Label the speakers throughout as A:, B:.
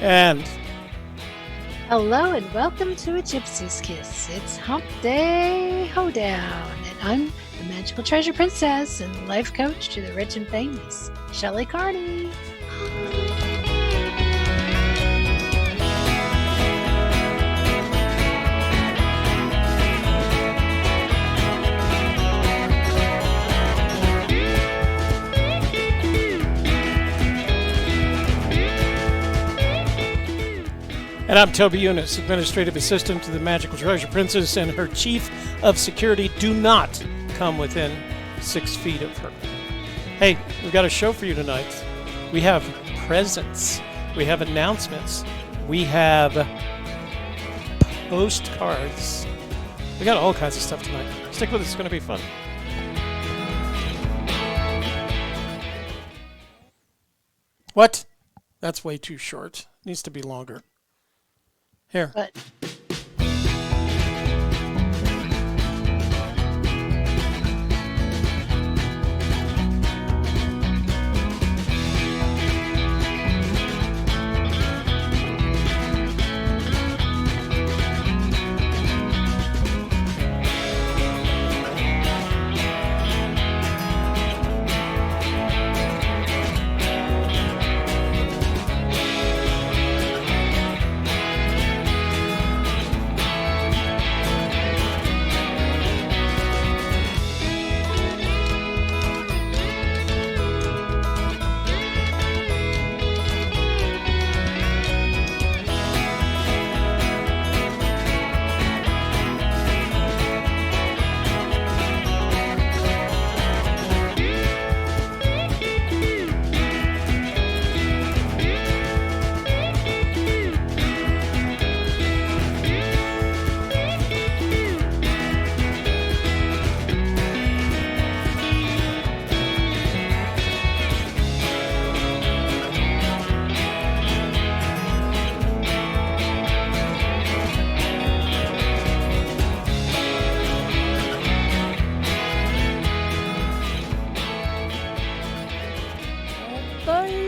A: And
B: hello and welcome to a Gypsy's Kiss. It's Humpday, Hoedown, and I'm the magical treasure princess and life coach to the rich and famous, Shelley Carney.
A: And I'm Toby Younis, Administrative Assistant to the Magical Treasure Princess, and her Chief of Security. Do not come within 6 feet of her. Hey, we've got a show for you tonight. We have presents. We have announcements. We have postcards. We got all kinds of stuff tonight. Stick with us. It's going to be fun. What? That's way too short. Needs to be longer. Here.
B: But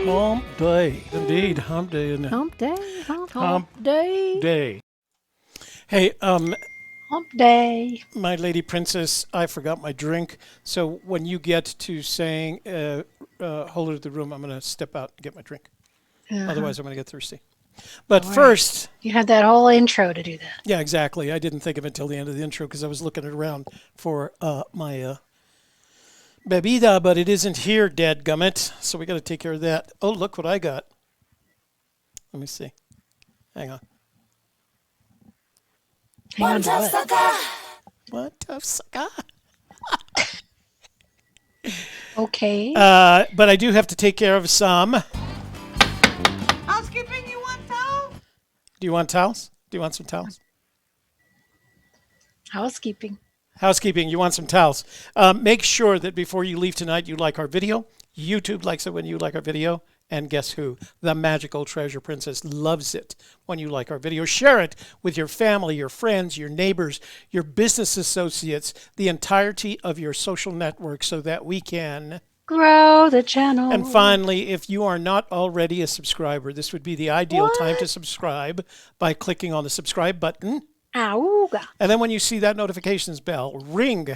A: Humpday. Indeed, Humpday.
B: Humpday,
A: Humpday. Hey,
B: Humpday.
A: my lady princess, I forgot my drink. So when you get to saying, hold it to the room, I'm going to step out and get my drink. Otherwise, I'm going to get thirsty. But first...
B: You had that whole intro to do that.
A: Yeah, exactly. I didn't think of it until the end of the intro because I was looking around for my... Blvd, but it isn't here, dadgummit. So we got to take care of that. Oh, look what I got. Let me see. Hang on.
B: One tough sucker.
A: What tough sucker?
B: Okay.
A: But I do have to take care of some.
C: Housekeeping, you want towels?
A: Do you want towels? Do you want some towels?
B: Housekeeping.
A: Housekeeping, you want some towels. Make sure that before you leave tonight, you like our video. YouTube likes it when you like our video. And guess who? The Magical Treasure Princess loves it when you like our video. Share it with your family, your friends, your neighbors, your business associates, the entirety of your social network so that we can
B: grow the channel.
A: And finally, if you are not already a subscriber, this would be the ideal time to subscribe by clicking on the subscribe button.
B: Auga.
A: And then when you see that notifications bell ring,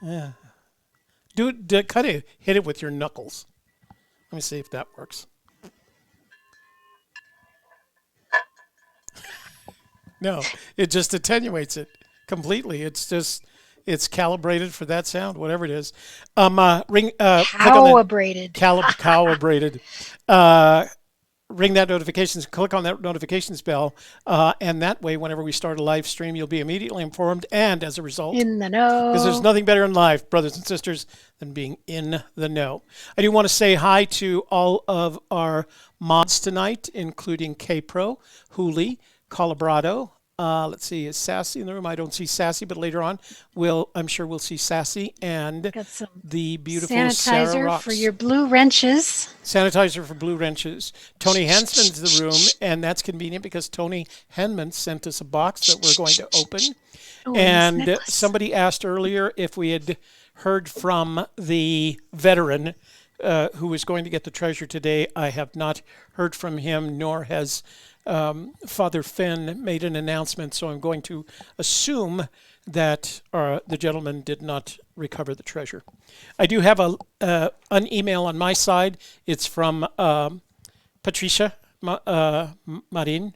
A: yeah, kind of hit it with your knuckles. Let me see if that works. No, it just attenuates it completely. It's calibrated for that sound, whatever it is.
B: Calibrated.
A: Calibrated. Ring that notifications, click on that notifications bell, and that way, whenever we start a live stream, you'll be immediately informed, and as a result,
B: in the know.
A: Because there's nothing better in life, brothers and sisters, than being in the know. I do want to say hi to all of our mods tonight, including K-Pro, Hooli, Colorado. Let's see, is Sassy in the room? I don't see Sassy, but later on, I'm sure we'll see Sassy and
B: got some
A: the beautiful Sarah
B: sanitizer
A: Rocks.
B: for your blue wrenches.
A: Sanitizer for blue wrenches. Tony Hensman's in the room, and that's convenient because Tony Henman sent us a box that we're going to open.
B: Oh,
A: and somebody asked earlier if we had heard from the veteran who is going to get the treasure today. I have not heard from him, nor has Father Fenn made an announcement, so I'm going to assume that the gentleman did not recover the treasure. I do have an email on my side. It's from Patricia Marin,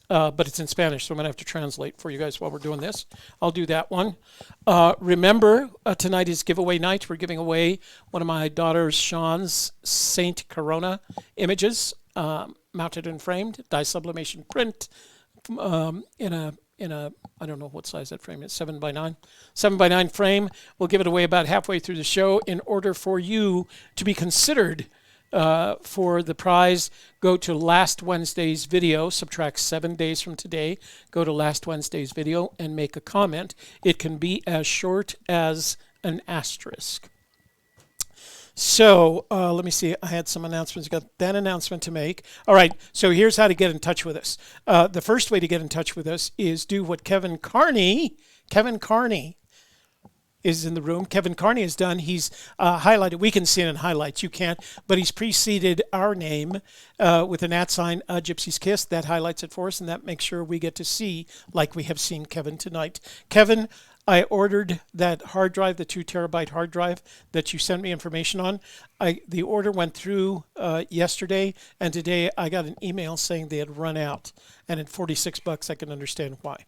A: but it's in Spanish, so I'm going to have to translate for you guys while we're doing this. I'll do that one. Remember, tonight is giveaway night. We're giving away one of my daughter's Sean's Saint Corona images, mounted and framed, dye sublimation print, in a I don't know what size that frame is, 7x9. 7x9 frame. We'll give it away about halfway through the show. In order for you to be considered for the prize, go to last Wednesday's video, subtract 7 days from today, go to last Wednesday's video and make a comment. It can be as short as an asterisk. So let me see. I had some announcements. Got that announcement to make. All right. So here's how to get in touch with us. The first way to get in touch with us is do what Kevin Carney is in the room. Kevin Carney has done. He's highlighted. We can see it in highlights. You can't. But he's preceded our name with an @ Gypsy's Kiss. That highlights it for us, and that makes sure we get to see like we have seen Kevin tonight. Kevin, I ordered that hard drive, the 2 terabyte hard drive that you sent me information on. The order went through yesterday, and today I got an email saying they had run out. And at $46, I can understand why.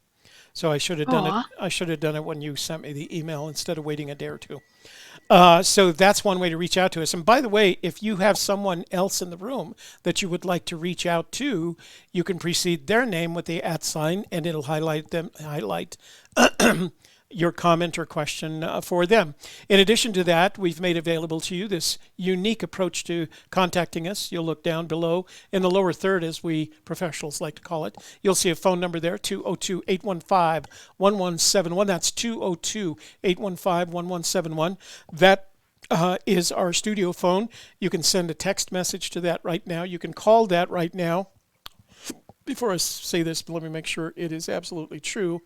A: So I should have done it. I should have done it when you sent me the email instead of waiting a day or two. So that's one way to reach out to us. And by the way, if you have someone else in the room that you would like to reach out to, you can precede their name with the @ and it'll highlight your comment or question for them. In addition to that, we've made available to you this unique approach to contacting us. You'll look down below in the lower third, as we professionals like to call it. You'll see a phone number there, 202-815-1171. That's 202-815-1171. That is our studio phone. You can send a text message to that right now. You can call that right now. Before I say this, let me make sure it is absolutely true.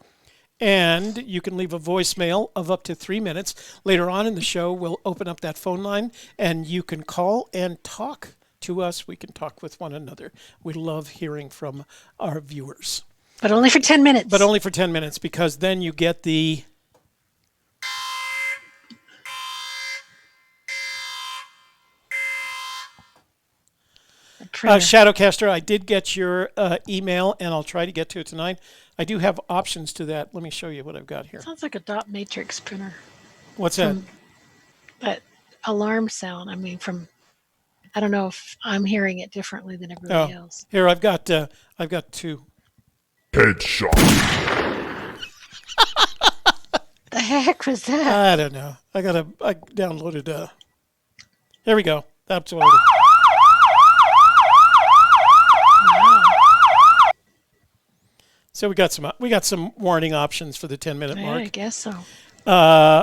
A: And you can leave a voicemail of up to 3 minutes. Later on in the show, we'll open up that phone line, and you can call and talk to us. We can talk with one another. We love hearing from our viewers.
B: But only for 10 minutes.
A: But only for 10 minutes, because then you get the... Shadowcaster, I did get your email, and I'll try to get to it tonight. I do have options to that. Let me show you what I've got here.
B: Sounds like a dot matrix printer.
A: What's that?
B: That alarm sound. I mean, I don't know if I'm hearing it differently than everybody else.
A: Here, I've got 2.
C: Headshot.
B: The heck was that?
A: I don't know. I downloaded. Here we go. That's what I did. So we got some warning options for the 10-minute mark.
B: I guess so.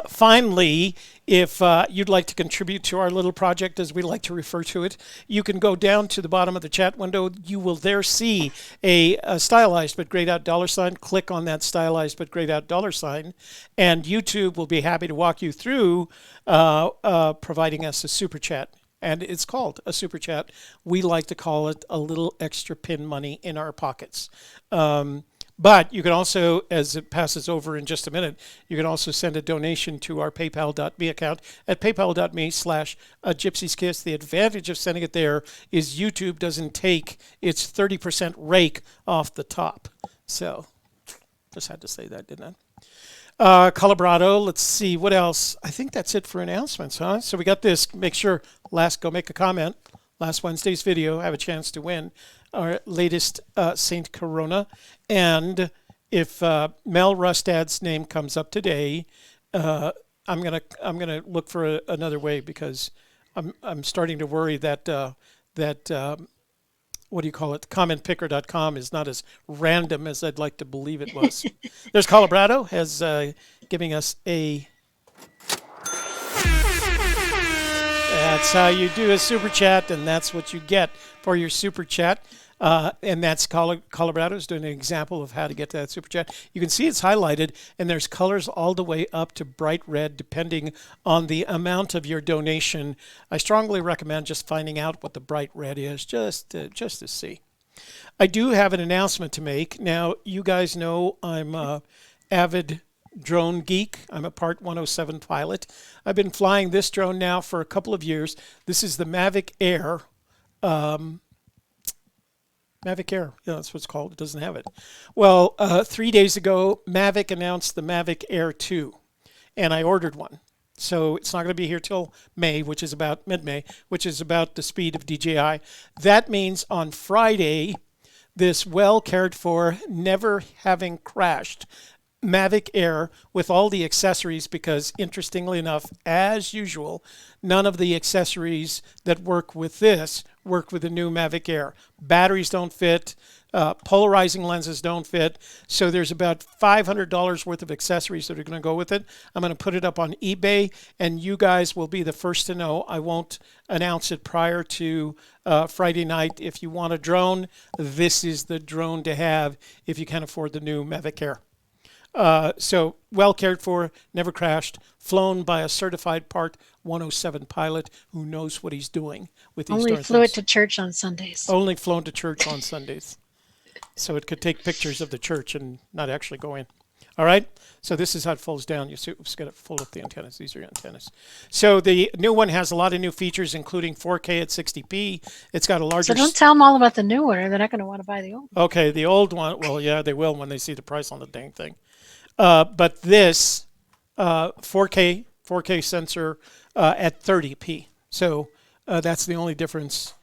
A: Finally, if you'd like to contribute to our little project, as we like to refer to it, you can go down to the bottom of the chat window. You will there see a stylized but grayed out $. Click on that stylized but grayed out $, and YouTube will be happy to walk you through providing us a super chat. And it's called a super chat. We like to call it a little extra pin money in our pockets. But you can also, as it passes over in just a minute, you can also send a donation to our paypal.me account at paypal.me/Gypsy's Kiss. The advantage of sending it there is YouTube doesn't take its 30% rake off the top. So just had to say that, didn't I? Colorado, let's see, what else? I think that's it for announcements, huh? So we got this. Make sure, go make a comment. Last Wednesday's video, have a chance to win our latest Saint Corona. And if Mel Rustad's name comes up today, I'm gonna look for another way, because I'm starting to worry that what do you call it? Commentpicker.com is not as random as I'd like to believe it was. There's Colorado has giving us a. That's how you do a super chat, and that's what you get for your super chat. And that's Colorado's doing an example of how to get to that super chat. You can see it's highlighted, and there's colors all the way up to bright red, depending on the amount of your donation. I strongly recommend just finding out what the bright red is, just to see. I do have an announcement to make. Now, you guys know I'm a avid drone geek. I'm a Part 107 pilot. I've been flying this drone now for a couple of years. This is the Mavic Air. Mavic Air, yeah, that's what it's called. It doesn't have it. Well, 3 days ago, Mavic announced the Mavic Air 2, and I ordered one. So it's not going to be here till May, which is about mid-May, which is about the speed of DJI. That means on Friday, this well cared for, never having crashed Mavic Air with all the accessories, because interestingly enough, as usual, none of the accessories that work with this work with the new Mavic Air. Batteries don't fit, polarizing lenses don't fit, so there's about $500 worth of accessories that are going to go with it. I'm going to put it up on eBay, and you guys will be the first to know. I won't announce it prior to Friday night. If you want a drone, this is the drone to have if you can afford the new Mavic Air. So well cared for, never crashed, flown by a certified Part 107 pilot who knows what he's doing with these
B: Only flew it to church on Sundays.
A: Only flown to church on Sundays. So it could take pictures of the church and not actually go in. All right. So this is how it folds down. You see, it's got to fold up the antennas. These are your antennas. So the new one has a lot of new features, including 4K at 60p. It's got a larger.
B: So don't tell them all about the new one, or they're not going to want to buy the old one.
A: Okay, the old one. Well, yeah, they will when they see the price on the dang thing. But this 4K sensor at 30p. So that's the only difference.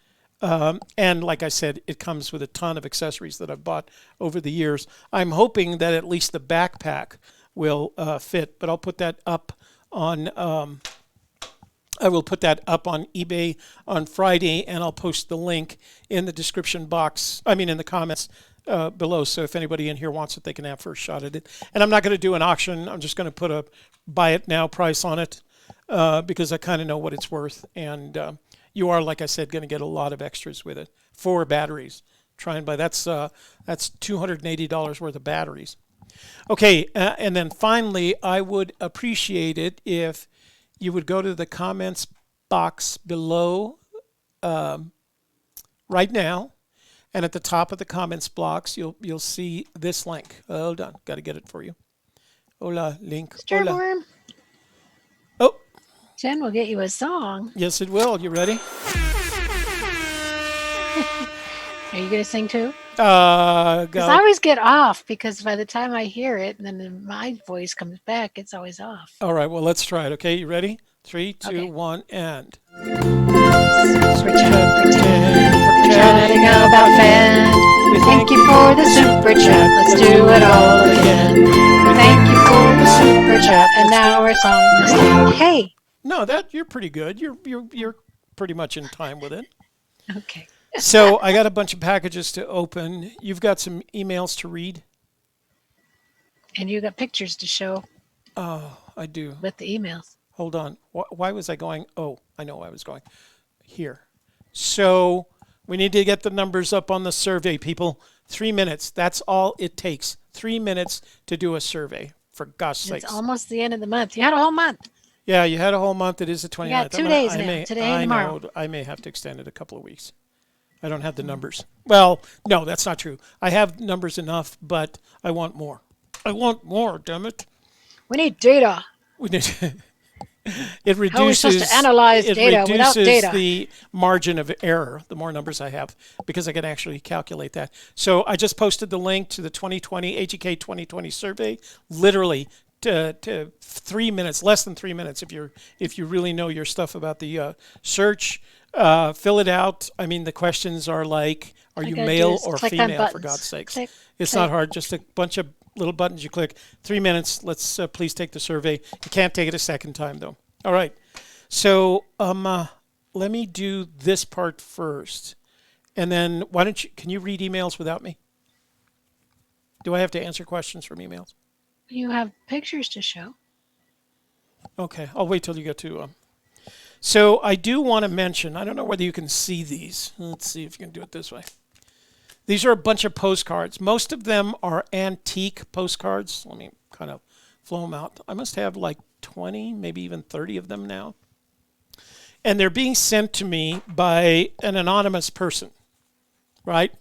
A: And like I said, it comes with a ton of accessories that I've bought over the years. I'm hoping that at least the backpack will fit, but I'll put that up on. I will put that up on eBay on Friday, and I'll post the link in the description box. I mean, in the comments below. So if anybody in here wants it, they can have first shot at it. And I'm not going to do an auction. I'm just going to put a buy it now price on it because I kind of know what it's worth. And you are, like I said, going to get a lot of extras with it. 4 batteries. Try and buy. That's $280 worth of batteries. Okay, and then finally, I would appreciate it if you would go to the comments box below right now, and at the top of the comments box, you'll see this link. Hold on, got to get it for you. Hola, link. Hola.
B: Worm.
A: Oh.
B: Jen will get you a song.
A: Yes, it will. You ready?
B: Are you going to sing too?
A: Go.
B: I always get off because by the time I hear it and then my voice comes back, it's always off.
A: All right, well, let's try it. Okay, you ready? 3, 2,
B: Okay.
A: 1, and.
B: Super chatting about Fenn. We thank you for the super chat. Let's do it all again. We thank you for the super chat. And now our song is done. Hey.
A: No, you're pretty good. You're pretty much in time with it.
B: Okay.
A: So I got a bunch of packages to open. You've got some emails to read.
B: And you got pictures to show.
A: Oh, I do.
B: With the emails.
A: Hold on. Why was I going? Oh, I know why I was going. Here. So we need to get the numbers up on the survey, people. 3 minutes. That's all it takes. 3 minutes to do a survey, for gosh sakes.
B: It's almost the end of the month. You had a whole month.
A: Yeah, you had a whole month. It is the 29th.
B: You got 2 days now, today and tomorrow.
A: I may have to extend it a couple of weeks. I don't have the numbers. Well, no, that's not true. I have numbers enough, but I want more. I want more, damn it.
B: We need data.
A: We need it reduces,
B: how are we supposed to analyze data without data?
A: The margin of error, the more numbers I have, because I can actually calculate that. So I just posted the link to the 2020 AGK 2020 survey, literally to 3 minutes, less than 3 minutes if you really know your stuff about the search. Fill it out. I mean, the questions are like, are you male or female, for God's sakes? It's not hard, just a bunch of little buttons you click. 3 minutes. Let's please take the survey. You can't take it a second time, though. All right. So let me do this part first. And then can you read emails without me? Do I have to answer questions from emails?
B: You have pictures to show.
A: Okay. I'll wait till you get to... So I do want to mention, I don't know whether you can see these. Let's see if you can do it this way. These are a bunch of postcards. Most of them are antique postcards. Let me kind of flow them out. I must have like 20, maybe even 30 of them now. And they're being sent to me by an anonymous person, right?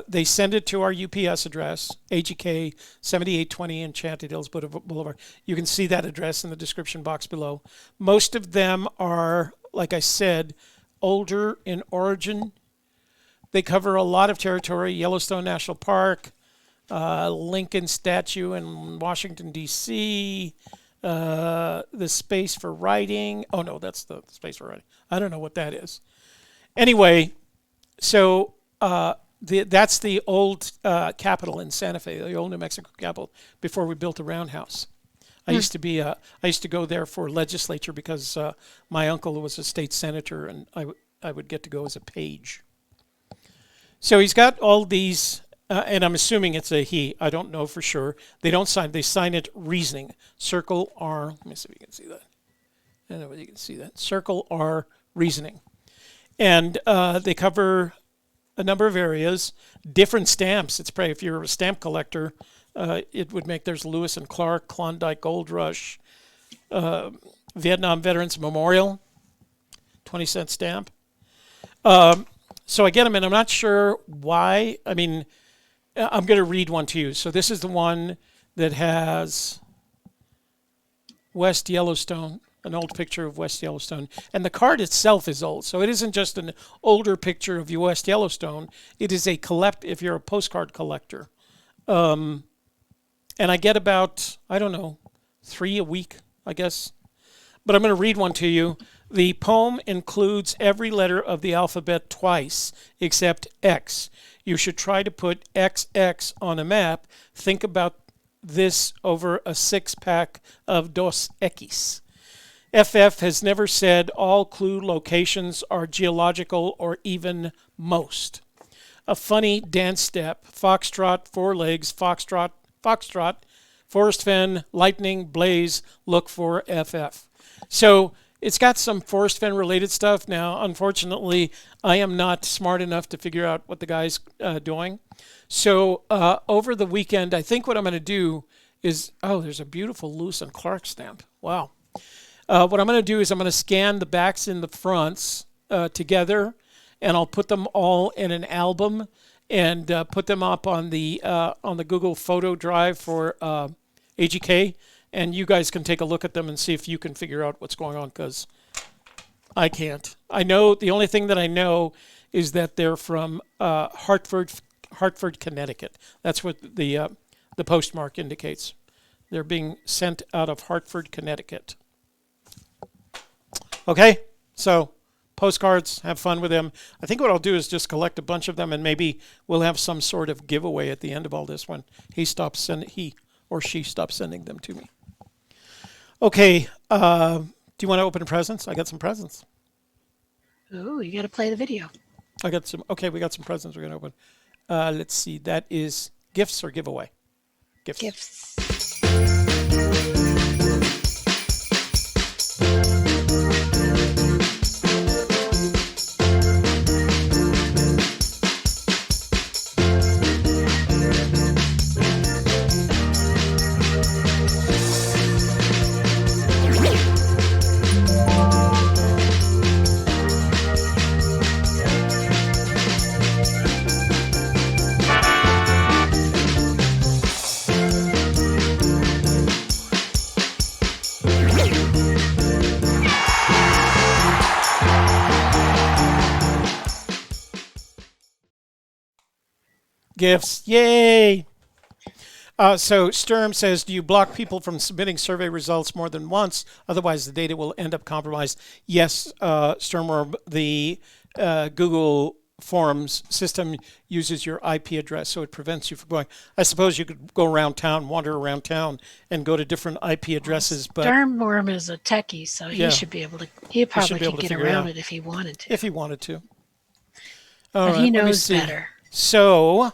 A: They send it to our UPS address, AGK 7820 Enchanted Hills Boulevard. You can see that address in the description box below. Most of them are, like I said, older in origin. They cover a lot of territory: Yellowstone National Park, Lincoln statue in Washington, D.C., the space for writing. Oh, no, that's the space for writing. I don't know what that is. Anyway, so that's the old Capitol in Santa Fe, the old New Mexico Capitol, before we built the roundhouse. I used to go there for legislature because my uncle was a state senator, and I would get to go as a page. So he's got all these, and I'm assuming it's a he. I don't know for sure. They don't sign. They sign it reasoning. Circle R. Let me see if you can see that. I don't know whether you can see that. Circle R reasoning, and they cover a number of areas. Different stamps. It's probably, if you're a stamp collector, it would make, there's Lewis and Clark, Klondike Gold Rush, Vietnam Veterans Memorial, 20-cent stamp. So I get them, and I'm not sure why. I mean, I'm going to read one to you. So this is the one that has West Yellowstone, an old picture of West Yellowstone. And the card itself is old. So it isn't just an older picture of West Yellowstone. It is a if you're a postcard collector. And I get about, I don't know, 3 a week, I guess. But I'm going to read one to you. The poem includes every letter of the alphabet twice, except X. You should try to put XX on a map. Think about this over a 6-pack of Dos Equis. FF has never said all clue locations are geological or even most. A funny dance step, foxtrot, 4 legs, foxtrot, forest fen, lightning, blaze, look for FF. So it's got some forest fen related stuff. Now, unfortunately, I am not smart enough to figure out what the guy's doing. So over the weekend, I think what I'm going to do is, oh, there's a beautiful Lewis and Clark stamp. Wow. What I'm going to do is I'm going to scan the backs and the fronts together, and I'll put them all in an album and put them up on the Google Photo Drive for AGK. And you guys can take a look at them and see if you can figure out what's going on, because I can't. I know, the only thing that I know is that they're from Hartford, Connecticut. That's what the postmark indicates. They're being sent out of Hartford, Connecticut. Okay, so postcards, have fun with them. I think what I'll do is just collect a bunch of them, and maybe we'll have some sort of giveaway at the end of all this when he or she stops sending them to me. Okay, do you want to open presents? I got some presents.
B: Oh, you got to play the video.
A: I got some. Okay, we got some presents we're going to open. Let's see. That is gifts or giveaway? Gifts.
B: Gifts.
A: Gifts, yay! So Sturm says, do you block people from submitting survey results more than once? Otherwise, the data will end up compromised. Yes, Sturm, the Google Forms system uses your IP address, so it prevents you from going. I suppose you could go around town, wander around town, and go to different IP addresses. But
B: Sturm is a techie, so he should be able to. He probably could get around it if he wanted to.
A: If he wanted to.
B: But he knows better.
A: So,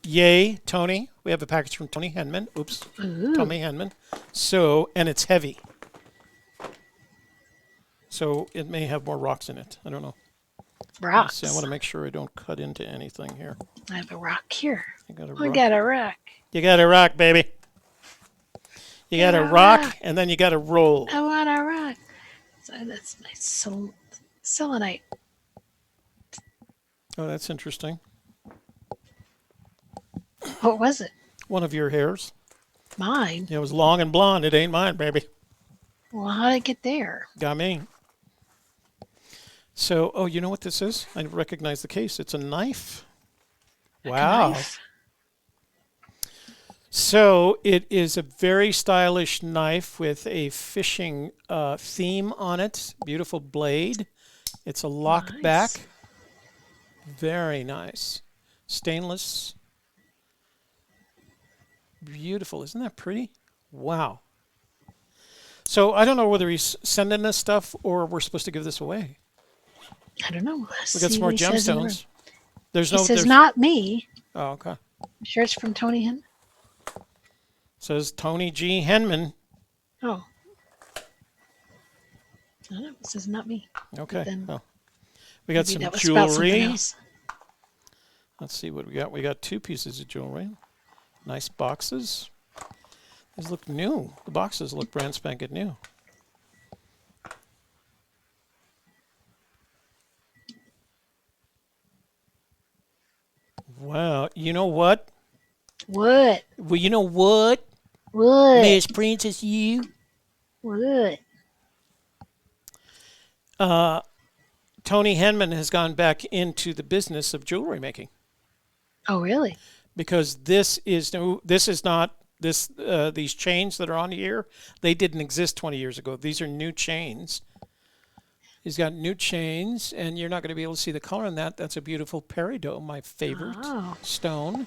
A: yay, Tony. We have a package from Tony Henman. Oops.
B: Ooh.
A: Tommy Henman. So, and it's heavy. So, it may have more rocks in it. I don't know.
B: Rocks.
A: See, I want to make sure I don't cut into anything here.
B: I have a rock here.
A: I got a
B: We
A: rock.
B: got a rock.
A: You got to rock, baby. You got to
B: Got a
A: rock,
B: rock.
A: and then you got to roll.
B: I want a rock. So that's nice. Selenite.
A: Oh, that's interesting.
B: What was it?
A: One of your hairs.
B: Mine.
A: It was long and blonde. It ain't mine, baby.
B: Well, how did it get there?
A: Got me. So, oh, you know what this is? I recognize the case. It's a knife. Wow.
B: Knife.
A: So it is a very stylish knife with a fishing theme on it. Beautiful blade. It's a lock
B: Nice.
A: back. Very nice. Stainless. Beautiful. Isn't that pretty? Wow. So I don't know whether he's sending us stuff or we're supposed to give this away.
B: I don't know.
A: We got some more gemstones. There's
B: He
A: no.
B: says
A: There's,
B: not me.
A: oh, okay.
B: I'm sure it's from Tony Hen.
A: Says Tony G. Henman.
B: Oh. I don't know. It says not me.
A: Okay.
B: Then
A: Oh. We got
B: Maybe
A: some
B: that was about something
A: jewelry.
B: else.
A: Let's see what we got. We got 2 pieces of jewelry. Nice boxes. These look new. The boxes look brand spanking new. Wow. You know what?
B: What?
A: Well, you know what?
B: What?
A: Miss Princess, you.
B: What?
A: Tony Henman has gone back into the business of jewelry making
B: Oh, really?
A: because this is no. This is not this. These chains that are on here, they didn't exist 20 years ago. These are new chains. He's got new chains, and you're not going to be able to see the color in that. That's a beautiful peridot, my favorite
B: Oh.
A: stone.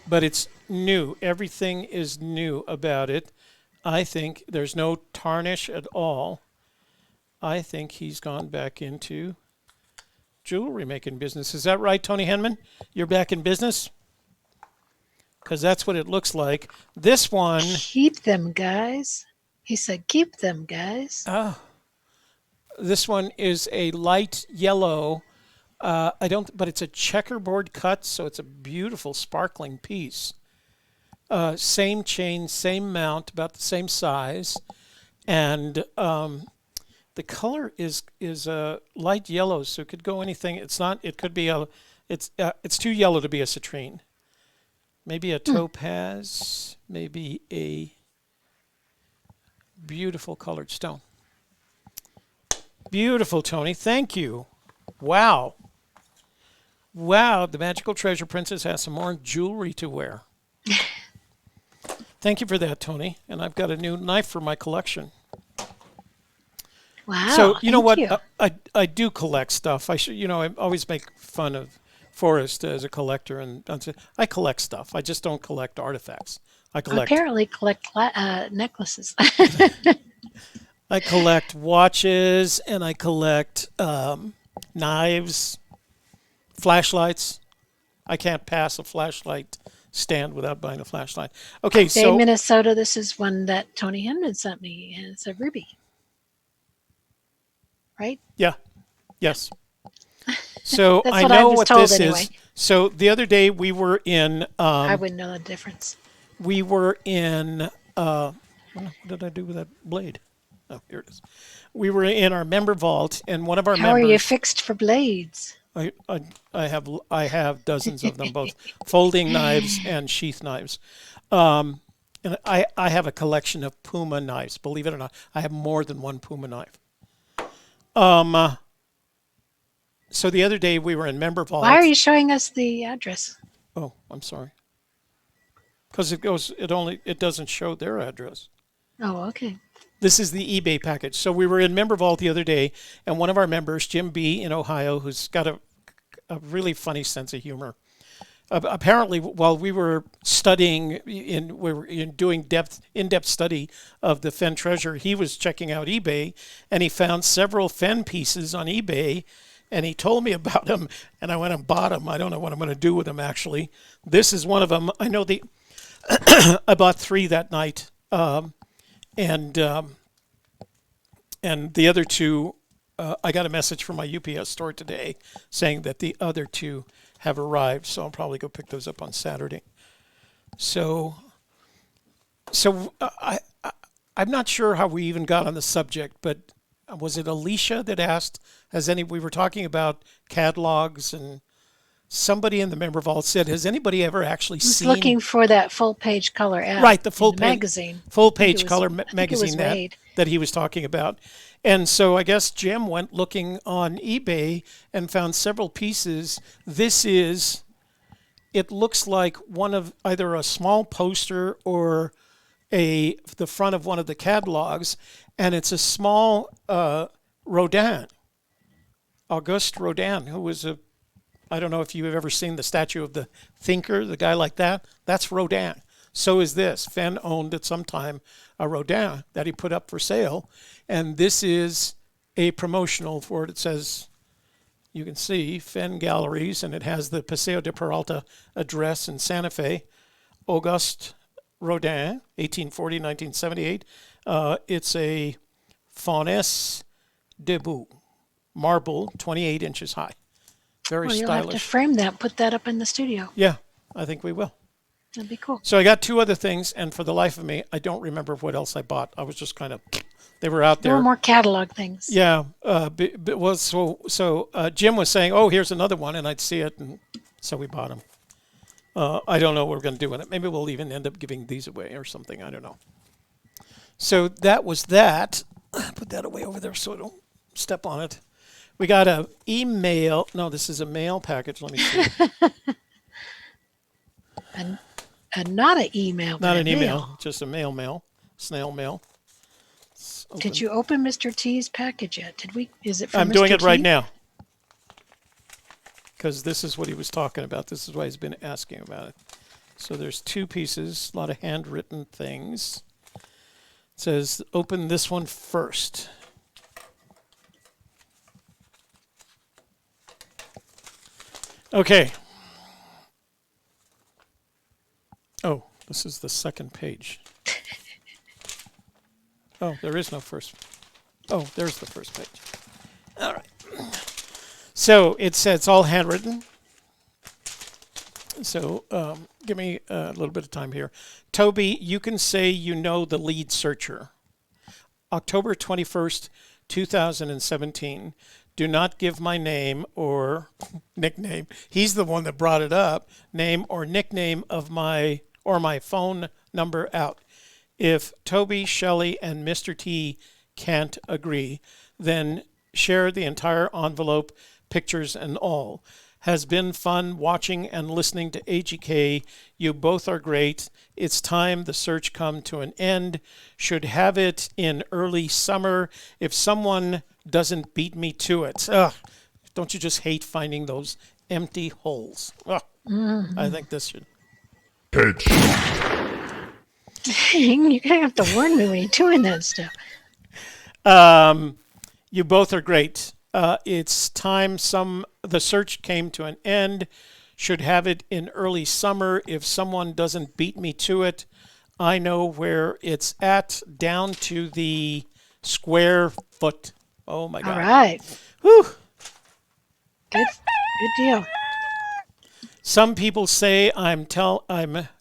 A: But it's new. Everything is new about it. I think there's no tarnish at all. I think he's gone back into jewelry making business. Is that right, Tony Henman? You're back in business? Because that's what it looks like. This one,
B: Keep them, guys. He said, keep them, guys.
A: this one is a light yellow. But it's a checkerboard cut, so it's a beautiful, sparkling piece. Same chain, same mount, about the same size, and the color is light yellow, so it could go anything. It's not. It could be a. It's too yellow to be a citrine. Maybe a topaz. Maybe a beautiful colored stone. Beautiful, Tony. Thank you. Wow. Wow, the Magical Treasure Princess has some more jewelry to wear. Thank you for that, Tony. And I've got a new knife for my collection.
B: Wow.
A: So you know what?
B: thank you.
A: I do collect stuff. I always make fun of Forrest as a collector, and I collect stuff. I just don't collect artifacts. I collect.
B: Apparently collect necklaces.
A: I collect watches, and I collect knives, flashlights. I can't pass a flashlight stand without buying a flashlight. Okay,
B: Bay,
A: so
B: Minnesota, this is one that Tony Henman sent me, and it's a ruby. Right?
A: yeah, yes. So
B: That's
A: I
B: what I
A: know
B: was
A: what
B: told
A: this
B: anyway.
A: is. So the other day we were in.
B: I wouldn't know the difference.
A: We were in. What did I do with that blade? Oh, here it is. We were in our member vault, and one of our
B: How are
A: members.
B: you fixed for blades?
A: I have dozens of them, both folding knives and sheath knives. And I have a collection of Puma knives. Believe it or not, I have more than one Puma knife. So the other day we were in member vault.
B: Why are you showing us the address?
A: Oh, I'm sorry. Because it doesn't show their address.
B: Oh, okay.
A: This is the eBay package. So we were in Member Vault the other day, and one of our members, Jim B. in Ohio, who's got a really funny sense of humor. Apparently, while we were studying, we were doing in-depth study of the Fenn treasure, he was checking out eBay, and he found several Fenn pieces on eBay, and he told me about them, and I went and bought them. I don't know what I'm going to do with them, actually. This is one of them. I know I bought 3 that night. And the other 2 I got a message from my UPS store today saying that the other two have arrived, so I'll probably go pick those up on Saturday. So I'm not sure how we even got on the subject, but was it Alicia that asked, we were talking about catalogs, and somebody in the member vault said, has anybody ever actually seen?
B: Looking for that full page color ad.
A: Right, the full
B: magazine.
A: Full page color magazine that he was talking about. And so I guess Jim went looking on eBay and found several pieces. It looks like one of either a small poster or the front of one of the catalogs, and it's a small Rodin, Auguste Rodin, who was I don't know if you've ever seen the statue of the thinker, the guy like that. That's Rodin. So is this. Fenn owned at some time a Rodin that he put up for sale, and this is a promotional for it. It says, you can see Fenn Galleries, and it has the Paseo de Peralta address in Santa Fe. Auguste Rodin, 1840-1978. It's a Faunes debout, marble, 28 inches high. Very stylish. You'll have
B: to frame that, put that up in the studio.
A: Yeah, I think we will.
B: That'd be cool.
A: So I got two other things, and for the life of me, I don't remember what else I bought. I was just kind of, they were out there.
B: There were more catalog things.
A: Yeah. Jim was saying, oh, here's another one, and I'd see it, and so we bought them. I don't know what we're going to do with it. Maybe we'll even end up giving these away or something. I don't know. So that was that. Put that away over there so I don't step on it. We got an email. No, this is a mail package. Let me see.
B: Not an email.
A: Not an email. Just a mail. Snail mail.
B: Did you open Mr. T's package yet? Did we? Is it from
A: I'm
B: Mr.
A: doing it
B: T?
A: right now. Because this is what he was talking about. This is why he's been asking about it. So there's two pieces, a lot of handwritten things. It says, open this one first. Okay. Oh, this is the second page. Oh, there is no first. Oh, there's the first page. All right. So it says it's all handwritten. So give me a little bit of time here. Toby, you can say you know the lead searcher. October 21st, 2017. Do not give my name or nickname. He's the one that brought it up. Name or nickname of my phone number out. If Toby, Shelley, and Mr. T can't agree, then share the entire envelope, pictures and all. Has been fun watching and listening to AGK. You both are great. It's time the search come to an end. Should have it in early summer if someone doesn't beat me to it. Ugh, don't you just hate finding those empty holes? Ugh, I think this should.
C: Pitch.
B: Dang, you're going to have to warn me when you're doing that stuff.
A: You both are great. It's time the search came to an end. Should have it in early summer if someone doesn't beat me to it. I know where it's at, down to the square foot. Oh my God.
B: All right.
A: Whew.
B: Good deal.
A: Some people say I'm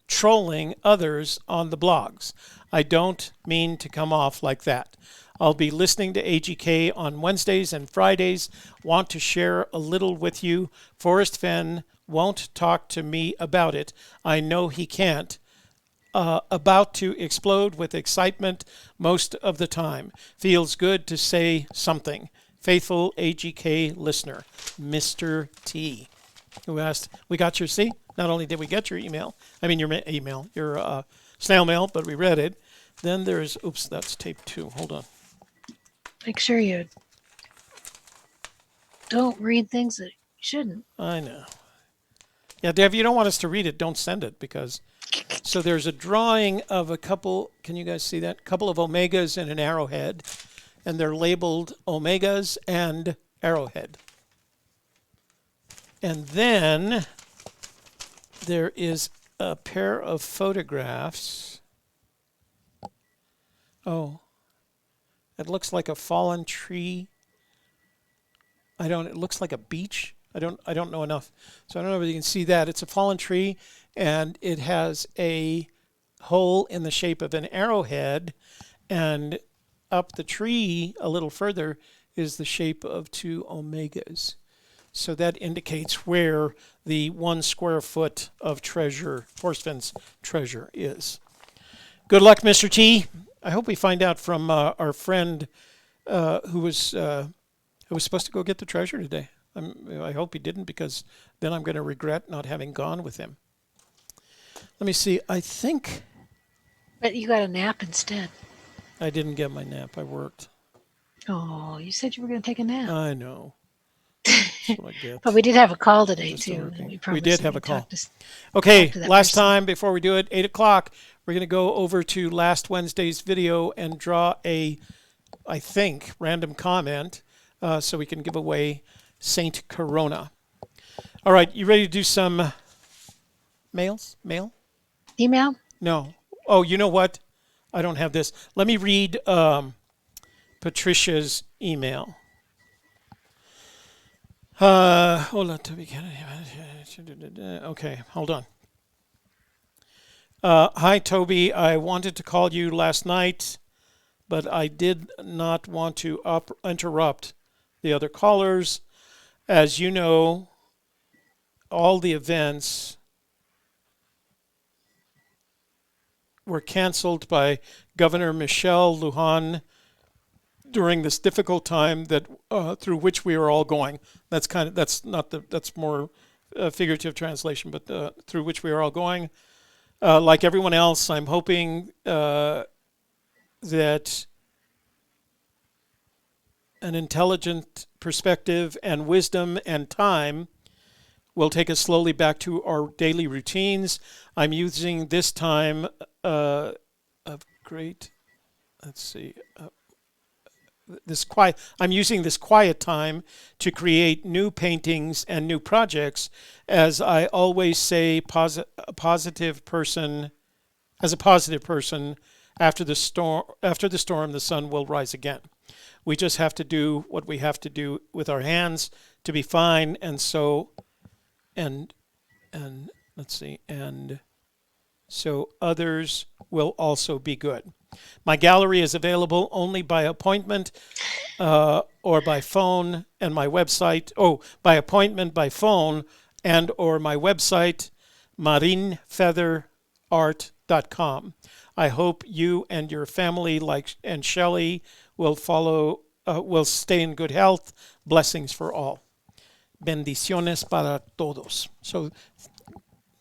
A: trolling others on the blogs. I don't mean to come off like that. I'll be listening to AGK on Wednesdays and Fridays. Want to share a little with you. Forrest Fenn won't talk to me about it. I know he can't. About to explode with excitement most of the time. Feels good to say something. Faithful AGK listener, Mr. T, who asked, we got your, see? Not only did we get your email, your snail mail, but we read it. Then there's, oops, that's tape 2. Hold on.
B: Make sure you don't read things that you shouldn't.
A: I know. Yeah, Dave, you don't want us to read it, don't send it, because... So there's a drawing of a couple, can you guys see that? Couple of omegas and an arrowhead, and they're labeled omegas and arrowhead. And then there is a pair of photographs. Oh, it looks like a fallen tree It looks like a beach. I don't know enough. So I don't know if you can see that. It's a fallen tree and it has a hole in the shape of an arrowhead, and up the tree a little further is the shape of two omegas. So that indicates where the 1 square foot of treasure, Forrest Fenn's treasure, is. Good luck, Mr. T. I hope we find out from our friend who was supposed to go get the treasure today. I hope he didn't, because then I'm going to regret not having gone with him. Let me see. I think
B: But you got a nap instead.
A: I didn't get my nap. I worked.
B: Oh, you said you were going to take a nap.
A: I know. That's what I get.
B: But we did have a call today,
A: Just
B: too.
A: working.
B: We
A: We did
B: promised that
A: have a
B: we'd
A: call.
B: talk to
A: Okay,
B: that
A: last
B: person.
A: time before we do it, 8 o'clock, we're going to go over to last Wednesday's video and draw a, I think, random comment so we can give away Saint Corona. All right, you ready to do some mails? Mail?
B: Email?
A: No. Oh, you know what? I don't have this. Let me read Patricia's email. Hold on, Toby. Okay, hold on. Hi, Toby. I wanted to call you last night, but I did not want to interrupt the other callers. As you know, all the events were canceled by Governor Michelle Lujan during this difficult time that through which we are all going. That's more figurative translation, but through which we are all going. Like everyone else, I'm hoping that an intelligent perspective and wisdom and time will take us slowly back to our daily routines. I'm using this time of great, let's see, I'm using this quiet time to create new paintings and new projects. As I always say, as a positive person, after the storm, the sun will rise again. We just have to do what we have to do with our hands to be fine, and so others will also be good. My gallery is available only by appointment or by phone, and my website, by appointment, by phone, and or my website, marinefeatherart.com. I hope you and your family, and Shelley, will stay in good health. Blessings for all. Bendiciones para todos. So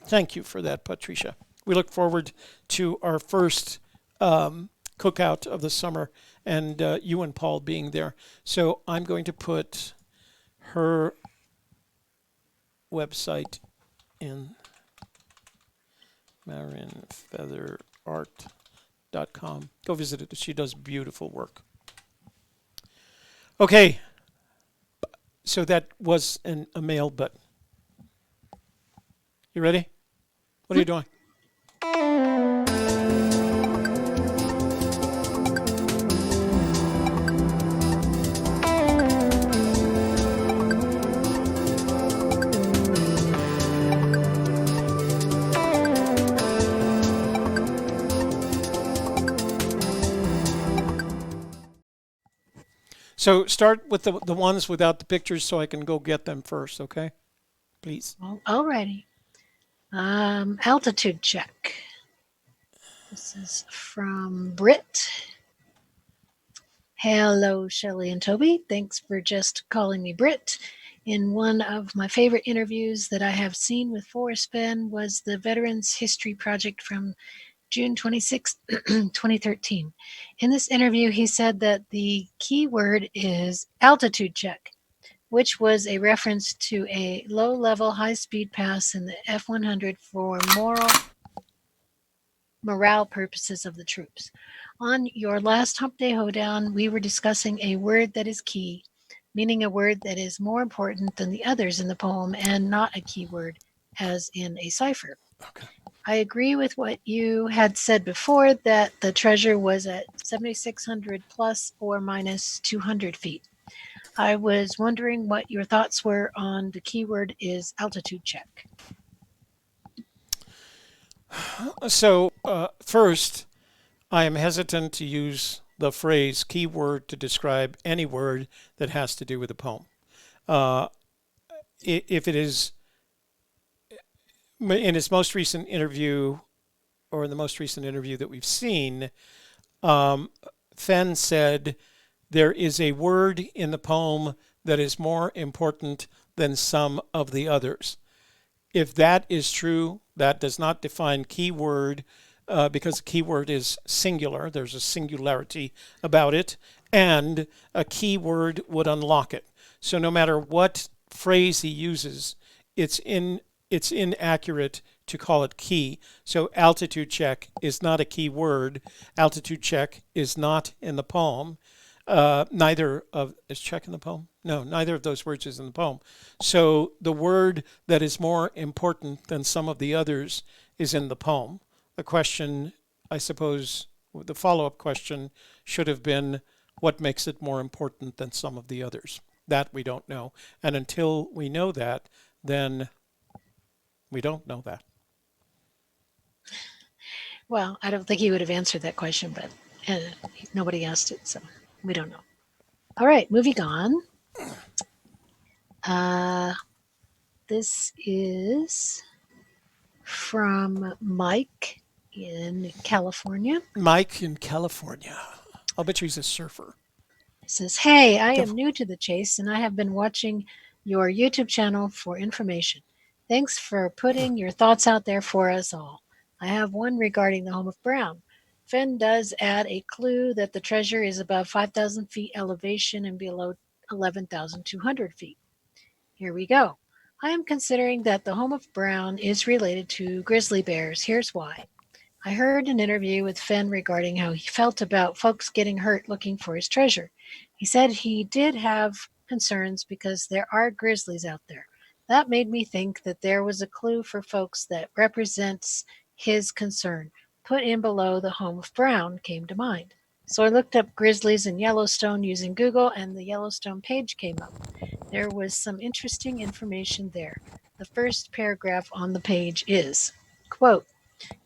A: thank you for that, Patricia. We look forward to our first cookout of the summer, and you and Paul being there. So I'm going to put her website in marinefeatherart.com. Go visit it. She does beautiful work. Okay. So that was a mail, but you ready? What are you doing? So start with the ones without the pictures so I can go get them first, okay? Please.
B: Alrighty. Altitude check. This is from Britt. Hello, Shelley and Toby. Thanks for just calling me Britt. In one of my favorite interviews that I have seen with Forrest Fenn was the Veterans History Project from June 26, 2013. In this interview, he said that the key word is altitude check, which was a reference to a low-level, high-speed pass in the F-100 for morale purposes of the troops. On your last Humpday Hoedown, we were discussing a word that is key, meaning a word that is more important than the others in the poem and not a key word, as in a cipher.
A: Okay.
B: I agree with what you had said before, that the treasure was at 7,600 plus or minus 200 feet. I was wondering what your thoughts were on the keyword is altitude check.
A: So, first, I am hesitant to use the phrase keyword to describe any word that has to do with a poem. Uh, if it is in its most recent interview, or in the most recent interview that we've seen, um, Fenn said there is a word in the poem that is more important than some of the others. If that is true, that does not define keyword because keyword is singular. There's a singularity about it, and a keyword would unlock it. So no matter what phrase he uses, it's in it's inaccurate to call it key. So altitude check is not a key word. Altitude check is not in the poem. Neither of is check in the poem? No, neither of those words is in the poem. So the word that is more important than some of the others is in the poem. The question, I suppose, the follow-up question should have been, what makes it more important than some of the others? That we don't know. And until we know that, then we don't know that.
B: Well, I don't think he would have answered that question, but uh, nobody asked it, so we don't know. All right, moving on. Uh, this is from Mike in California.
A: Mike in California. I'll bet you he's a surfer.
B: He says, "Hey, I am new to the chase and I have been watching your YouTube channel for information. Thanks for putting your thoughts out there for us all. I have one regarding the home of Brown. Fenn does add a clue that the treasure is above 5,000 feet elevation and below 11,200 feet. Here we go. I am considering that the home of Brown is related to grizzly bears. Here's why. I heard an interview with Fenn regarding how he felt about folks getting hurt looking for his treasure. He said he did have concerns because there are grizzlies out there. That made me think that there was a clue for folks that represents his concern. Put in below the home of Brown came to mind. So I looked up grizzlies in Yellowstone using Google, and the Yellowstone page came up. There was some interesting information there. The first paragraph on the page is, quote,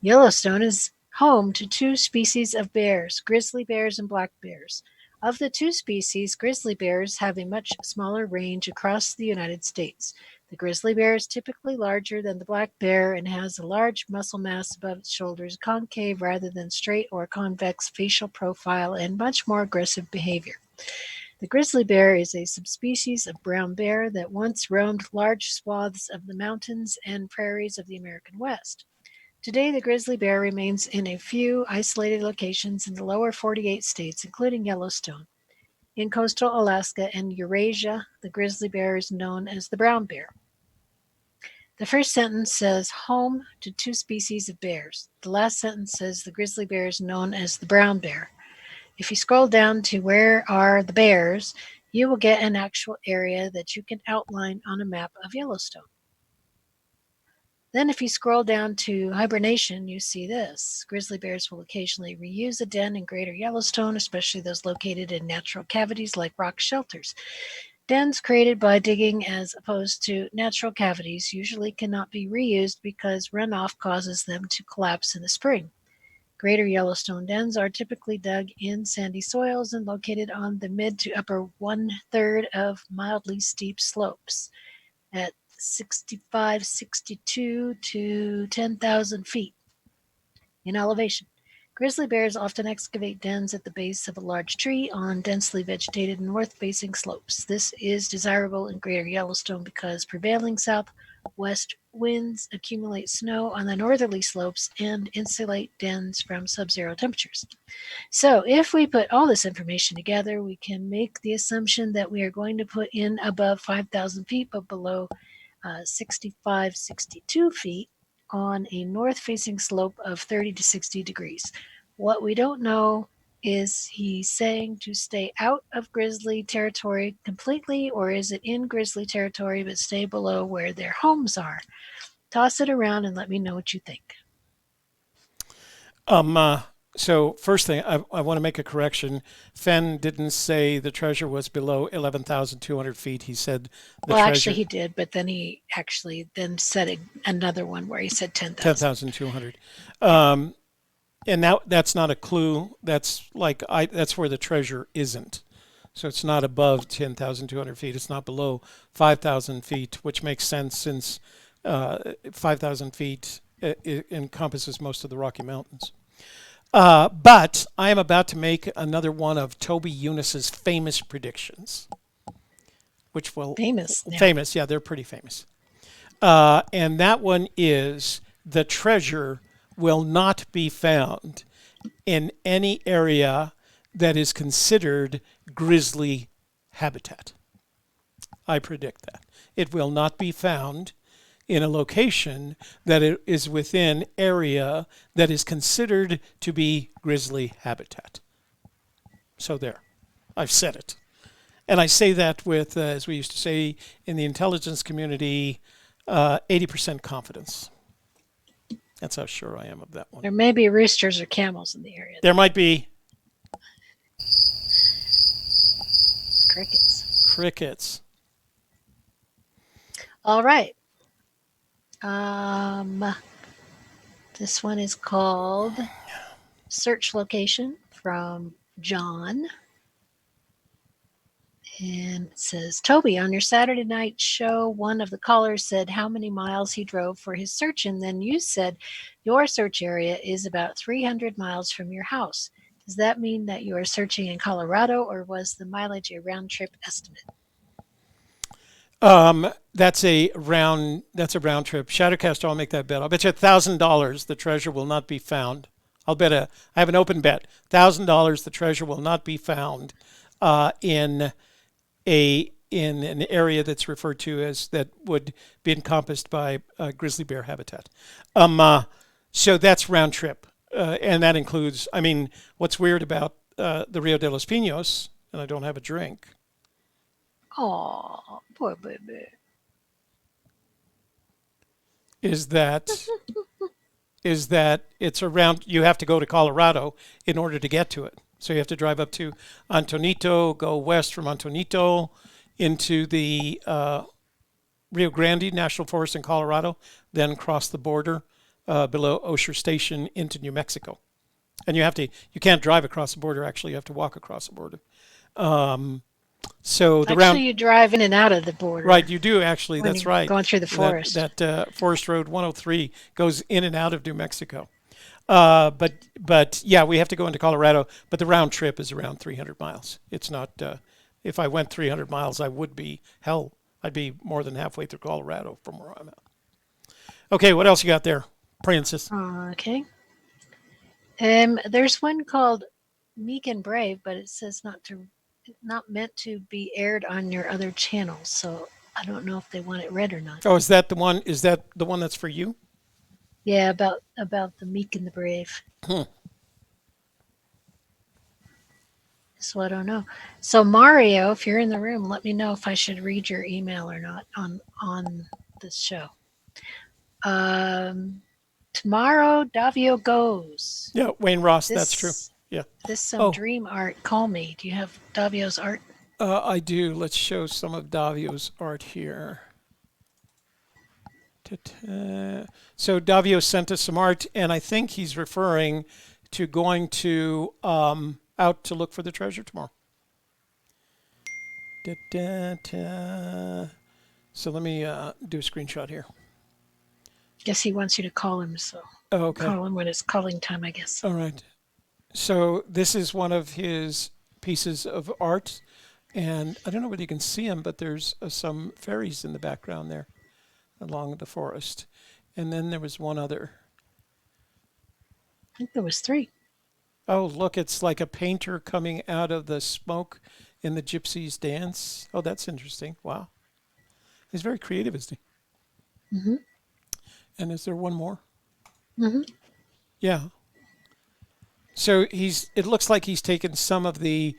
B: Yellowstone is home to two species of bears, grizzly bears and black bears. Of the two species, grizzly bears have a much smaller range across the United States. The grizzly bear is typically larger than the black bear and has a large muscle mass above its shoulders, concave rather than straight or convex facial profile, and much more aggressive behavior. The grizzly bear is a subspecies of brown bear that once roamed large swaths of the mountains and prairies of the American West. Today, the grizzly bear remains in a few isolated locations in the lower 48 states, including Yellowstone. In coastal Alaska and Eurasia, the grizzly bear is known as the brown bear. The first sentence says home to two species of bears. The last sentence says the grizzly bear is known as the brown bear. If you scroll down to where are the bears, you will get an actual area that you can outline on a map of Yellowstone. Then if you scroll down to hibernation, you see this. Grizzly bears will occasionally reuse a den in greater Yellowstone, especially those located in natural cavities like rock shelters. Dens created by digging as opposed to natural cavities usually cannot be reused because runoff causes them to collapse in the spring. Greater Yellowstone dens are typically dug in sandy soils and located on the mid to upper one-third of mildly steep slopes at 65, 62 to 10,000 feet in elevation. Grizzly bears often excavate dens at the base of a large tree on densely vegetated north-facing slopes. This is desirable in greater Yellowstone because prevailing southwest winds accumulate snow on the northerly slopes and insulate dens from sub-zero temperatures. So if we put all this information together, we can make the assumption that we are going to put in above 5,000 feet, but below 65, 62 feet on a north-facing slope of 30 to 60 degrees. What we don't know is he saying to stay out of grizzly territory completely, or is it in grizzly territory but stay below where their homes are? Toss it around and let me know what you think.
A: Um, uh, So first thing, I want to make a correction. Fenn didn't say the treasure was below 11,200 feet. He said the
B: Well,
A: treasure
B: actually, he did, but then he actually then said another one where he said 10,000.
A: 10,200.
B: Yeah.
A: And that's not a clue. That's like that's where the treasure isn't. So it's not above 10,200 feet. It's not below 5,000 feet, which makes sense since 5,000 feet encompasses most of the Rocky Mountains. But I am about to make another one of Toby Younis's famous predictions, which will
B: Famous. Yeah.
A: famous. Yeah, they're pretty famous. And that one is the treasure will not be found in any area that is considered grizzly habitat. I predict that. It will not be found in a location that it is within area that is considered to be grizzly habitat. So there, I've said it. And I say that with, as we used to say in the intelligence community, 80% confidence. That's how sure I am of that one.
B: There may be roosters or camels in the area.
A: There might be
B: Crickets.
A: Crickets.
B: All right. This one is called Search Location from John. And it says, Toby, on your Saturday night show, one of the callers said how many miles he drove for his search. And then you said your search area is about 300 miles from your house. Does that mean that you are searching in Colorado, or was the mileage a round trip estimate?
A: That's a round trip. Shadowcast, I'll make that bet. I'll bet you $1,000 the treasure will not be found. I have an open bet. $1,000 the treasure will not be found in an area that's referred to as that would be encompassed by grizzly bear habitat. So that's round trip. And that includes, I mean, what's weird about the Rio de los Pinos, and I don't have a drink.
B: Oh, poor baby.
A: Is that it's around, you have to go to Colorado in order to get to it. So you have to drive up to Antonito, go west from Antonito into the Rio Grande National Forest in Colorado, then cross the border below Osher Station into New Mexico. And you can't drive across the border, actually, you have to walk across the border. So
B: you drive in and out of the border.
A: Right, you do actually.
B: When
A: that's
B: you're
A: right.
B: going through the forest.
A: That Forest Road 103 goes in and out of New Mexico. But yeah, we have to go into Colorado. But the round trip is around 300 miles. It's not. If I went 300 miles, I'd be more than halfway through Colorado from where I'm at. Okay, what else you got there, Princess?
B: Okay. There's one called Meek and Brave, but it says not meant to be aired on your other channels. So I don't know if they want it read or not.
A: Oh, is that the one? Is that the one that's for you?
B: Yeah, about the Meek and the Brave. So I don't know. So Mario, if you're in the room, let me know if I should read your email or not on this show. Tomorrow, Davio goes.
A: Yeah, Wayne Ross. That's true. Yeah.
B: This some dream art. Call me. Do you have Davio's art?
A: I do. Let's show some of Davio's art here. So Davio sent us some art, and I think he's referring to going to out to look for the treasure tomorrow. So let me do a screenshot here.
B: Guess he wants you to call him, so call him when it's calling time, I guess.
A: All right. So this is one of his pieces of art, and I don't know whether you can see them, but there's some fairies in the background there along the forest. And then there was one other.
B: I think there was 3.
A: Oh, look, it's like a painter coming out of the smoke in the Gypsies dance. Oh, that's interesting. Wow. He's very creative, isn't he?
B: Mm-hmm.
A: And is there one more?
B: Mm-hmm.
A: Yeah. So it looks like he's taken some of the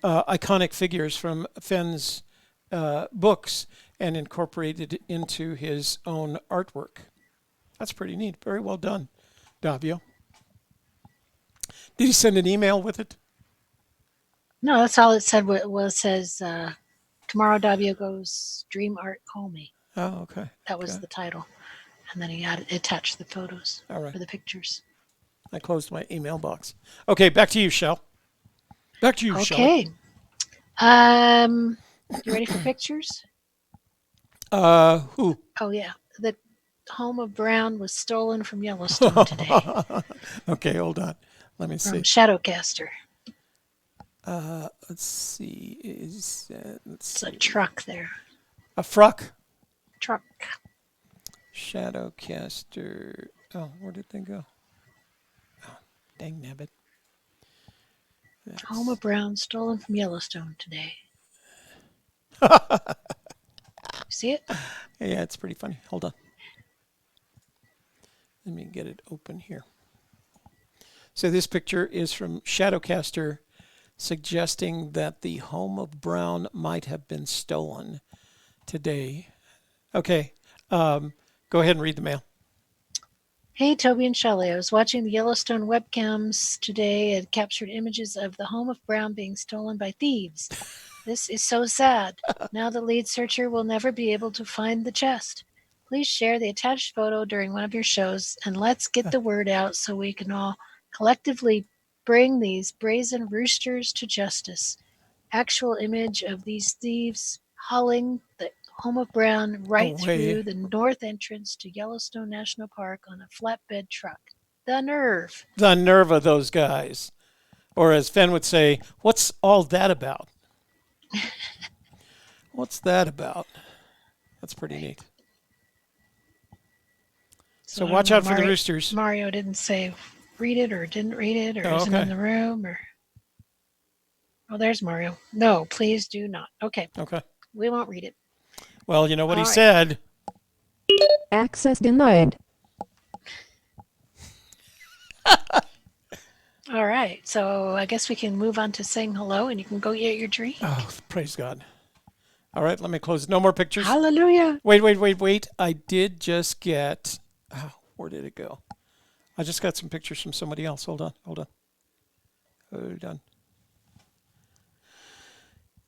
A: iconic figures from Fenn's books and incorporated it into his own artwork. That's pretty neat. Very well done, Davio. Did he send an email with it?
B: No, that's all it said. It says, tomorrow W goes Dream Art Call Me.
A: Oh, okay.
B: That was
A: Okay.
B: the title. And then he attached the photos
A: All right.
B: for the pictures.
A: I closed my email box. Okay, back to you, Shell. Back to you, Shelley.
B: Okay. You ready for pictures?
A: Who?
B: Oh, yeah. The home of Brown was stolen from Yellowstone today.
A: Okay, hold on. Let me
B: From
A: see.
B: Shadowcaster.
A: Let's see.
B: It's a truck there.
A: A fruck?
B: Truck.
A: Shadowcaster. Oh, where did they go? Oh, dang nabbit.
B: Home of Brown stolen from Yellowstone today. See it?
A: Yeah, it's pretty funny. Hold on. Let me get it open here. So this picture is from Shadowcaster, suggesting that the home of Brown might have been stolen today. Okay, go ahead and read the mail.
B: Hey, Toby and Shelley. I was watching the Yellowstone webcams today and captured images of the home of Brown being stolen by thieves. This is so sad. Now the lead searcher will never be able to find the chest. Please share the attached photo during one of your shows and let's get the word out so we can all collectively bring these brazen roosters to justice. Actual image of these thieves hauling the home of Brown right through the north entrance to Yellowstone National Park on a flatbed truck. The nerve.
A: The nerve of those guys. Or as Fenn would say, what's all that about? What's that about? That's pretty neat. So watch out for the roosters.
B: Mario didn't say read it or didn't read it or isn't in the room or... Oh, there's Mario. No, please do not. Okay.
A: Okay.
B: We won't read it.
A: Well, you know what he said.
C: Access denied.
B: All right. So I guess we can move on to saying hello and you can go get your drink.
A: Oh, praise God. All right, let me close. No more pictures.
B: Hallelujah.
A: Wait. I did just get... Oh, where did it go? I just got some pictures from somebody else. Hold on.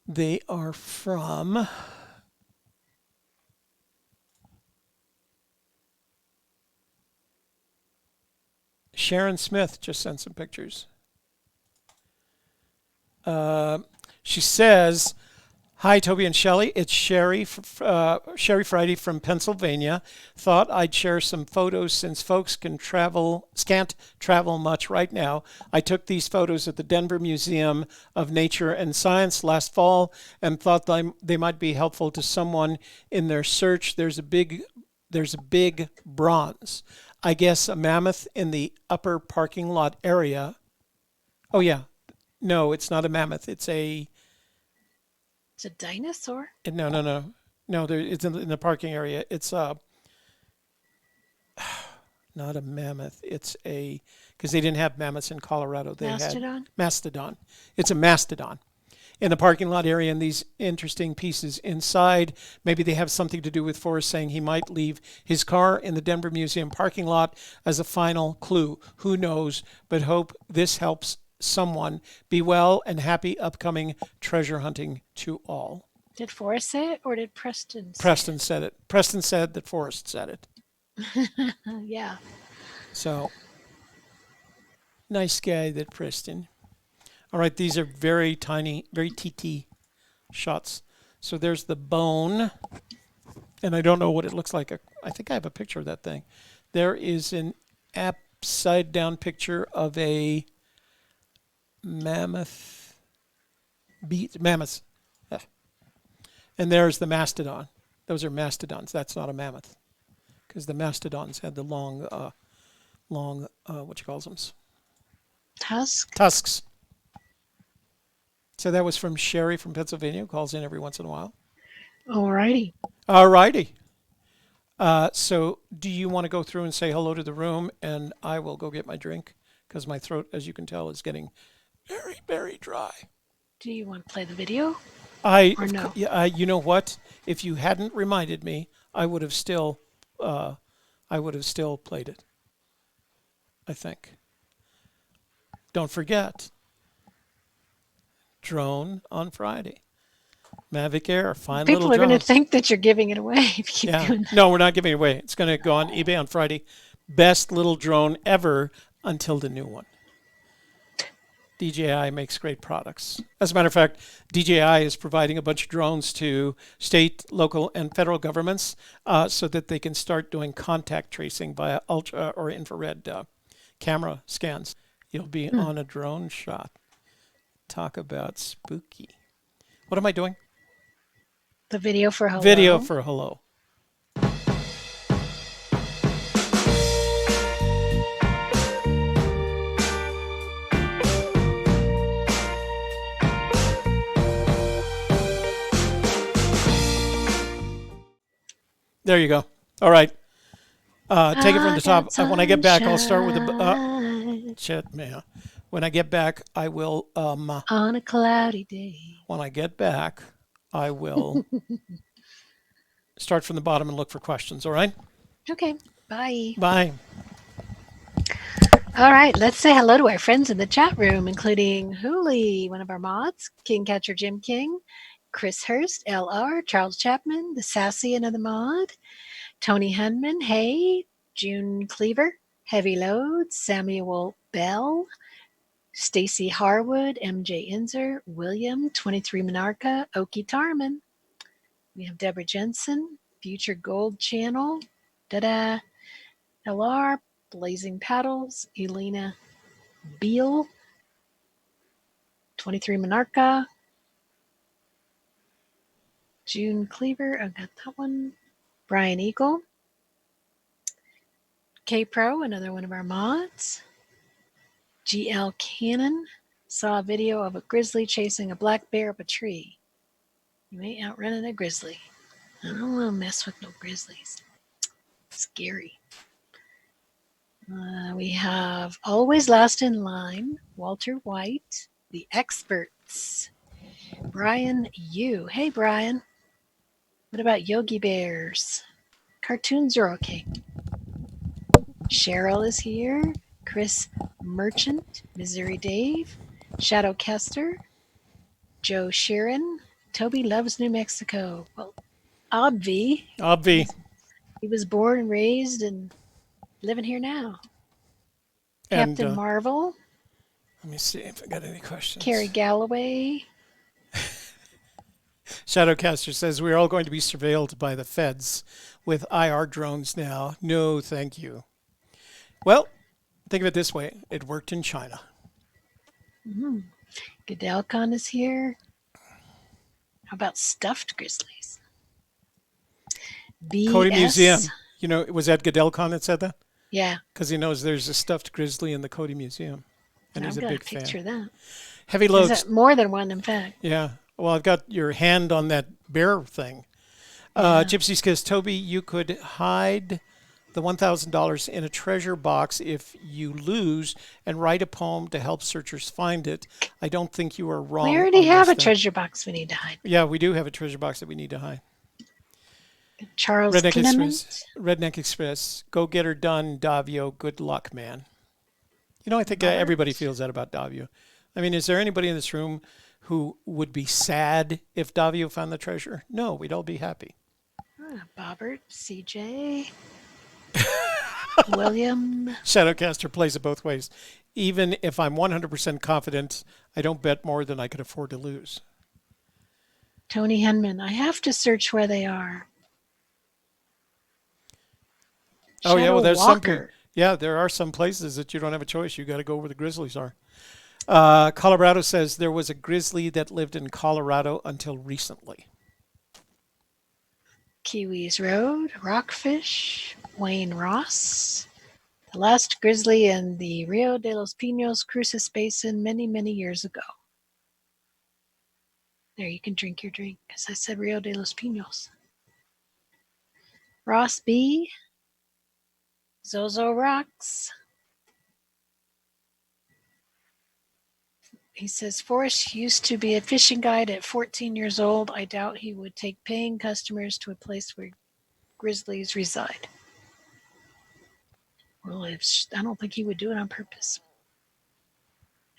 A: They are from... Sharon Smith just sent some pictures. She says, hi, Toby and Shelley. It's Sherry Friday from Pennsylvania. Thought I'd share some photos since folks can't travel much right now. I took these photos at the Denver Museum of Nature and Science last fall and thought they might be helpful to someone in their search. There's a big bronze. I guess a mammoth in the upper parking lot area. Oh, yeah. No, it's not a mammoth. It's a
B: dinosaur?
A: No. No, it's in the parking area. It's not a mammoth. It's because they didn't have mammoths in Colorado. They had mastodon. It's a mastodon in the parking lot area, and these interesting pieces inside. Maybe they have something to do with Forrest saying he might leave his car in the Denver Museum parking lot as a final clue. Who knows, but hope this helps someone. Be well and happy upcoming treasure hunting to all.
B: Did Forrest say it or did Preston say
A: Preston said it. Preston said that Forrest said it.
B: Yeah.
A: So, nice guy, that Preston. All right, these are very tiny, very TT shots. So there's the bone, and I don't know what it looks like. I think I have a picture of that thing. There is an upside-down picture of a mammoth. Mammoths. And there's the mastodon. Those are mastodons. That's not a mammoth, because the mastodons had the long, what you call them? Tusks. So that was from Sherry from Pennsylvania, who calls in every once in a while.
B: All righty.
A: So do you want to go through and say hello to the room, and I will go get my drink, because my throat, as you can tell, is getting very, very dry.
B: Do you want to play the video?
A: Or no? You know what? If you hadn't reminded me, I would have still played it. I think. Don't forget, drone on Friday. Mavic Air, fine little
B: People are going to
A: drone.
B: think that you're giving it away if you keep
A: Yeah.
B: doing that.
A: No, we're not giving it away. It's going to go on eBay on Friday. Best little drone ever until the new one. DJI makes great products. As a matter of fact, DJI is providing a bunch of drones to state, local, and federal governments so that they can start doing contact tracing via ultra or infrared camera scans. You'll be on a drone shot. Talk about spooky. What am I doing?
B: The video for hello.
A: Video for hello. There you go. All right. Take it from the top. When I get back, I'll start with the shit, man. When I get back, I will.
B: On a cloudy day.
A: When I get back, I will start from the bottom and look for questions. All right.
B: Okay. Bye.
A: Bye.
B: All right. Let's say hello to our friends in the chat room, including Hooli, one of our mods, King Catcher Jim King, Chris Hurst, LR, Charles Chapman, the Sassy, another mod, Tony Hunman, hey, June Cleaver, Heavy Loads, Samuel Bell, Stacy Harwood, MJ Inzer, William, 23 Monarcha, Oki Tarman. We have Deborah Jensen, Future Gold Channel, Dada, LR, Blazing Paddles, Elena Beal, 23 Monarcha, June Cleaver, I got that one. Brian Eagle, K Pro, another one of our mods. GL Cannon, saw a video of a grizzly chasing a black bear up a tree. You ain't outrunning a grizzly. I don't want to mess with no grizzlies. Scary. We have Always Last in Line, Walter White, The Experts, Brian Yu. Hey, Brian. What about Yogi Bears? Cartoons are okay. Cheryl is here. Chris Merchant, Missouri Dave, Shadow Kester, Joe Sheeran. Toby loves New Mexico. Well, Obvi. He was born and raised and living here now.
A: And,
B: Captain Marvel.
A: Let me see if I got any questions.
B: Carrie Galloway.
A: Shadowcaster says we're all going to be surveilled by the feds with IR drones now. No, thank you. Well, think of it this way. It worked in China.
B: Goodellcon is here. How about stuffed grizzlies? BS.
A: Cody Museum. You know, was that Goodellcon that said that?
B: Yeah.
A: Because he knows there's a stuffed grizzly in the Cody Museum. And he's a big fan.
B: I've got a picture of that.
A: Heavy Loads.
B: There's more than one, in fact.
A: Yeah. Well, I've got your hand on that bear thing. Gypsy Kiss, Toby, you could hide the $1,000 in a treasure box if you lose and write a poem to help searchers find it. I don't think you are wrong.
B: We already have a treasure box we need to hide.
A: Yeah, we do have a treasure box that we need to hide.
B: Charles
A: Redneck Express. Go get her done, Davio. Good luck, man. You know, I think everybody feels that about Davio. I mean, is there anybody in this room who would be sad if Davio found the treasure? No, we'd all be happy.
B: Bobbert, CJ, William.
A: Shadowcaster plays it both ways. Even if I'm 100% confident, I don't bet more than I could afford to lose.
B: Tony Henman, I have to search where they are.
A: Oh, yeah, well, there's
B: Walker.
A: there are some places that you don't have a choice. You got to go where the grizzlies are. Colorado says there was a grizzly that lived in Colorado until recently.
B: Kiwis Road, Rockfish, Wayne Ross. The last grizzly in the Rio de los Pinos Cruces Basin many, many years ago. There, you can drink your drink, because I said Rio de los Pinos. Ross B. Zozo Rocks. He says, Forrest used to be a fishing guide at 14 years old. I doubt he would take paying customers to a place where grizzlies reside. Well, I don't think he would do it on purpose.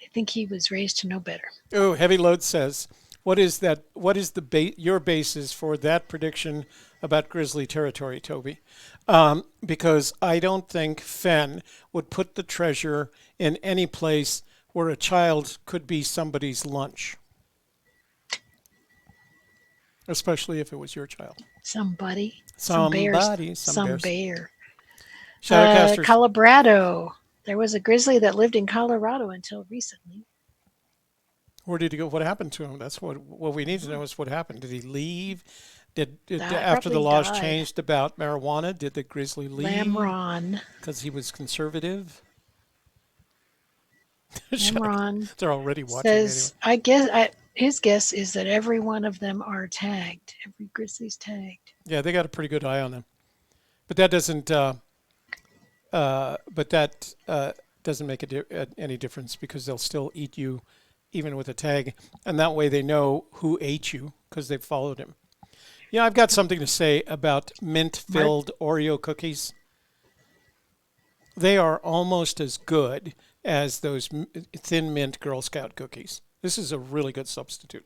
B: I think he was raised to know better.
A: Oh, Heavy Load says, what is that? What is your basis for that prediction about grizzly territory, Toby? Because I don't think Fenn would put the treasure in any place where a child could be somebody's lunch, especially if it was your child.
B: Somebody.
A: Somebody, some
B: Some
A: bears.
B: bear.
A: Shadowcasters.
B: Colorado. There was a grizzly that lived in Colorado until recently.
A: Where did he go? What happened to him? That's what we need to know is what happened. Did he leave? Did after the
B: Probably
A: laws
B: died.
A: changed about marijuana? Did the grizzly leave
B: Lamron.
A: because he was conservative?
B: Lamron
A: They're already watching anyway.
B: says, his guess is that every one of them are tagged. Every grizzly's tagged.
A: Yeah, they got a pretty good eye on them, but that doesn't. Doesn't make any difference because they'll still eat you, even with a tag, and that way they know who ate you because they've followed him. Yeah, I've got something to say about mint-filled Oreo cookies. They are almost as good as those Thin Mint Girl Scout cookies. This is a really good substitute.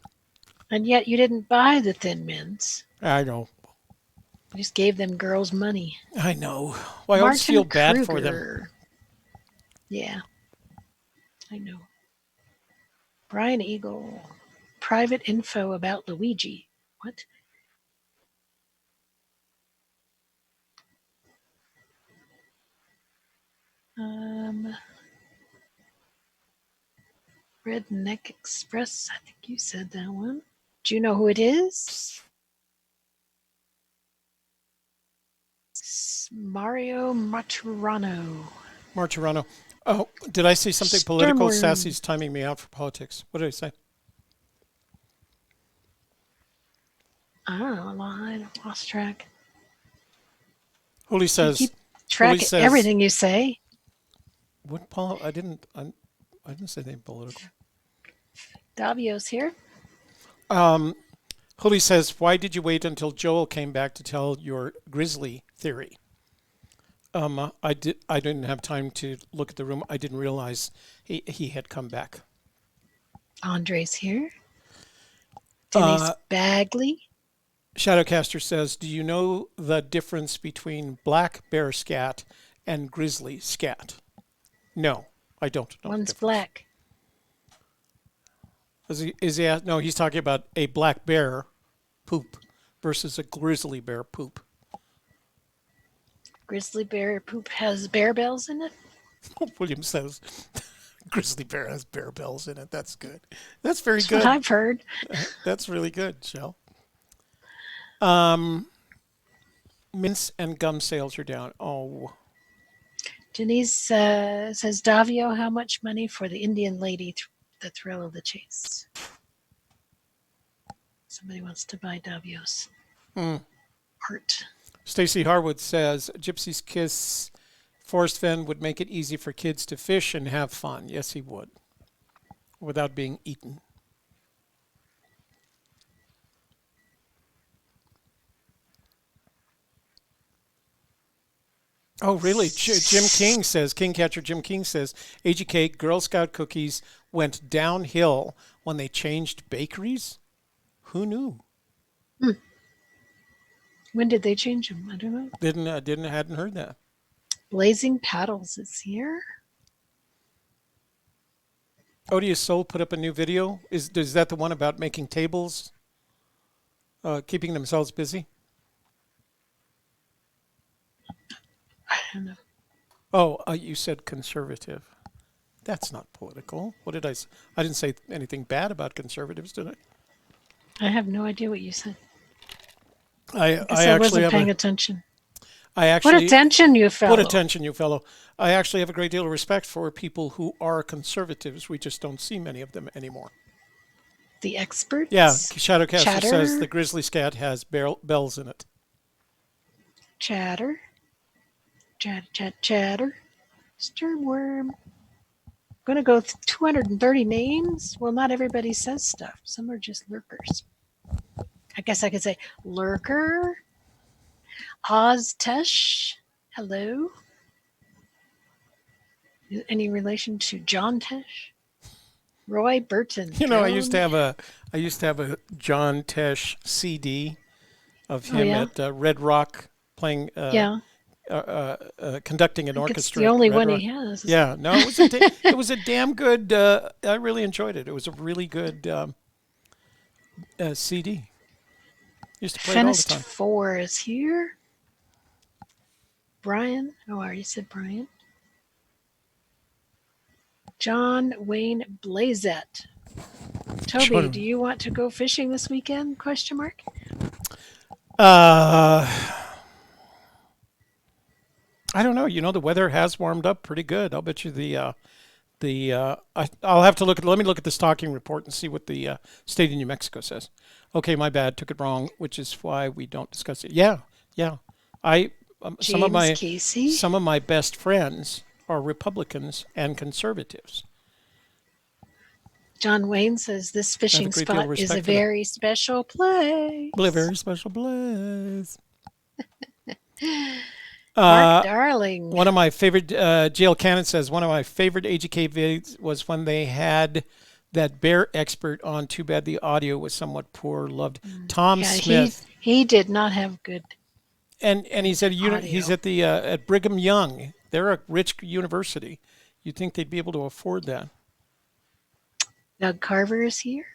B: And yet you didn't buy the Thin Mints.
A: I know.
B: You just gave them girls money.
A: I know. Well, I always feel bad for them.
B: Yeah, I know. Brian Eagle. Private info about Luigi. What? Redneck Express. I think you said that one. Do you know who it is? Mario Maturano.
A: Martirano. Oh, did I say something political? Sassy's timing me out for politics. What did I say?
B: I don't know. I lost track.
A: Holy says.
B: Keep track of everything you say.
A: What, Paul? I didn't say anything political.
B: Davio's here.
A: Holy says, why did you wait until Joel came back to tell your grizzly theory? I didn't have time to look at the room. I didn't realize he had come back.
B: Andre's here. Denise Bagley.
A: Shadowcaster says, do you know the difference between black bear scat and grizzly scat? No, I don't know.
B: One's black.
A: No, he's talking about a black bear poop versus a grizzly bear poop.
B: Grizzly bear poop has bear bells in it?
A: William says, grizzly bear has bear bells in it. That's good. That's very good.
B: That's what I've heard.
A: That's really good, Shell. Mints and gum sales are down. Oh.
B: Denise says, Davio, how much money for the Indian lady, the thrill of the chase? Somebody wants to buy Davio's art.
A: Stacy Harwood says, Gypsy's Kiss Forest Fenn would make it easy for kids to fish and have fun. Yes, he would. Without being eaten. Oh, really? Jim King says, Kingcatcher Jim King says, AGK Girl Scout cookies went downhill when they changed bakeries? Who knew?
B: When did they change them? I don't know.
A: Hadn't heard that.
B: Blazing Paddles is here.
A: Odious Soul put up a new video. Is that the one about making tables? Keeping themselves busy?
B: I don't know.
A: Oh, you said conservative. That's not political. What did I say? I didn't say anything bad about conservatives, did I?
B: I have no idea what you said.
A: I
B: wasn't paying attention.
A: What
B: attention, you fellow.
A: What attention, you fellow. I actually have a great deal of respect for people who are conservatives. We just don't see many of them anymore.
B: The experts?
A: Yeah, Shadowcaster says the grizzly scat has bells in it.
B: Chatter. Chatter. Sternworm. I'm going to go 230 names. Well, not everybody says stuff. Some are just lurkers. I guess I could say lurker. Oztesh. Hello. Any relation to John Tesh? Roy Burton.
A: You know, I used to
B: drone.
A: have a John Tesh CD of
B: Oh
A: him
B: yeah,
A: at Red Rock playing
B: yeah.
A: conducting
B: I
A: an
B: think it's the
A: orchestra at
B: only
A: Red
B: one
A: Rock.
B: he has.
A: Yeah, no, it was a damn good. I really enjoyed it. It was a really good CD. Used to play it all the
B: Fenest
A: time.
B: 4 is here. Brian. Oh, I already said Brian. John Wayne Blazett. Toby, do
A: John,
B: you want to go fishing this weekend? Question mark.
A: uh, I don't know. You know, the weather has warmed up pretty good. I'll bet you I'll have to look at. Let me look at the stocking report and see what the state of New Mexico says. Okay, my bad. Took it wrong, which is why we don't discuss it. Yeah, yeah. I
B: James Casey.
A: some of my best friends are Republicans and conservatives.
B: John Wayne says this
A: I have a
B: fishing
A: great deal of
B: spot is a
A: respect for them.
B: very special place.
A: Very special place.
B: Mark
A: Uh,
B: Darling.
A: One of my favorite, Jail Cannon says, one of my favorite AGK vids was when they had that bear expert on. Too bad the audio was somewhat poor. Loved Tom
B: Yeah,
A: Smith.
B: he did not have good
A: And he's at a he's
B: audio.
A: at the at Brigham Young. They're a rich university. You'd think they'd be able to afford that.
B: Doug Carver is here.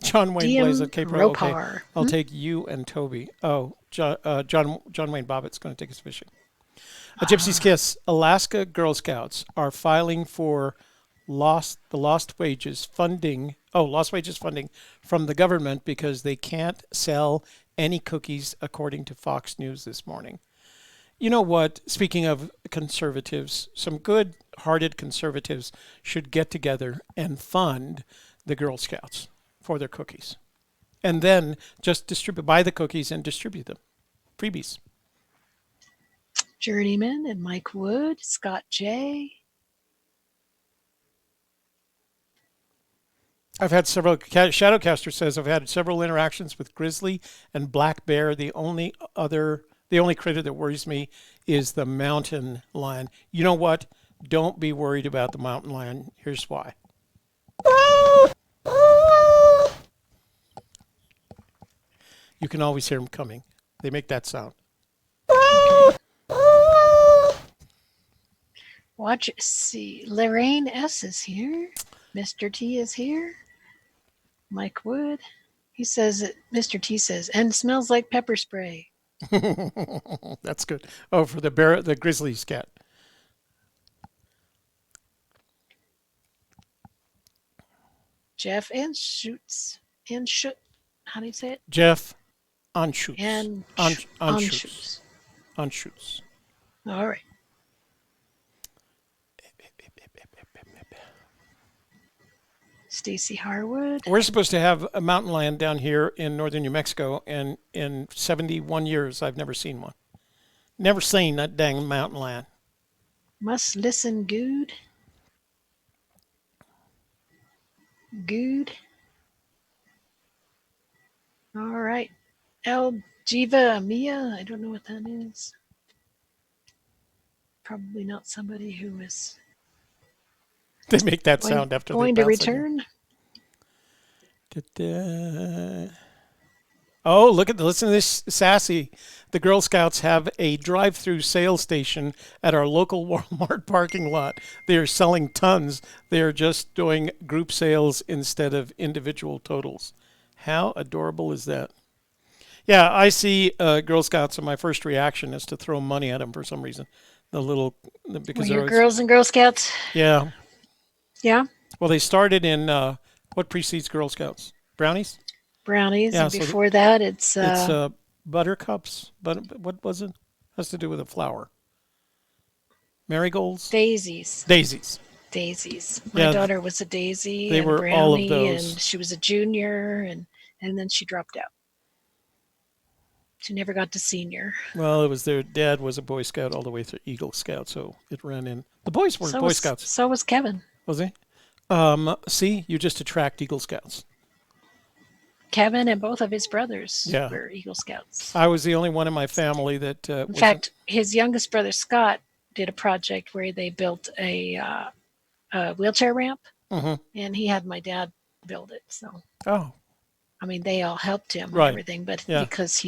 A: John Wayne Blaze
B: DM
A: at Cape Pro. Okay,
B: Ropar.
A: I'll take you and Toby. Oh, John Wayne Bobbitt's going to take us fishing. A Gypsy's Kiss. Alaska Girl Scouts are filing for lost wages funding. Oh, lost wages funding from the government because they can't sell any cookies, according to Fox News this morning. You know what? Speaking of conservatives, some good-hearted conservatives should get together and fund the Girl Scouts for their cookies, and then just buy the cookies and distribute them, freebies.
B: Journeyman and Mike Wood. Scott J.
A: I've had several. Shadowcaster says I've had several interactions with grizzly and black bear. The only critter that worries me is the mountain lion. You know what? Don't be worried about the mountain lion. Here's why. You can always hear them coming. They make that sound.
B: Watch see. Lorraine S is here. Mr. T is here. Mike Wood. He says Mr. T says, and smells like pepper spray.
A: That's good. Oh, for the grizzly scat.
B: Jeff and Shoots and Shoot. How do you say it?
A: Jeff Anschutz.
B: And
A: Anschutz. Anschutz.
B: All right. Stacy Harwood.
A: We're supposed to have a mountain lion down here in northern New Mexico, and in 71 years, I've never seen one. Never seen that dang mountain lion.
B: Must listen good. Good. All right. El Jiva Mia. I don't know what that is. Probably not somebody who is
A: They make that sound after
B: going
A: they
B: to
A: bounce again.
B: return.
A: Da-da. Oh, listen to this sassy. The Girl Scouts have a drive-through sales station at our local Walmart parking lot. They are selling tons. They are just doing group sales instead of individual totals. How adorable is that? Yeah, I see Girl Scouts, and my first reaction is to throw money at them for some reason. Because
B: Were you girls and Girl Scouts?
A: Yeah.
B: Yeah.
A: Well, they started in what precedes Girl Scouts? Brownies?
B: Brownies.
A: Yeah,
B: And
A: so
B: before that, it's
A: buttercups. But what was it? Has to do with a flower. Marigolds?
B: daisies.
A: Daisies.
B: Daisies. My
A: Yeah,
B: daughter was a daisy
A: they
B: and
A: were
B: brownie,
A: all of those.
B: and she was a junior, and then she dropped out. She never got to senior.
A: Well, it was their dad was a Boy Scout all the way through Eagle Scout, so it ran in. The boys were Boy Scouts,
B: So was Kevin.
A: was he? See, you just attract Eagle Scouts.
B: Kevin and both of his brothers
A: Yeah.
B: were Eagle Scouts.
A: I was the only one in my family that
B: In fact, his youngest brother Scott did a project where they built a wheelchair ramp and he had my dad build it. So,
A: Oh,
B: I mean, they all helped him
A: Right.
B: and everything, but
A: Yeah.
B: because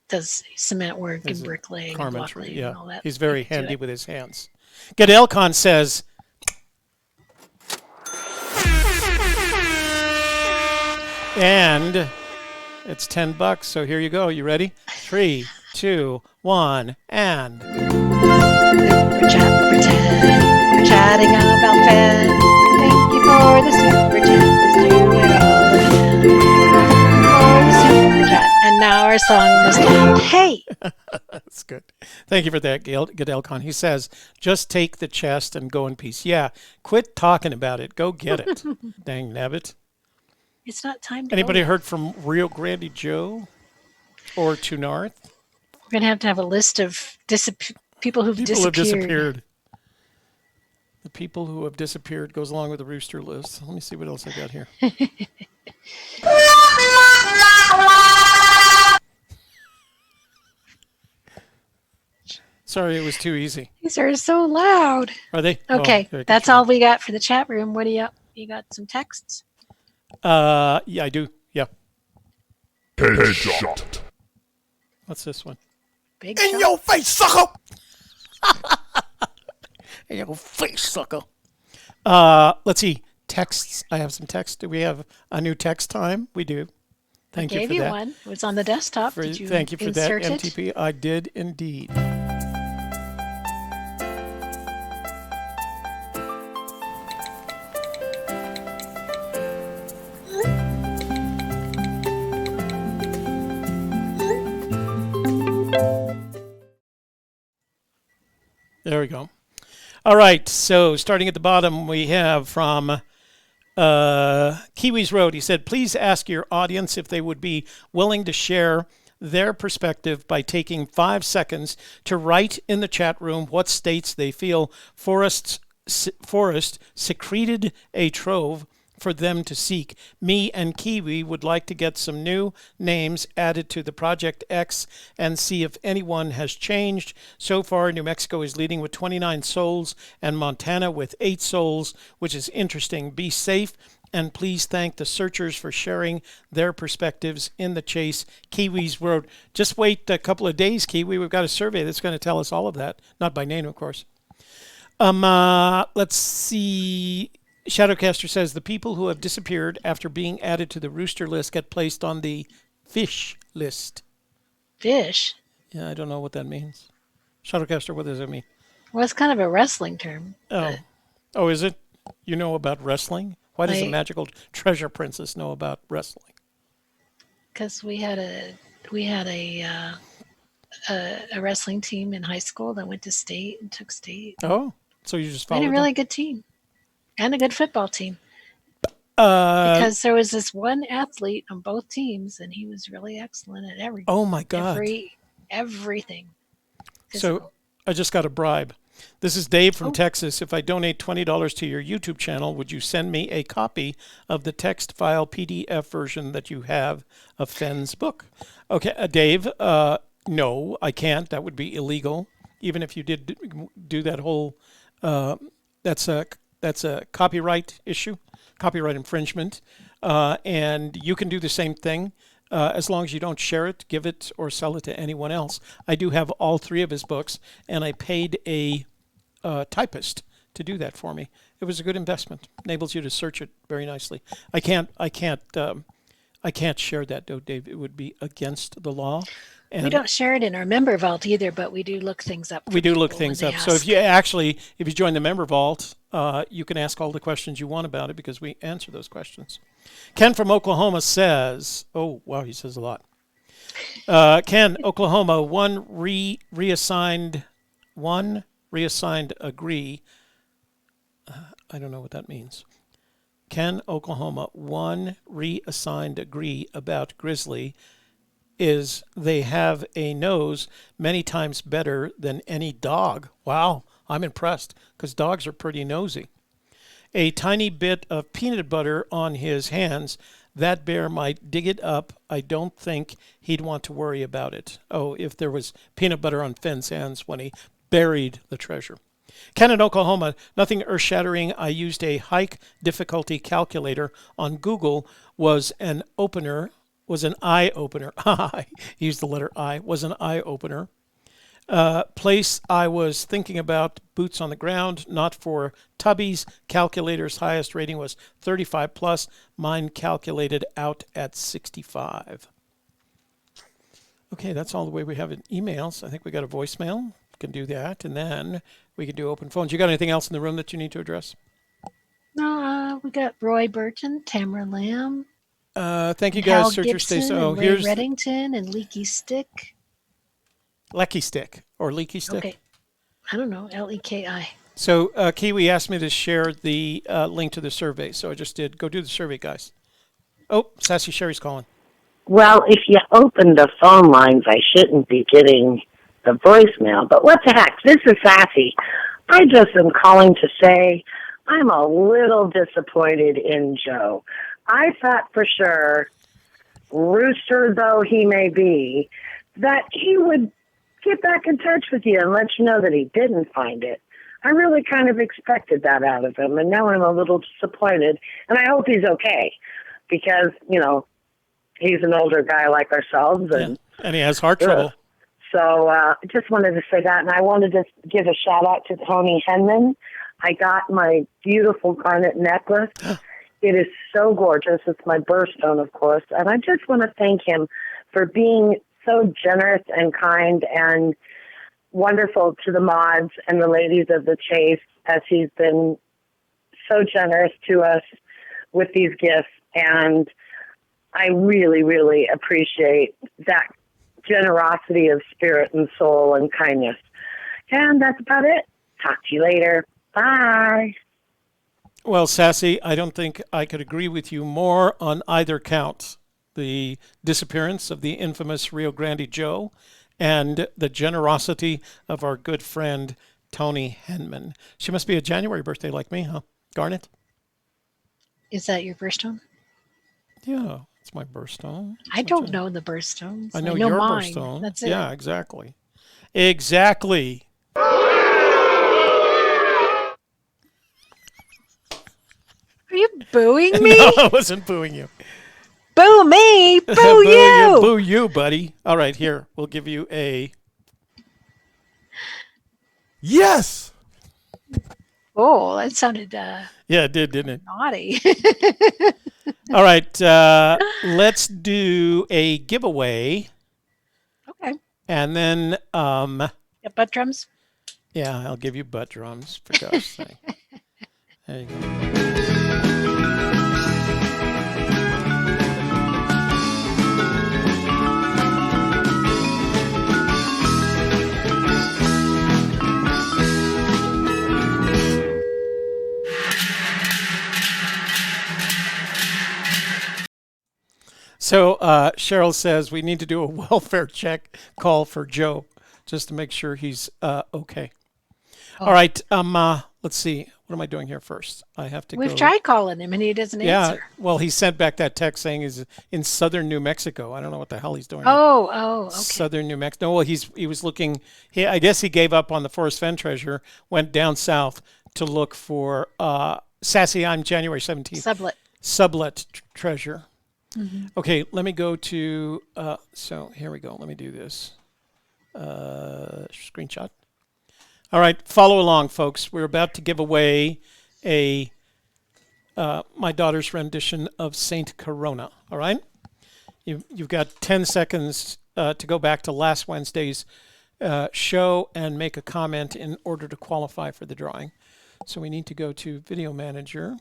B: does cement work
A: He's
B: and
A: a
B: bricklaying and
A: carpenter,
B: blocklaying
A: yeah.
B: and all that.
A: He's very
B: he could do
A: handy
B: it.
A: with his hands. Get Elcon says, and it's $10. So here you go. You ready? 3, 2, 1, and.
B: We're chatting about Fenn. Thank you for the super chat. Let's do it all again. For the super chat. And now our song must end. Hey!
A: That's good. Thank you for that, Elcon. He says, just take the chest and go in peace. Yeah, quit talking about it. Go get it. Dang nabbit.
B: It's not time to
A: Anybody
B: go.
A: heard from Rio Grande Joe or to North?
B: We're going to have a list of people who've
A: People have
B: disappeared.
A: disappeared. The people who have disappeared goes along with the rooster list. Let me see what else I got here. Sorry, it was too easy.
B: These are so loud.
A: Are they?
B: Okay,
A: Oh,
B: that's all we got for the chat room. What do you got? Some texts?
A: Yeah, I do. Yeah.
D: Headshot.
A: What's this one?
B: Big
D: In
B: shot?
D: your face, sucker!
A: In your face, sucker. Let's see. Texts. I have some text. Do we have a new text time? We do. Thank you
B: Gave
A: for
B: you
A: that.
B: one. It was on the desktop. Did you
A: Thank you for that,
B: insert it?
A: MTP. I did indeed. There we go. All right, so starting at the bottom, we have from Kiwis Road. He said, please ask your audience if they would be willing to share their perspective by taking 5 seconds to write in the chat room what states they feel forest secreted a trove for them to seek. Me and Kiwi would like to get some new names added to the Project X and see if anyone has changed. So far, New Mexico is leading with 29 souls and Montana with 8 souls, which is interesting. Be safe, and please thank the searchers for sharing their perspectives in the chase. Kiwis Road. Just wait a couple of days, Kiwi. We've got a survey that's going to tell us all of that. Not by name, of course. Let's see. Shadowcaster says the people who have disappeared after being added to the rooster list get placed on the fish list.
B: Fish?
A: Yeah, I don't know what that means. Shadowcaster, what does that mean?
B: Well, it's kind of a wrestling term.
A: Oh. Oh, is it? You know about wrestling? Why does the
B: I-
A: magical treasure princess know about wrestling?
B: Because we had a wrestling team in high school that went to state and took state.
A: Oh, so you just
B: We had
A: followed
B: a really good team and a good football team.
A: them?
B: Because there was this one athlete on both teams, and he was really excellent at everything.
A: Oh my God.
B: Everything.
A: So I just got a bribe. This is Dave from Texas. If I donate $20 to your YouTube channel, would you send me a copy of the text file PDF version that you have of Fenn's book? Okay, Dave, no, I can't. That would be illegal. Even if you did do that whole, that's a copyright issue, copyright infringement. And you can do the same thing. As long as you don't share it, give it, or sell it to anyone else. I do have all 3 of his books, and I paid a typist to do that for me. It was a good investment. Enables you to search it very nicely. I can't share that though, Dave. It would be against the law. And
B: we don't share it in our member vault either, but we do look things up.
A: we do look things up. So if you join the member vault, you can ask all the questions you want about it because we answer those questions. Ken from Oklahoma says, oh, wow, he says a lot. Ken, Oklahoma, one reassigned agree. I don't know what that means. Ken, Oklahoma, one reassigned agree about grizzly is they have a nose many times better than any dog. Wow, I'm impressed because dogs are pretty nosy. A tiny bit of peanut butter on his hands. That bear might dig it up. I don't think he'd want to worry about it. Oh, if there was peanut butter on Fenn's hands when he buried the treasure. Cannon, Oklahoma, nothing earth-shattering. I used a hike difficulty calculator on Google. Was an eye opener. He used the letter I. Was an eye opener. Place I was thinking about, boots on the ground, not for tubbies. Calculator's highest rating was 35 plus. Mine calculated out at 65. Okay, that's all the way we have in emails. I think we got a voicemail. We can do that, and then we can do open phones. You got anything else in the room that you need to address?
B: No, we got Roy Burton, Tamara Lamb.
A: Thank you guys.
B: Hal
A: Searcher
B: Gibson,
A: Stay. So
B: and Ray
A: here's
B: Reddington and Leaky Stick.
A: Lecky Stick or Leaky Stick.
B: Okay, I don't know. Leki.
A: So Kiwi asked me to share the link to the survey, so I just did. Go do the survey, guys. Oh, Sassy Sherry's calling.
D: Well, if you open the phone lines, I shouldn't be getting the voicemail. But what the heck? This is Sassy. I just am calling to say I'm a little disappointed in Joe. I thought for sure, rooster though he may be, that he would get back in touch with you and let you know that he didn't find it. I really kind of expected that out of him, and now I'm a little disappointed. And I hope he's okay, because, you know, he's an older guy like ourselves. And
A: he has heart trouble.
D: So I just wanted to say that, and I wanted to give a shout-out to Tony Henman. I got my beautiful garnet necklace. It is so gorgeous. It's my birthstone, of course, and I just want to thank him for being so generous and kind and wonderful to the mods and the ladies of the chase, as he's been so generous to us with these gifts, and I really, really appreciate that generosity of spirit and soul and kindness. And that's about it. Talk to you later. Bye.
A: Well, Sassy, I don't think I could agree with you more on either count. The disappearance of the infamous Rio Grande Joe and the generosity of our good friend Tony Henman. She must be a January birthday like me, huh? Garnet?
B: Is that your birthstone?
A: Yeah, it's my birthstone.
B: I don't know the birthstones.
A: I know your
B: mine.
A: birthstone.
B: That's it.
A: Yeah, exactly. Exactly.
B: Are you booing me?
A: No, I wasn't booing you.
B: Boo me! Boo you!
A: Boo you, buddy. All right, here. We'll give you a... Yes!
B: Oh, that sounded
A: Yeah, it did, didn't it?
B: naughty.
A: All right, let's do a giveaway.
B: Okay.
A: And then...
B: Got butt drums?
A: Yeah, I'll give you butt drums, for gosh sake. There you go. So Cheryl says we need to do a welfare check call for Joe just to make sure he's okay. Oh. All right. Let's see. What am I doing here first? I have to
B: We've tried calling him and he doesn't answer.
A: Yeah. Well, he sent back that text saying he's in southern New Mexico. I don't know what the hell he's doing.
B: Okay.
A: Southern New Mexico. No, well, he was looking. I guess he gave up on the Forest Fenn treasure, went down south to look for Sassy. I'm January 17th. Sublet treasure. Mm-hmm. Okay, let me go to, so here we go. Let me do this. Screenshot. All right, follow along, folks. We're about to give away my daughter's rendition of Saint Corona, all right? You've got 10 seconds to go back to last Wednesday's show and make a comment in order to qualify for the drawing. So we need to go to Video Manager.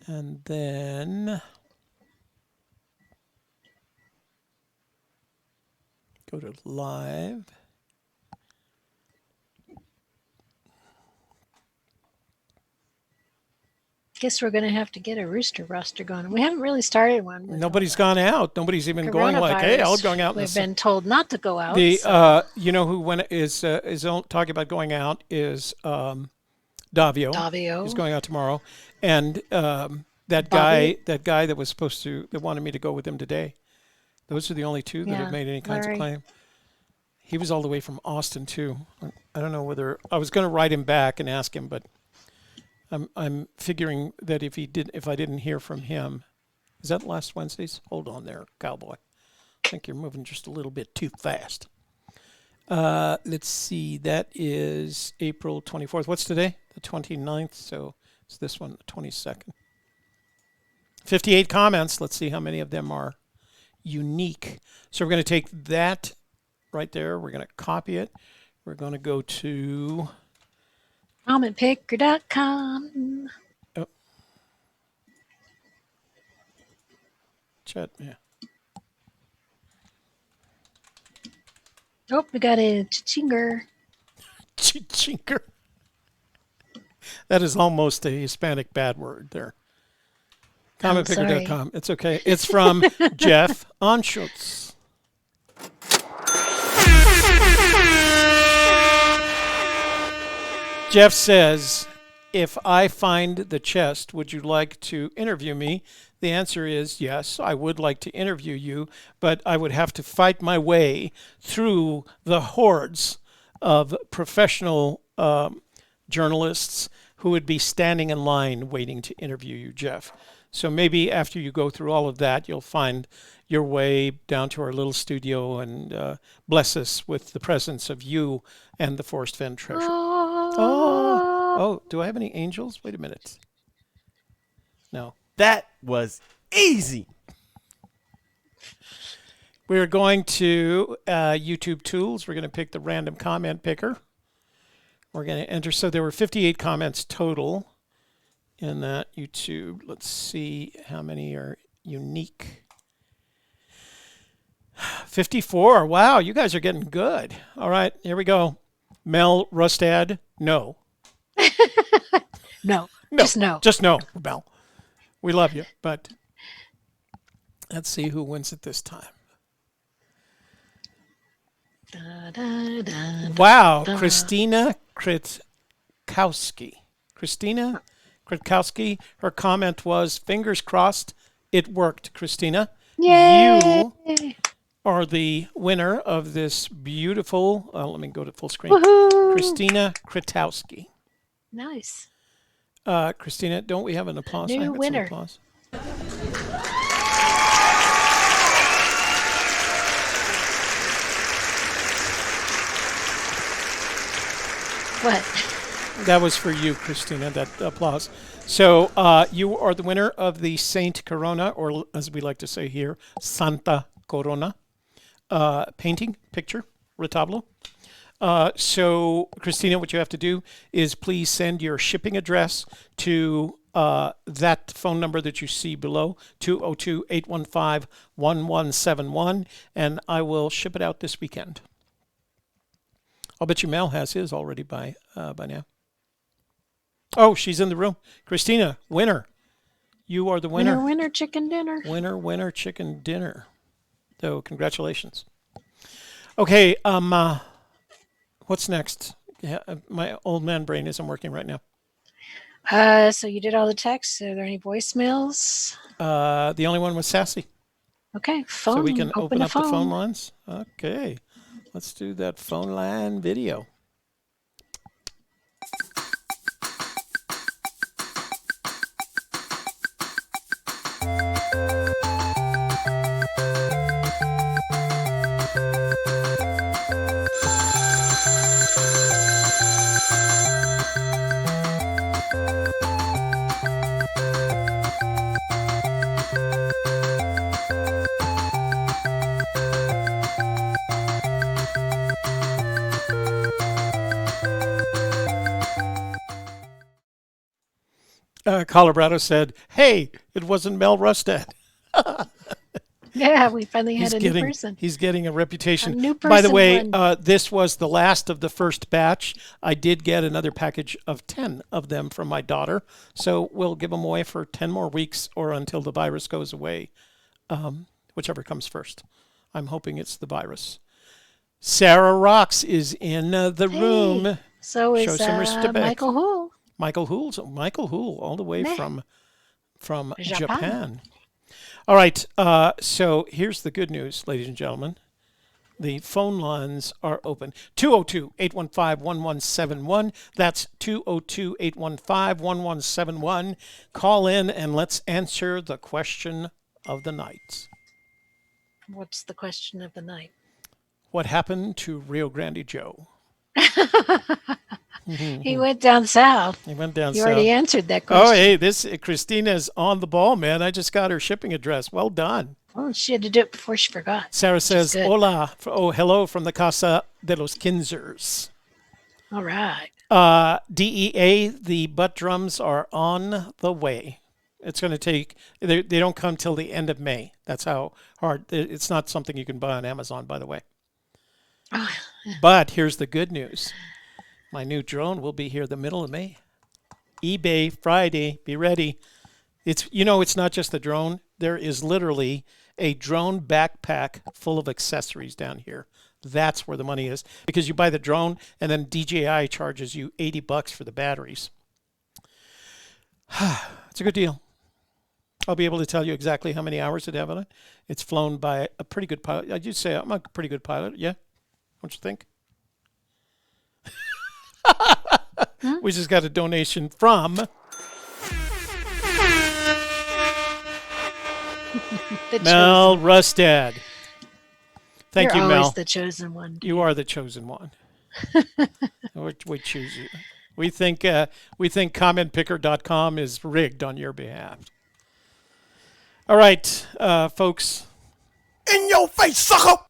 A: And then go to Live.
B: Guess we're going to have to get a rooster roster going. We haven't really started one.
A: Nobody's gone out. Nobody's even going like, hey, I'll going out.
B: We've been told not to go out.
A: You know who is talking about going out is Davio. He's going out tomorrow. And that guy that was that wanted me to go with him today. Those are the only two that have made any kinds of claim. He was all the way from Austin too. I don't know whether I was going to write him back and ask him, but I'm figuring that if I didn't hear from him, is that last Wednesday's? Hold on there, cowboy. I think you're moving just a little bit too fast. Let's see. That is April 24th. What's today? The 29th. So it's this one, the 22nd. 58 comments. Let's see how many of them are unique. So we're going to take that right there. We're going to copy it. We're going to go to
B: commentpicker.com.
A: Oh. Chat, yeah.
B: Oh, we got a chinger.
A: Chinker. That is almost a Hispanic bad word there. Commentpicker.com. It's okay. It's from Jeff Anschutz. Jeff says, if I find the chest, would you like to interview me? The answer is yes, I would like to interview you, but I would have to fight my way through the hordes of professional journalists who would be standing in line waiting to interview you, Jeff. So maybe after you go through all of that, you'll find your way down to our little studio and bless us with the presence of you and the Forest Fenn treasure. Oh, do I have any angels? Wait a minute. No.
E: That was easy.
A: We're going to YouTube Tools. We're going to pick the random comment picker. We're going to enter. So there were 58 comments total in that YouTube. Let's see how many are unique. 54. Wow, you guys are getting good. All right, here we go. Mel Rustad, no.
B: No,
A: No,
B: just no.
A: Just no, Mel. We love you, but let's see who wins it this time.
B: Da, da, da,
A: Wow,
B: da.
A: Christina Kritkowski. Christina Kritkowski, her comment was, fingers crossed, it worked, Christina.
B: Yay!
A: You are the winner of this beautiful, let me go to full screen.
B: Woohoo!
A: Christina Kritkowski.
B: Nice.
A: Christina, don't we have an applause?
B: New
A: I have
B: winner.
A: Some applause.
B: What?
A: That was for you, Christina, that applause. So you are the winner of the Saint Corona, or as we like to say here, Santa Corona painting, picture, retablo. So, Christina, what you have to do is please send your shipping address to that phone number that you see below, 202-815-1171, and I will ship it out this weekend. I'll bet you Mel has his already by now. Oh, she's in the room. Christina, winner. You are the winner.
B: Winner, winner, chicken dinner.
A: Winner, winner, chicken dinner. So, congratulations. Okay, what's next? Yeah, my old man brain isn't working right now.
B: So you did all the texts. Are there any voicemails?
A: The only one was Sassy.
B: Okay, phone.
A: So we can open
B: the
A: up the phone lines. Okay, let's do that phone line video. Colorado said, hey, it wasn't Mel Rustad.
B: Yeah, we finally had a new person.
A: He's getting a reputation.
B: A new
A: By the
B: person
A: way,
B: won.
A: this was the last of the first batch. I did get another package of 10 of them from my daughter. So we'll give them away for 10 more weeks or until the virus goes away, whichever comes first. I'm hoping it's the virus. Sarah Rocks is in the room.
B: So
A: Show
B: is
A: some respect.
B: Michael Hool.
A: Michael Hool, all the way from
B: Japan.
A: Japan. All right, so here's the good news, ladies and gentlemen. The phone lines are open. 202-815-1171. That's 202-815-1171. Call in and let's answer the question of the night.
B: What's the question of the night?
A: What happened to Rio Grande Joe?
B: He went down south.
A: He went down
B: You
A: south.
B: already answered that question.
A: Oh, hey, this Christina's on the ball, man. I just got her shipping address. Well done.
B: Oh, she had to do it before she forgot.
A: Sarah says,
B: good.
A: hola. Oh, hello from the Casa de los Kinzers.
B: All right.
A: DEA, the butt drums are on the way. It's going to take, they don't come till the end of May. That's how hard, it's not something you can buy on Amazon, by the way. But here's the good news. My new drone will be here the middle of May. eBay Friday, be ready. It's not just the drone. There is literally a drone backpack full of accessories down here. That's where the money is, because you buy the drone and then DJI charges you $80 for the batteries. It's a good deal. I'll be able to tell you exactly how many hours it have on it. It's flown by a pretty good pilot. I'd say I'm a pretty good pilot. Yeah. Don't you think? We just got a donation from Mel Rustad. Thank you,
B: You're
A: Mel.
B: always the chosen one.
A: You are the chosen one. We choose you. We think commentpicker.com is rigged on your behalf. All right, folks.
E: In your face, sucker!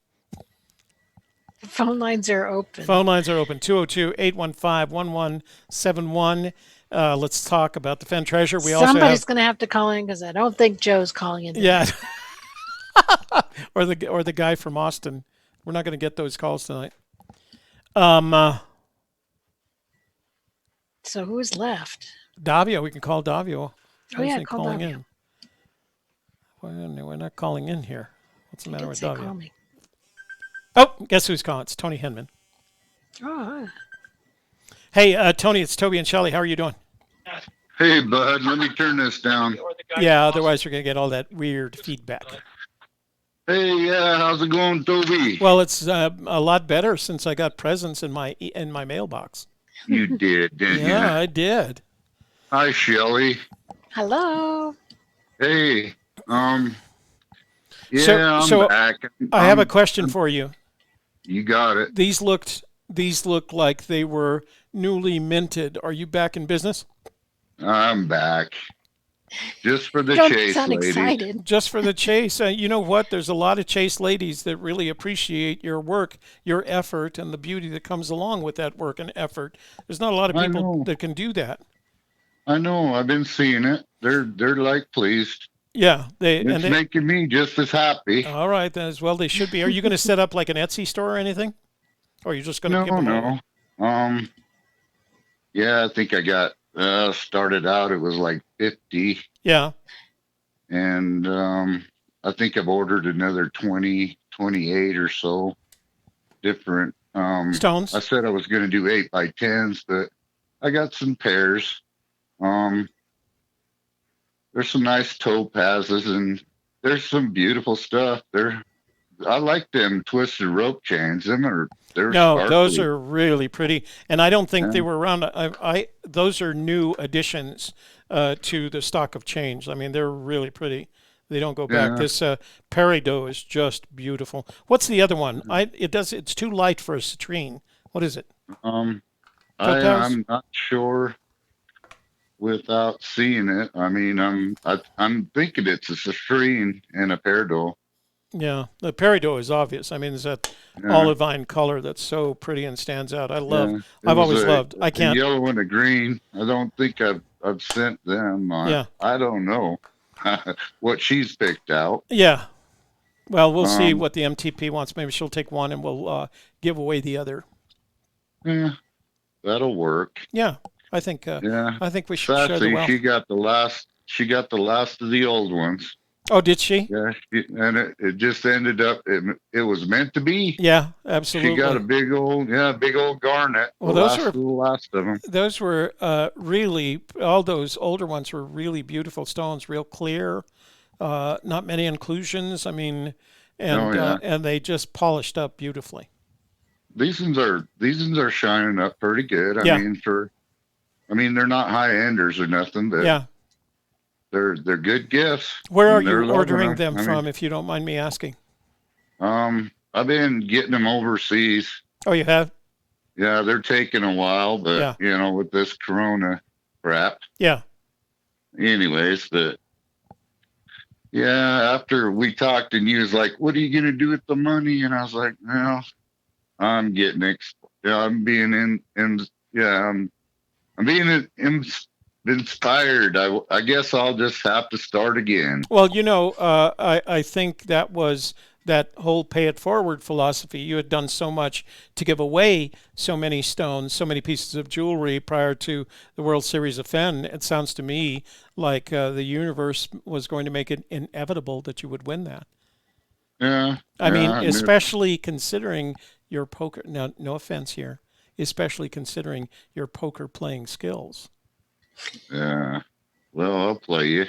B: The phone lines are open.
A: Phone lines are open. 202-815-1171. Let's talk about the Fenn treasure.
B: Somebody's going to have to call in because I don't think Joe's calling in.
A: Yeah. or the guy from Austin. We're not going to get those calls tonight.
B: So who's left?
A: Davio. We can call Davio.
B: Oh, yeah, call Davio.
A: In. We're not calling in here. What's the matter with Davio?
B: Call me.
A: Oh, guess who's calling? It's Tony Henman.
B: Oh.
A: Hey, Tony, it's Toby and Shelley. How are you doing?
F: Hey, bud, let me turn this down.
A: Yeah, otherwise you're going to get all that weird feedback.
F: Hey, yeah, how's it going, Toby?
A: Well, it's a lot better since I got presents in my mailbox.
F: You did, didn't you?
A: Yeah, I did.
F: Hi, Shelley.
B: Hello.
F: Hey, I'm
A: so
F: back.
A: I have a question for you.
F: You got it.
A: These look like they were newly minted. Are you back in business?
F: I'm back. Just for the
B: Don't
F: chase,
B: sound
F: ladies.
B: excited.
A: Just for the chase. You know what? There's a lot of chase ladies that really appreciate your work, your effort, and the beauty that comes along with that work and effort. There's not a lot of people that can do that.
F: I know. I've been seeing it. They're like pleased.
A: Yeah,
F: It's making me just as happy.
A: All right, then as well they should be. Are you going to set up like an Etsy store or anything, or are you just going to give them away?
F: Yeah, I think I got started out. It was like 50.
A: Yeah.
F: And I think I've ordered another 20, 28 or so different
A: stones.
F: I said I was going to do 8x10s, but I got some pairs. There's some nice topazes and there's some beautiful stuff. I like them twisted rope chains. They're sparkly.
A: Those are really pretty, and I don't think they were around. Those are new additions to the stock of change. I mean, they're really pretty. They don't go back. This peridot is just beautiful. What's the other one? It's too light for a citrine. What is it?
F: I'm not sure without seeing it. I mean, I'm thinking it's a citrine and a peridot.
A: Yeah, the peridot is obvious. I mean, it's that olivine color that's so pretty and stands out. I've always loved. I can't.
F: A yellow and a green. I don't think I've sent them. I don't know what she's picked out.
A: Yeah. Well, we'll see what the MTP wants. Maybe she'll take one and we'll give away the other.
F: Yeah, that'll work.
A: Yeah, I think. I think we should share the wealth.
F: She got the last. She got the last of the old ones.
A: Oh, did she?
F: Yeah, and it just ended up. It was meant to be.
A: Yeah, absolutely.
F: She got a big old garnet.
A: Well,
F: the last of them.
A: Those were really, all those older ones were really beautiful stones, real clear, not many inclusions. I mean, and they just polished up beautifully.
F: These ones are shining up pretty good.
A: Yeah.
F: I mean, they're not high enders or nothing, but
A: Yeah.
F: they're good gifts.
A: Where are
F: and they're
A: you
F: loving
A: ordering them
F: I
A: from,
F: mean,
A: if you don't mind me asking?
F: I've been getting them overseas.
A: Oh, you have?
F: Yeah, they're taking a while, but with this Corona crap.
A: Yeah.
F: Anyways, but yeah, after we talked and you was like, "What are you gonna do with the money?" And I was like, "Well, I'm getting I'm being I'm being inspired. I guess I'll just have to start again."
A: Well, I think that was that whole pay it forward philosophy. You had done so much to give away so many stones, so many pieces of jewelry prior to the World Series of Fenn. It sounds to me like the universe was going to make it inevitable that you would win that.
F: Yeah.
A: I mean, especially considering your poker. Now, no offense here. Especially considering your poker playing skills.
F: Yeah. Well, I'll play you.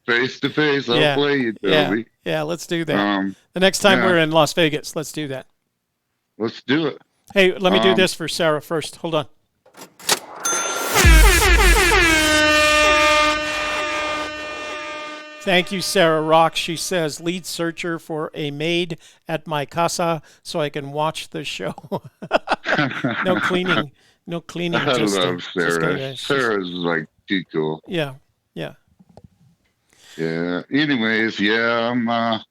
F: Face to face, I'll play you, Toby.
A: Yeah, let's do that. The next time we're in Las Vegas, let's do that.
F: Let's do it.
A: Hey, let me do this for Sarah first. Hold on. Thank you, Sarah Rock. She says, lead searcher for a maid at my casa so I can watch the show. No cleaning. No cleaning.
F: I love Sarah. Sarah's like too cool.
A: Yeah. Yeah.
F: Yeah. Anyways, I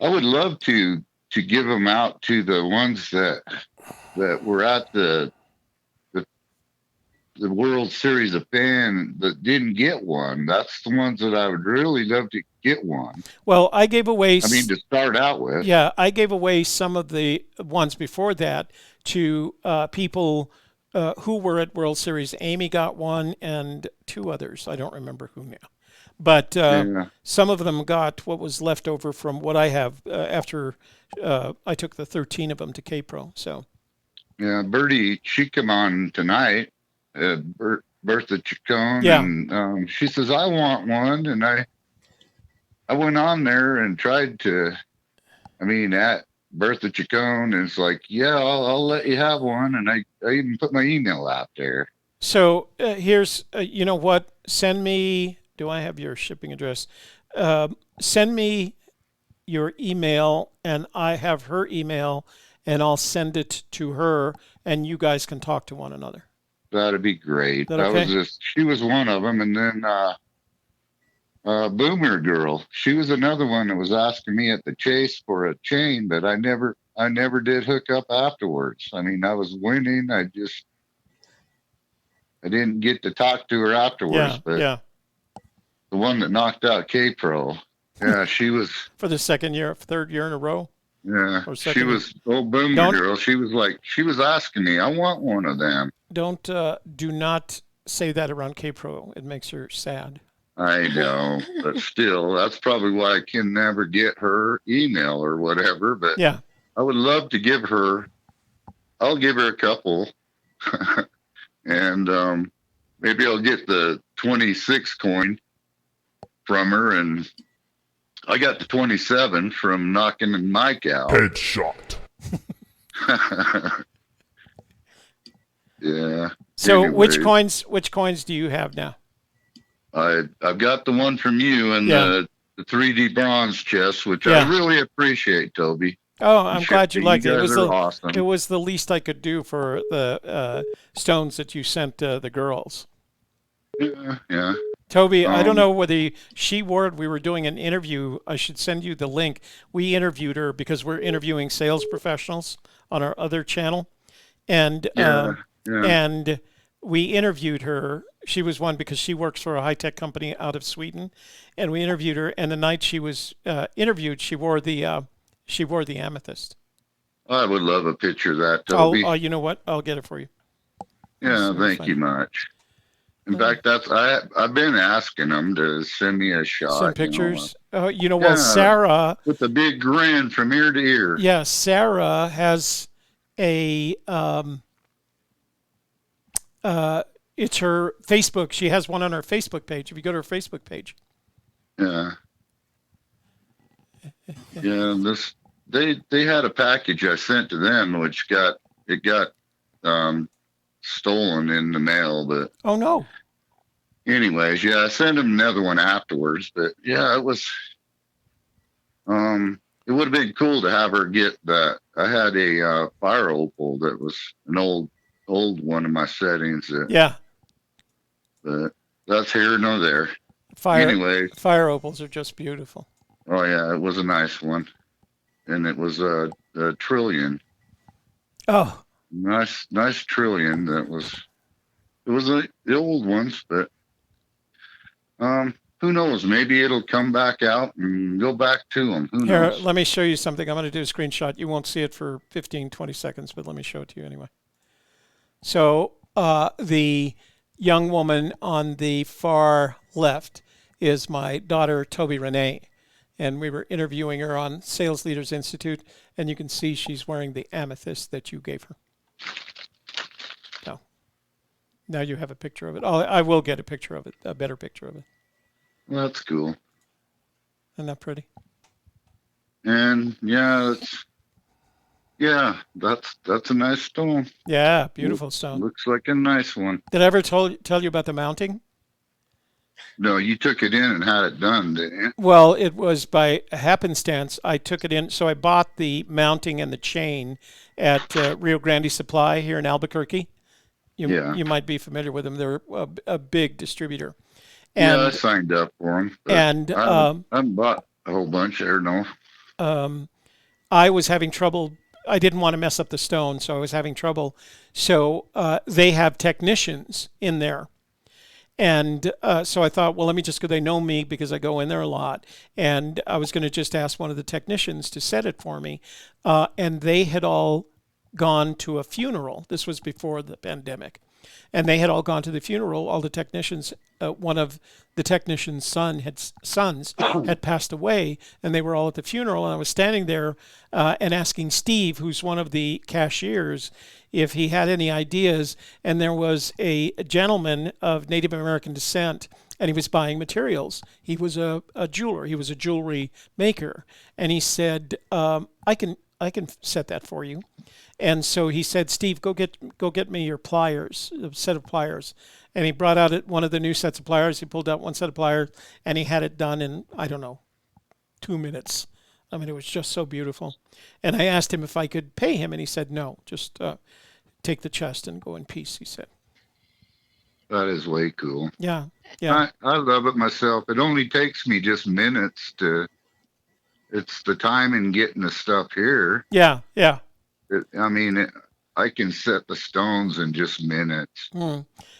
F: would love to give them out to the ones that were at the World Series of Fenn that didn't get one. That's the ones that I would really love to get one.
A: Well, I gave away.
F: I mean, to start out with.
A: Yeah, I gave away some of the ones before that to people who were at World Series. Amy got one, and two others. I don't remember who now. But some of them got what was left over from what I have after I took the 13 of them to K-Pro. So.
F: Yeah, Birdie, she come on tonight. Bertha Chacon, and she says, "I want one," and I went on there and tried to. I mean, at Bertha Chacon, and it's like, "Yeah, I'll let you have one," and I even put my email out there.
A: So here's, you know what? Send me. Do I have your shipping address? Send me your email, and I have her email, and I'll send it to her, and you guys can talk to one another.
F: That'd be great.
A: Okay?
F: She was one of them, and then Boomer Girl. She was another one that was asking me at the Chase for a chain, but I never did hook up afterwards. I mean, I was winning. I didn't get to talk to her afterwards. The one that knocked out K-Pro. Yeah, she was
A: for the third year in a row.
F: Yeah, she was Boomer Girl. She was asking me, "I want one of them."
A: Do not say that around K-Pro. It makes her sad.
F: I know, but still, that's probably why I can never get her email or whatever. But
A: yeah,
F: I would love to give her. I'll give her a couple, and maybe I'll get the 26 coin from her, and I got the 27 from knocking Mike out.
E: Headshot.
F: Yeah.
A: So
F: anyways,
A: which coins do you have now?
F: I've got the one from you and the 3D bronze chest, which I really appreciate, Toby.
A: Oh, I'm glad you liked it.
F: Awesome.
A: It was the least I could do for the stones that you sent the girls.
F: Yeah.
A: Toby, I don't know whether she wore it. We were doing an interview. I should send you the link. We interviewed her because we're interviewing sales professionals on our other channel. And and we interviewed her. She was one because she works for a high-tech company out of Sweden. And we interviewed her. And the night she was interviewed, she wore the amethyst.
F: I would love a picture of that, Toby.
A: You know what? I'll get it for you.
F: Yeah, thank you much. In fact, I've been asking them to send me a shot.
A: Some pictures. Well, Sarah
F: with a big grin from ear to ear.
A: Yeah, Sarah has a it's her Facebook. She has one on her Facebook page. If you go to her Facebook page.
F: Yeah. Yeah, they had a package I sent to them, which got stolen in the mail. But
A: Oh no.
F: anyways, yeah, I sent them another one afterwards. But yeah, it would have been cool to have her get that. I had a fire opal that was an old one of my settings.
A: Yeah.
F: But that's here nor there.
A: Fire opals are just beautiful.
F: Oh yeah, it was a nice one, and it was a trillion.
A: Oh,
F: Nice trillion. It was the old ones, but who knows? Maybe it'll come back out and go back to them. Who
A: here,
F: knows?
A: let me show you something. I'm going to do a screenshot. You won't see it for 15, 20 seconds, but let me show it to you anyway. So the young woman on the far left is my daughter, Toby Renee. And we were interviewing her on Sales Leaders Institute, and you can see she's wearing the amethyst that you gave her. Now you have a picture of it. I will get a picture of it, a better picture of it.
F: Well, that's cool.
A: Isn't that pretty?
F: And yeah, that's a nice stone.
A: Yeah, beautiful stone.
F: Looks like a nice one.
A: Did I ever tell you about the mounting?
F: No, you took it in and had it done, didn't you?
A: Well, it was by happenstance. I took it in. So I bought the mounting and the chain at Rio Grande Supply here in Albuquerque. You might be familiar with them. They're a big distributor. And,
F: yeah, I signed up for them.
A: And
F: I haven't bought a whole bunch there, no.
A: I was having trouble. I didn't want to mess up the stone, so I was having trouble. So they have technicians in there. And so I thought, well, let me just go. They know me because I go in there a lot. And I was going to just ask one of the technicians to set it for me. And they had all gone to a funeral. This was before the pandemic. And they had all gone to the funeral. All the technicians, one of the technician's sons had passed away, and they were all at the funeral. And I was standing there and asking Steve, who's one of the cashiers, if he had any ideas. And there was a gentleman of Native American descent, and he was buying materials. He was a jeweler. He was a jewelry maker. And he said, I can set that for you. And so he said, Steve, go get me your pliers, a set of pliers. And he brought out one of the new sets of pliers. He pulled out one set of pliers, and he had it done in, I don't know, 2 minutes. I mean, it was just so beautiful. And I asked him if I could pay him, and he said, no, just take the chest and go in peace, he said.
F: That is way cool.
A: Yeah.
F: I love it myself. It only takes me just minutes it's the time in getting the stuff here.
A: Yeah.
F: I can set the stones in just minutes.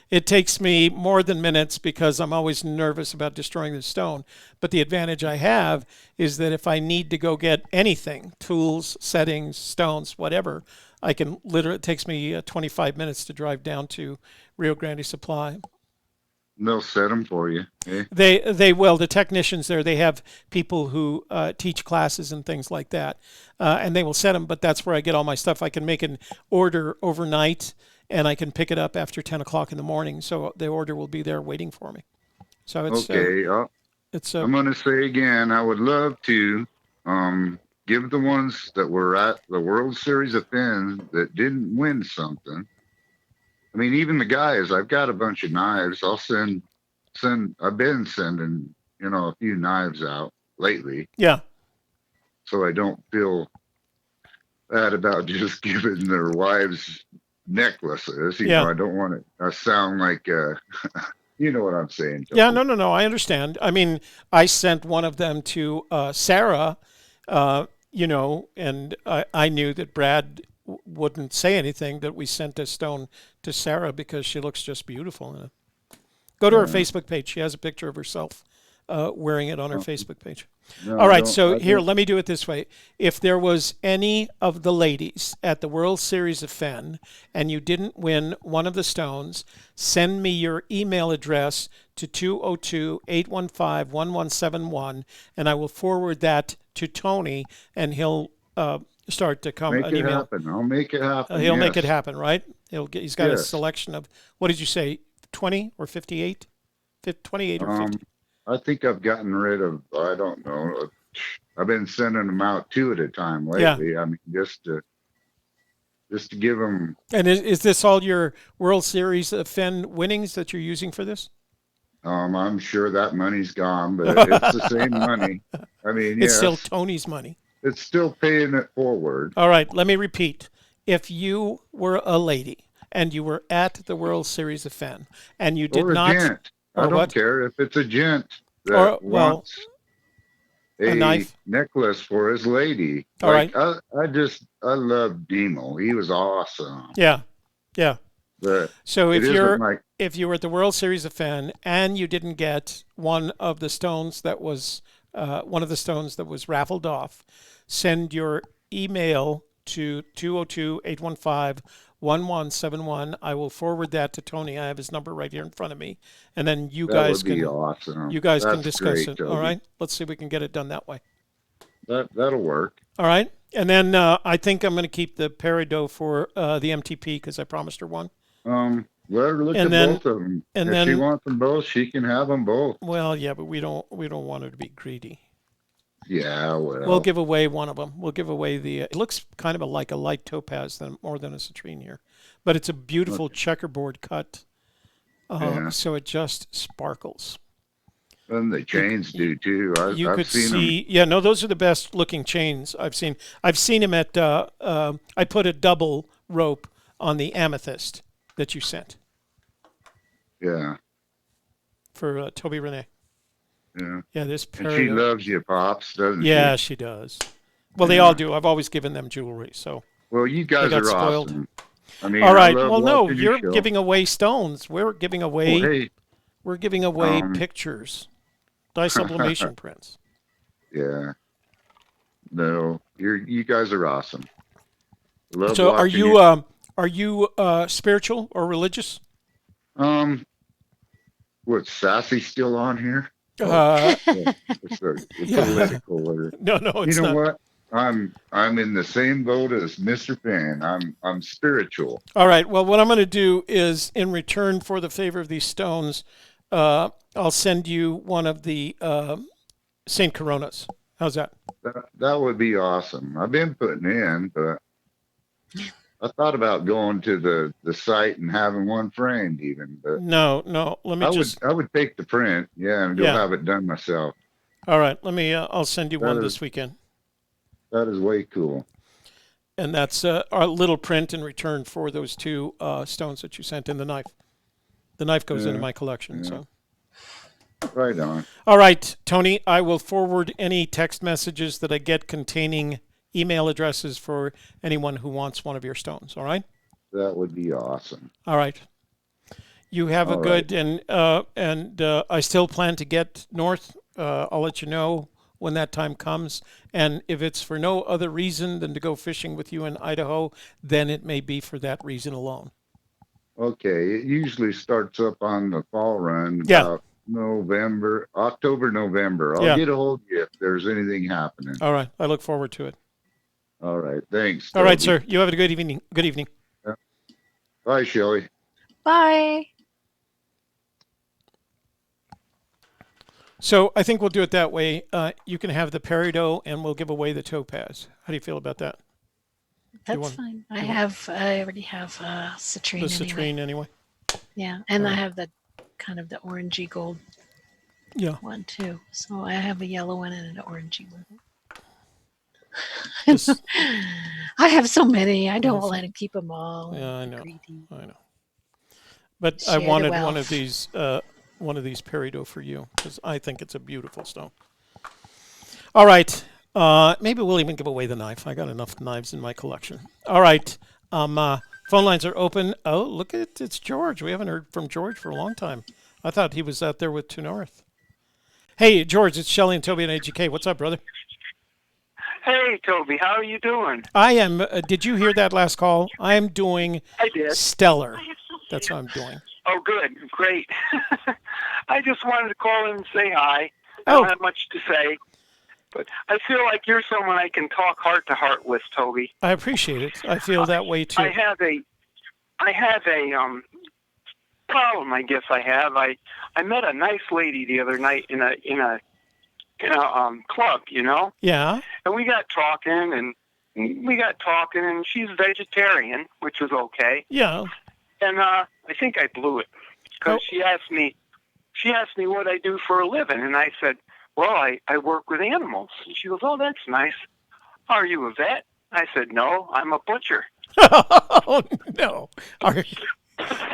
A: It takes me more than minutes because I'm always nervous about destroying the stone. But the advantage I have is that if I need to go get anything, tools, settings, stones, whatever, I can literally, it takes me 25 minutes to drive down to Rio Grande Supply.
F: They'll set them for you. Eh?
A: They will. The technicians there, they have people who teach classes and things like that, and they will set them. But that's where I get all my stuff. I can make an order overnight, and I can pick it up after 10 o'clock in the morning. So the order will be there waiting for me. So it's
F: okay. I'm going to say again, I would love to give the ones that were at the World Series of Fenn that didn't win something. I mean, even the guys, I've got a bunch of knives. I'll send, I've been sending, a few knives out lately.
A: Yeah.
F: So I don't feel bad about just giving their wives necklaces. You know, I don't want it to sound like, you know what I'm saying.
A: Yeah, no. I understand. I mean, I sent one of them to Sarah, and I knew that Brad wouldn't say anything, that we sent a stone to Sarah because she looks just beautiful in it. Go to her Facebook page. She has a picture of herself wearing it on her Facebook page.
F: No,
A: all right, so here, let me do it this way. If there was any of the ladies at the World Series of Fenn and you didn't win one of the stones, send me your email address to 202-815-1171, and I will forward that to Tony, and he'll start to come
F: make
A: an
F: it
A: email.
F: Happen. I'll make it happen.
A: He'll make it happen, right? He's got a selection of, what did you say, 20 or 58? 28 or 50?
F: I think I've gotten rid of, I don't know, I've been sending them out 2 at a time lately. I mean, just to give them.
A: And is this all your World Series of Fenn winnings that you're using for this?
F: I'm sure that money's gone, but it's the same money. I mean,
A: It's
F: yes,
A: still Tony's money.
F: it's still paying it forward.
A: All right, let me repeat. If you were a lady and you were at the World Series of Fenn and you did
F: Or a
A: not,
F: gent. I
A: or
F: don't
A: what?
F: care if it's a gent that
A: Or, well,
F: wants
A: a knife.
F: necklace for his lady.
A: All right.
F: I love Demo. He was awesome.
A: Yeah, yeah.
F: But
A: So
F: it isn't like
A: if you were at the World Series of Fenn and you didn't get one of the stones that was raffled off, send your email to 202-815-1171. I will forward that to Tony. I have his number right here in front of me, and then
F: that would be awesome.
A: you guys can
F: That's
A: discuss
F: great,
A: it.
F: Toby.
A: All right, let's see if we can get it done that way.
F: That'll work.
A: All right, and then I think I'm going to keep the peridot for the MTP because I promised her one.
F: Let her look
A: And
F: at
A: then-
F: both of them.
A: and
F: If
A: then-
F: she wants them both, she can have them both.
A: Well, yeah, but we don't want her to be greedy.
F: Yeah, well.
A: We'll give away one of them. We'll give away the. It looks kind of like a light topaz more than a citrine here, but it's a beautiful checkerboard cut.
F: Yeah.
A: So it just sparkles.
F: And the chains do too.
A: You
F: I've
A: could
F: seen
A: see, yeah, no, those are the best looking chains I've seen. I've seen them at. I put a double rope on the amethyst that you sent
F: them. Yeah.
A: for Toby Renee.
F: Yeah.
A: Yeah, this
F: And she
A: peridot.
F: loves you, Pops, doesn't
A: Yeah,
F: she?
A: she does. Well, they all do. I've always given them jewelry, so.
F: Well, you guys
A: got
F: are
A: spoiled.
F: awesome. I mean,
A: All right.
F: I love
A: Well, no,
F: watching your
A: you're
F: show.
A: giving away stones. We're giving away.
F: Well, hey,
A: We're giving away
F: Um,
A: pictures, dye sublimation prints.
F: yeah. No, you guys are awesome. Love
A: So,
F: watching
A: are you spiritual or religious?
F: What, Sassy still on here? It's
A: Yeah.
F: political. Or,
A: No, it's
F: you know
A: not.
F: what? I'm in the same boat as Mr. Fenn. I'm spiritual.
A: All right. Well, what I'm going to do is, in return for the favor of these stones, I'll send you one of the Saint Coronas. How's that?
F: That would be awesome. I've been putting in, but I thought about going to the site and having one framed even. But
A: No. Let me
F: I would take the print, and go
A: Yeah.
F: have it done myself.
A: All right. Let me. I'll send you one
F: That
A: this
F: is-
A: weekend,
F: That is way cool.
A: and that's our little print in return for those two stones that you sent in the knife. The knife goes into
F: Yeah.
A: my collection.
F: Yeah.
A: So.
F: Right on.
A: All right, Tony, I will forward any text messages that I get containing email addresses for anyone who wants one of your stones. All right?
F: That would be awesome.
A: All right. You have a
F: All
A: good, and I still plan to get north. I'll let you know when that time comes. And if it's for no other reason than to go fishing with you in Idaho, then it may be for that reason alone.
F: Okay, it usually starts up on the fall run
A: Yeah.
F: about October, November. I'll
A: Yeah.
F: get a hold of you if there's anything happening.
A: All right. I look forward to it.
F: All right, thanks.
A: All right,
F: Toby.
A: sir. You have a good evening. Good evening.
F: Bye, Shelley.
B: Bye.
A: So I think we'll do it that way. You can have the peridot, and we'll give away the topaz. How do you feel about that?
B: That's
A: want-
B: fine. I already have citrine.
A: The citrine, anyway.
B: Yeah, and I
A: Alright.
B: have the kind of the orangey gold
A: Yeah.
B: one too. So I have a yellow one and an orangey one.
A: Just-
B: I have so many. I don't
A: Yes.
B: let him keep them all.
A: Yeah, I know.
B: Greedy.
A: I know. But
B: Share
A: I
B: the
A: wanted
B: wealth.
A: one of these peridot for you because I think it's a beautiful stone. All right. Maybe we'll even give away the knife. I got enough knives in my collection. All right. Phone lines are open. Oh, look at it. It's George. We haven't heard from George for a long time. I thought he was out there with Two North. Hey, George, it's Shelley and Toby and AGK. What's up, brother?
G: Hey, Toby, how are you doing?
A: I am. Did you hear that last call? I am doing
G: I did.
A: stellar. That's what I'm doing.
G: Oh, good. Great. I just wanted to call in and say hi. I
A: Oh.
G: don't have much to say, but I feel like you're someone I can talk heart to heart with, Toby.
A: I appreciate it. I feel that way too.
G: I have a problem, I guess I have. I met a nice lady the other night in a club,
A: Yeah.
G: and we got talking, and she's vegetarian, which was okay.
A: Yeah.
G: And I think I blew it because
A: Oh.
G: she asked me what I do for a living, and I said, well, I work with animals. And she goes, oh, that's nice. Are you a vet? I said, no, I'm a butcher.
A: Oh no.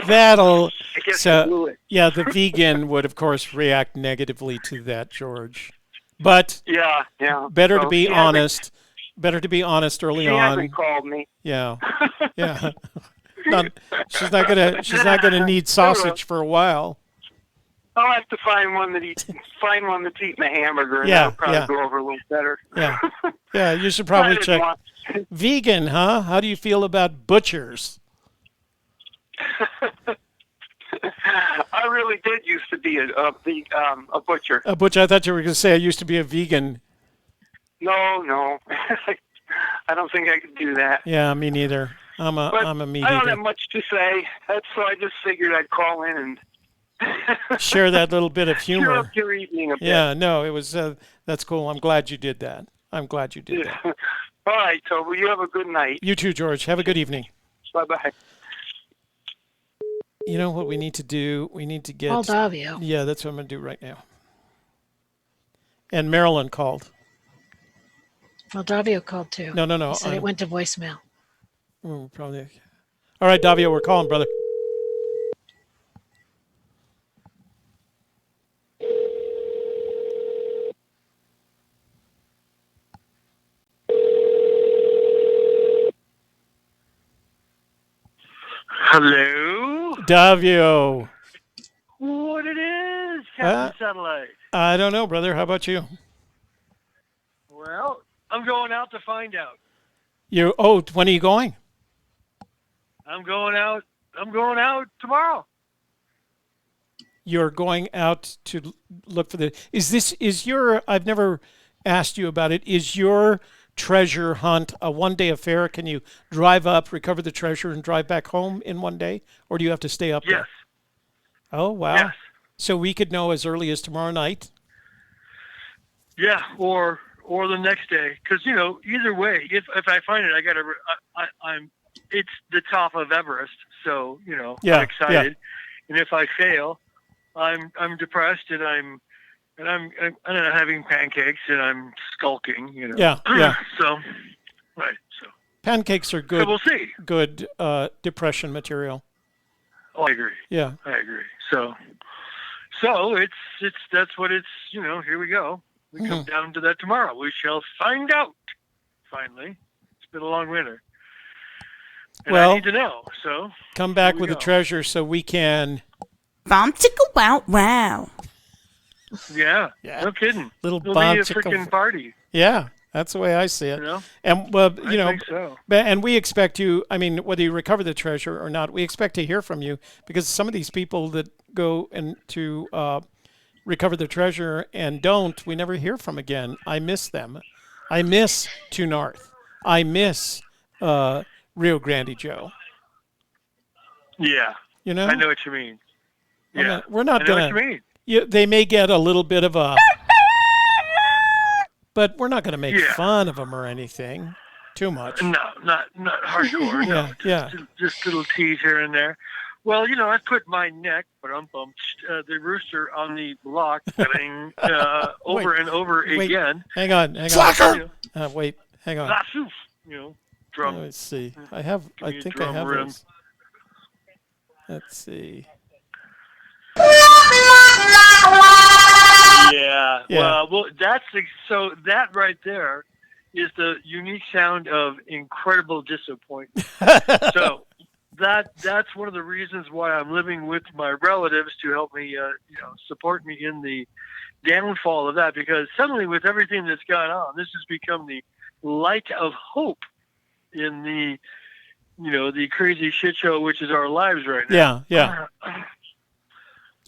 A: That'll.
G: I guess I blew it.
A: Yeah, the vegan would of course react negatively to that, George. But
G: Yeah.
A: better
G: So
A: to be
G: she hasn't-
A: honest. Better to be honest early
G: She
A: on.
G: hasn't called me.
A: Yeah. Yeah. She's not gonna need sausage for a while.
G: I'll have to find one that's eating a hamburger, and
A: Yeah,
G: that'll probably
A: yeah.
G: go over a little better.
A: Yeah. Yeah, you should probably
G: I didn't
A: check.
G: want-
A: Vegan, huh? How do you feel about butchers?
G: I really did used to be a butcher.
A: A butcher, I thought you were going to say I used to be a vegan.
G: No. I don't think I could do that.
A: Yeah, me neither. I'm
G: But
A: a meat
G: I don't
A: eater.
G: have much to say. So I just figured I'd call in and
A: Share that little bit of
G: cheer
A: humor.
G: up your evening a bit.
A: Yeah, no, it was that's cool. I'm glad you did that. I'm glad you did that.
G: All right, Toby, you have a good night.
A: You too, George. Have a good evening.
G: Bye-bye.
A: You know what we need to do? We need to get.
B: Call Davio.
A: Yeah, that's what I'm going to do right now. And Marilyn called.
B: Well, Davio called too.
A: No.
B: He said it went to voicemail.
A: Probably. All right, Davio, we're calling, brother.
H: Hello?
A: Davio.
H: What it is, Captain Satellite?
A: I don't know, brother. How about you?
H: Well, I'm going out to find out.
A: When are you going?
H: I'm going out tomorrow.
A: You're going out to look for I've never asked you about it. Is your treasure hunt a one-day affair? Can you drive up, recover the treasure, and drive back home in one day? Or do you have to stay up there?
H: Yes.
A: Oh, wow.
H: Yes.
A: So we could know as early as tomorrow night?
H: Yeah, or the next day, because either way, if I find it, it's the top of Everest, so
A: Yeah,
H: I'm excited, and if I fail, I'm depressed and I'm having pancakes and I'm skulking,
A: Yeah.
H: So, right. So
A: Pancakes are good.
H: So we'll see.
A: Good depression material.
H: Oh, I agree.
A: Yeah.
H: I agree. So it's that's what it's. Here we go. We come down to that tomorrow. We shall find out. Finally, it's been a long winter. And
A: Well,
H: I need to know. So
A: come back
H: here we
A: with the
H: go.
A: treasure so we can.
I: Bomb chicka wow wow.
H: Yeah.
A: Yeah.
H: No kidding.
A: Little
H: It'll
A: bomb
H: be a
A: chicka-
H: freaking party.
A: Yeah, that's the way I see it. And
H: I think so.
A: and we expect you. I mean, whether you recover the treasure or not, we expect to hear from you because some of these people that go and to recover the treasure and don't, we never hear from again. I miss them. I miss Two North. I miss Rio Grande Joe.
H: Yeah.
A: You know?
H: I know what you mean. Yeah.
A: We're not
H: I know
A: gonna.
H: what you mean.
A: They may get a little bit of a, but we're not going to make
H: Yeah.
A: fun of them or anything too much.
H: No, not hardcore.
A: Yeah,
H: no,
A: yeah.
H: Just little tease here and there. Well, I put my neck, the rooster on the block, over
A: Wait,
H: and over
A: wait.
H: again.
A: Hang on.
E: Slacker!
A: Wait, hang on.
H: Lasoof, drum.
A: Let's see. I
H: me a
A: think I
H: drum
A: have
H: rim.
A: those. Let's see.
H: Yeah.
A: Yeah.
H: Well, so that right there is the unique sound of incredible disappointment. So that's one of the reasons why I'm living with my relatives to help me, support me in the downfall of that. Because suddenly, with everything that's gone on, this has become the light of hope in the, the crazy shit show which is our lives right now.
A: Yeah.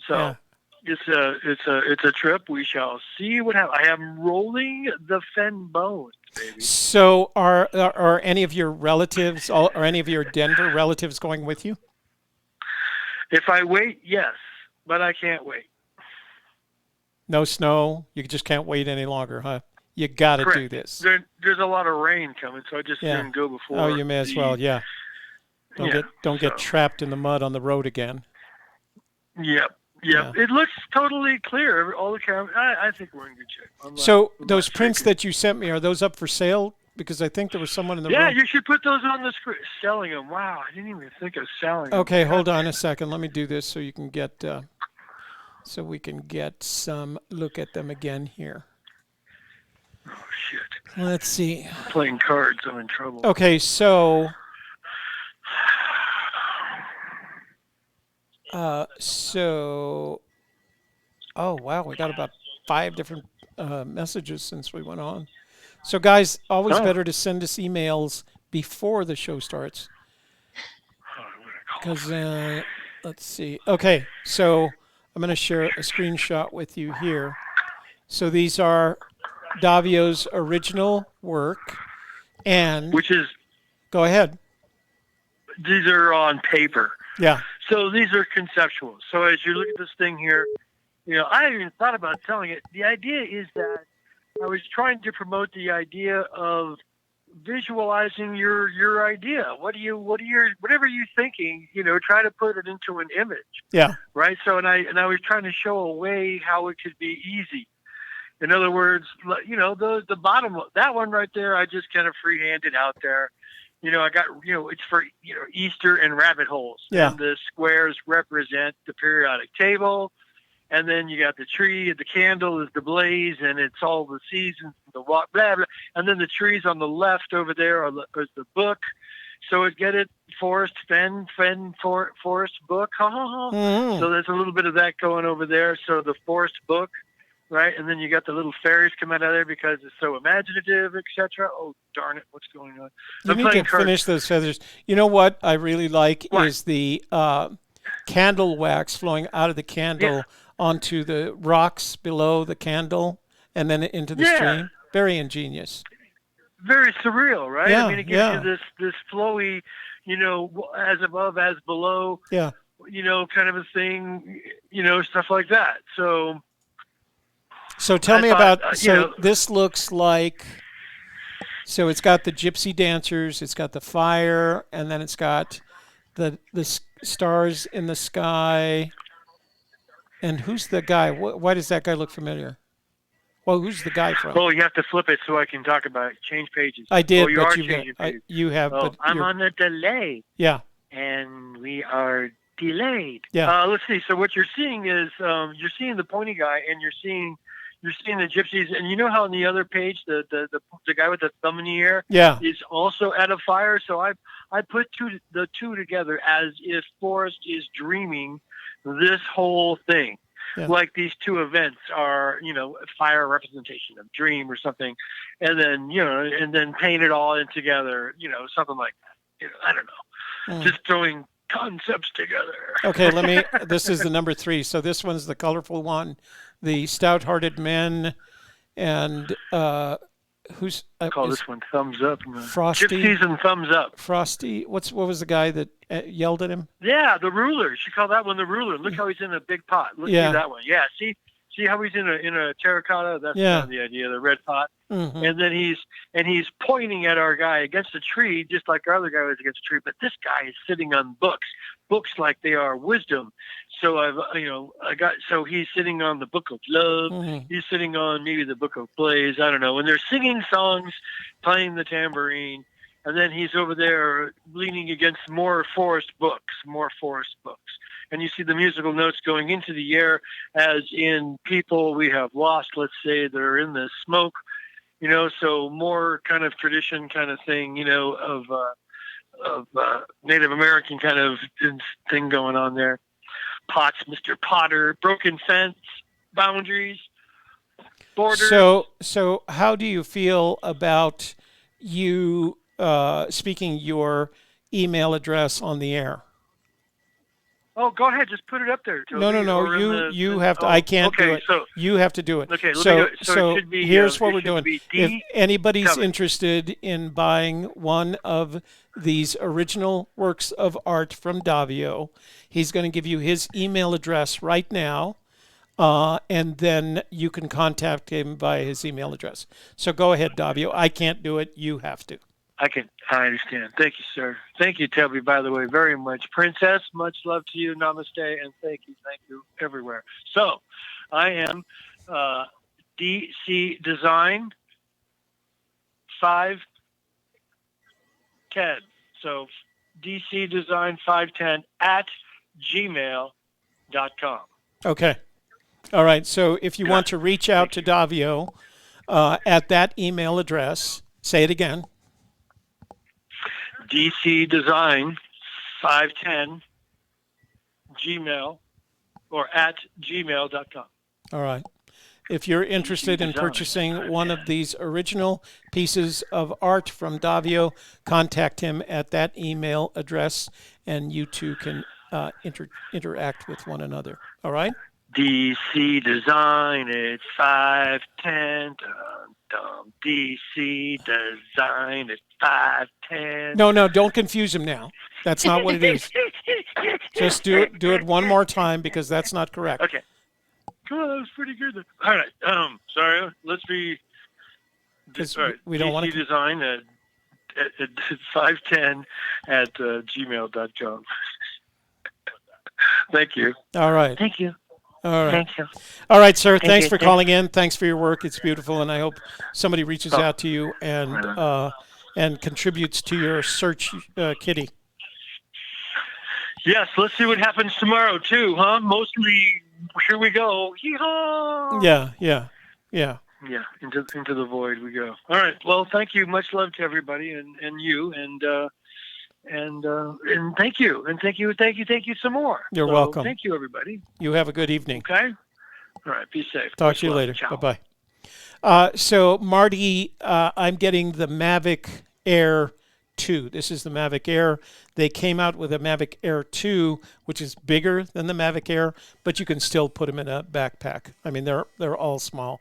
H: So.
A: Yeah.
H: It's a trip. We shall see what happens. I am rolling the Fenn bones, baby.
A: So are any of your relatives or any of your Denver relatives going with you?
H: If I wait, yes, but I can't wait.
A: No snow. You just can't wait any longer, huh? You got to do this.
H: There's a lot of rain coming, so I just didn't go before.
A: Oh, you may as well. Yeah. Don't get trapped in the mud on the road again.
H: Yep. Yeah. It looks totally clear. All the cameras. I think we're in good shape.
A: So those prints that you sent me, are those up for sale? Because I think there was someone in the room.
H: Yeah, you should put those on the screen. Selling them. Wow, I didn't even think of selling them.
A: Okay, hold on a second. Let me do this so you can get, so we can get some look at them again here.
H: Oh shit.
A: Let's see.
H: Playing cards, I'm in trouble.
A: Okay, so. Oh wow, we got about 5 different messages since we went on. So guys, always better to send us emails before the show starts. Because let's see. Okay, so I'm going to share a screenshot with you here. So these are Davio's original work, and
H: which is.
A: Go ahead.
H: These are on paper.
A: Yeah.
H: So these are conceptual. So as you look at this thing here, I haven't even thought about selling it. The idea is that I was trying to promote the idea of visualizing your idea. Whatever you're thinking, try to put it into an image.
A: Yeah.
H: Right. So and I was trying to show a way how it could be easy. In other words, the bottom, that one right there, I just kind of freehanded out there. I got, it's for, Easter and rabbit holes.
A: Yeah.
H: And the squares represent the periodic table. And then you got the tree, the candle is the blaze, and it's all the seasons, the blah, blah, blah. And then the trees on the left over there is the book. So get it, forest, Fenn, forest book.
A: Mm-hmm.
H: So there's a little bit of that going over there. So the forest book, right? And then you got the little fairies come out of there because it's so imaginative, etc. Oh, darn it, what's going on?
A: You need to finish those feathers. You know what I really like is the candle wax flowing out of the candle onto the rocks below the candle and then into the stream. Very ingenious.
H: Very surreal, right?
A: Yeah,
H: I mean, it gives you this flowy, as above, as below, kind of a thing, stuff like that. So
A: tell me about, this looks like, so it's got the gypsy dancers, it's got the fire, and then it's got the stars in the sky. And who's the guy? Why does that guy look familiar? Well, who's the guy from?
H: Oh, you have to flip it so I can talk about it. Change pages.
A: I did,
H: you
A: but
H: are changing pages.
A: You have.
H: Oh,
A: but
H: I'm on a delay.
A: Yeah.
H: And we are delayed.
A: Yeah.
H: Let's see. So what you're seeing is you're seeing the pony guy, and you're seeing the gypsies, and you know how on the other page the guy with the thumb in the air is also at a fire. So I put the two together as if Forrest is dreaming this whole thing. Yeah. Like these two events are, fire representation of dream or something, and then paint it all in together, something like that. I don't know, just throwing concepts together.
A: Okay, this is the number 3. So this one's the colorful one, the stout-hearted men, and who's
H: call this one thumbs up.
A: Frosty.
H: Gypsies and thumbs up.
A: Frosty. What was the guy that yelled at him?
H: Yeah, the ruler. She called that one the ruler. Look how he's in a big pot. Look at that one. Yeah, see how he's in a terracotta. That's kind of the idea, the red pot.
A: Mm-hmm.
H: And then he's pointing at our guy against a tree, just like our other guy was against a tree. But this guy is sitting on books like they are wisdom. So so he's sitting on the book of love.
A: Mm-hmm.
H: He's sitting on maybe the book of plays. I don't know. And they're singing songs, playing the tambourine. And then he's over there leaning against more forest books. And you see the musical notes going into the air as in people we have lost, let's say, that are in the smoke, so more kind of tradition kind of thing, of Native American kind of thing going on there. Pots, Mr. Potter, broken fence, boundaries, borders.
A: So how do you feel about you speaking your email address on the air?
H: Oh, go ahead. Just put it up there, Toby.
A: No. You have to. I can't do it.
H: So,
A: you have to do it.
H: Okay.
A: So
H: it should be,
A: here's what we're doing.
H: If
A: anybody's interested in buying one of these original works of art from Davio, he's going to give you his email address right now. and then you can contact him via his email address. So go ahead, Davio. I can't do it. You have to.
H: I understand. Thank you, sir. Thank you, Toby, by the way, very much. Princess, much love to you. Namaste, and thank you everywhere. So, I am DC Design 510. So, DC Design 510 at gmail.com.
A: Okay. All right. So if you want to reach out to Davio at that email address, say it again.
H: DC Design 510 Gmail or at gmail.com.
A: All right. If you're interested in purchasing one of these original pieces of art from Davio, contact him at that email address, and you two can interact with one another. All right?
H: DC Design, it's 510. DC Design, it's 510.
A: No, don't confuse him now. That's not what it is. Just do it one more time, because that's not correct.
H: Okay. Come on, that was pretty good. All right. Sorry. Let's be. All right.
A: We don't want to
H: Design at 510 at gmail.com. Thank you.
A: All right.
H: Thank you.
A: All right.
H: Thank you.
A: All right, sir. Thanks for calling in. Thanks for your work. It's beautiful, and I hope somebody reaches out to you and contributes to your search, Kitty.
H: Yes. Let's see what happens tomorrow too, huh? Mostly. Here we go. Yeehaw!
A: Yeah.
H: Yeah, into the void we go. All right. Well, thank you. Much love to everybody, and you, and thank you, and thank you some more.
A: You're welcome.
H: Thank you, everybody.
A: You have a good evening.
H: Okay. All right. Be safe.
A: Talk to you later. Bye bye. So Marty, I'm getting the Mavic Air 2. This is the Mavic Air. They came out with a Mavic Air 2, which is bigger than the Mavic Air, but you can still put them in a backpack. I mean, they're all small.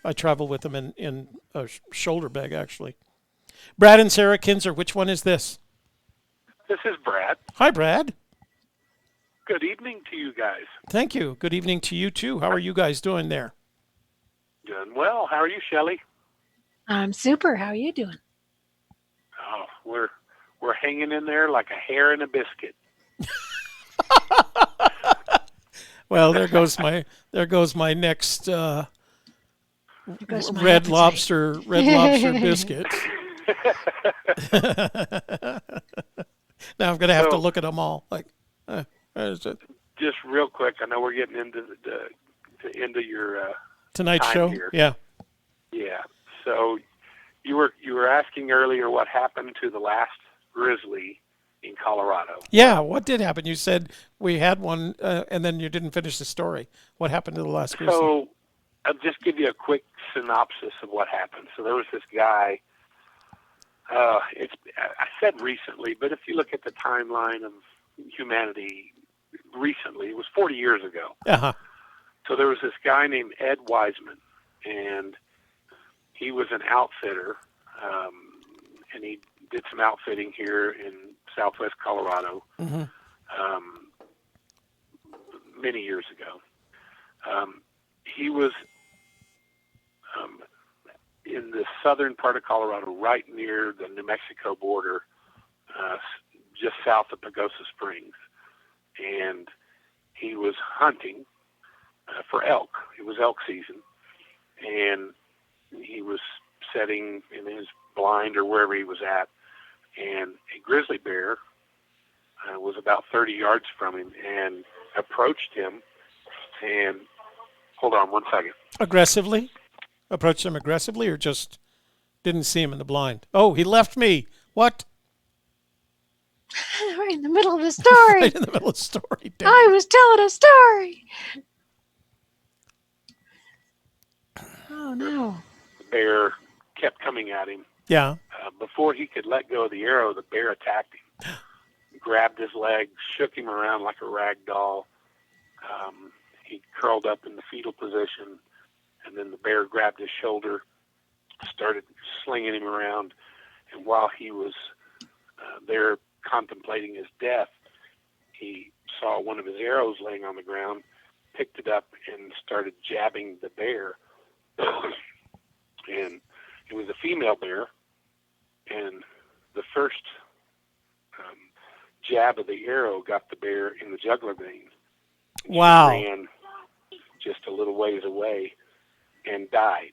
A: I travel with them in a shoulder bag, actually. Brad and Sarah Kinzer, which one is this?
J: This is Brad.
A: Hi, Brad.
J: Good evening to you guys.
A: Thank you. Good evening to you, too. How are you guys doing there?
J: Doing well. How are you, Shelley?
B: I'm super. How are you doing?
J: Oh, we're hanging in there like a hair in a biscuit.
A: Well, there goes my next red lobster biscuit. Now I'm gonna have to look at them all. Like, is it?
J: Just real quick, I know we're getting into the end of your
A: Tonight
J: time
A: show.
J: here.
A: Yeah.
J: So you were asking earlier what happened to the last grizzly in Colorado.
A: Yeah. What did happen? You said we had one, and then you didn't finish the story. What happened to the last grizzly?
J: So I'll just give you a quick synopsis of what happened. So there was this guy. I said recently, but if you look at the timeline of humanity recently, it was 40 years ago.
A: Uh-huh.
J: So there was this guy named Ed Wiseman, and he was an outfitter, and he did some outfitting here in southwest Colorado many years ago. He was in the southern part of Colorado, right near the New Mexico border, just south of Pagosa Springs. And he was hunting for elk. It was elk season. And he was setting in his blind or wherever he was at. And a grizzly bear was about 30 yards from him and approached him. And hold on one second.
A: Aggressively? Approached him aggressively, or just didn't see him in the blind? Oh, he left me. What?
B: Right in the middle of the story.
A: Right in the middle of the story. Damn.
B: I was telling a story. Oh, no.
J: The bear kept coming at him.
A: Yeah.
J: Before he could let go of the arrow, the bear attacked him. Grabbed his leg, shook him around like a rag doll. He curled up in the fetal position, and then the bear grabbed his shoulder, started slinging him around. And while he was there contemplating his death, he saw one of his arrows laying on the ground, picked it up and started jabbing the bear. And it was a female bear, and the first jab of the arrow got the bear in the jugular vein.
A: Wow.
J: She ran just a little ways away and died.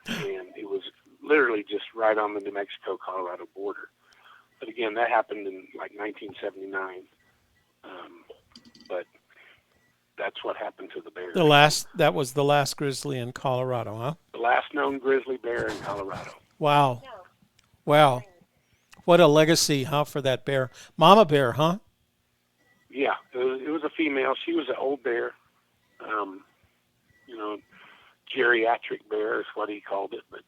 J: And it was literally just right on the New Mexico-Colorado border. But again, that happened in like 1979. But that's what happened to the bear.
A: That was the last grizzly in Colorado, huh?
J: The last known grizzly bear in Colorado.
A: Wow. Wow. What a legacy, huh, for that bear. Mama bear, huh?
J: Yeah, it was a female. She was an old bear. Geriatric bear is what he called it. But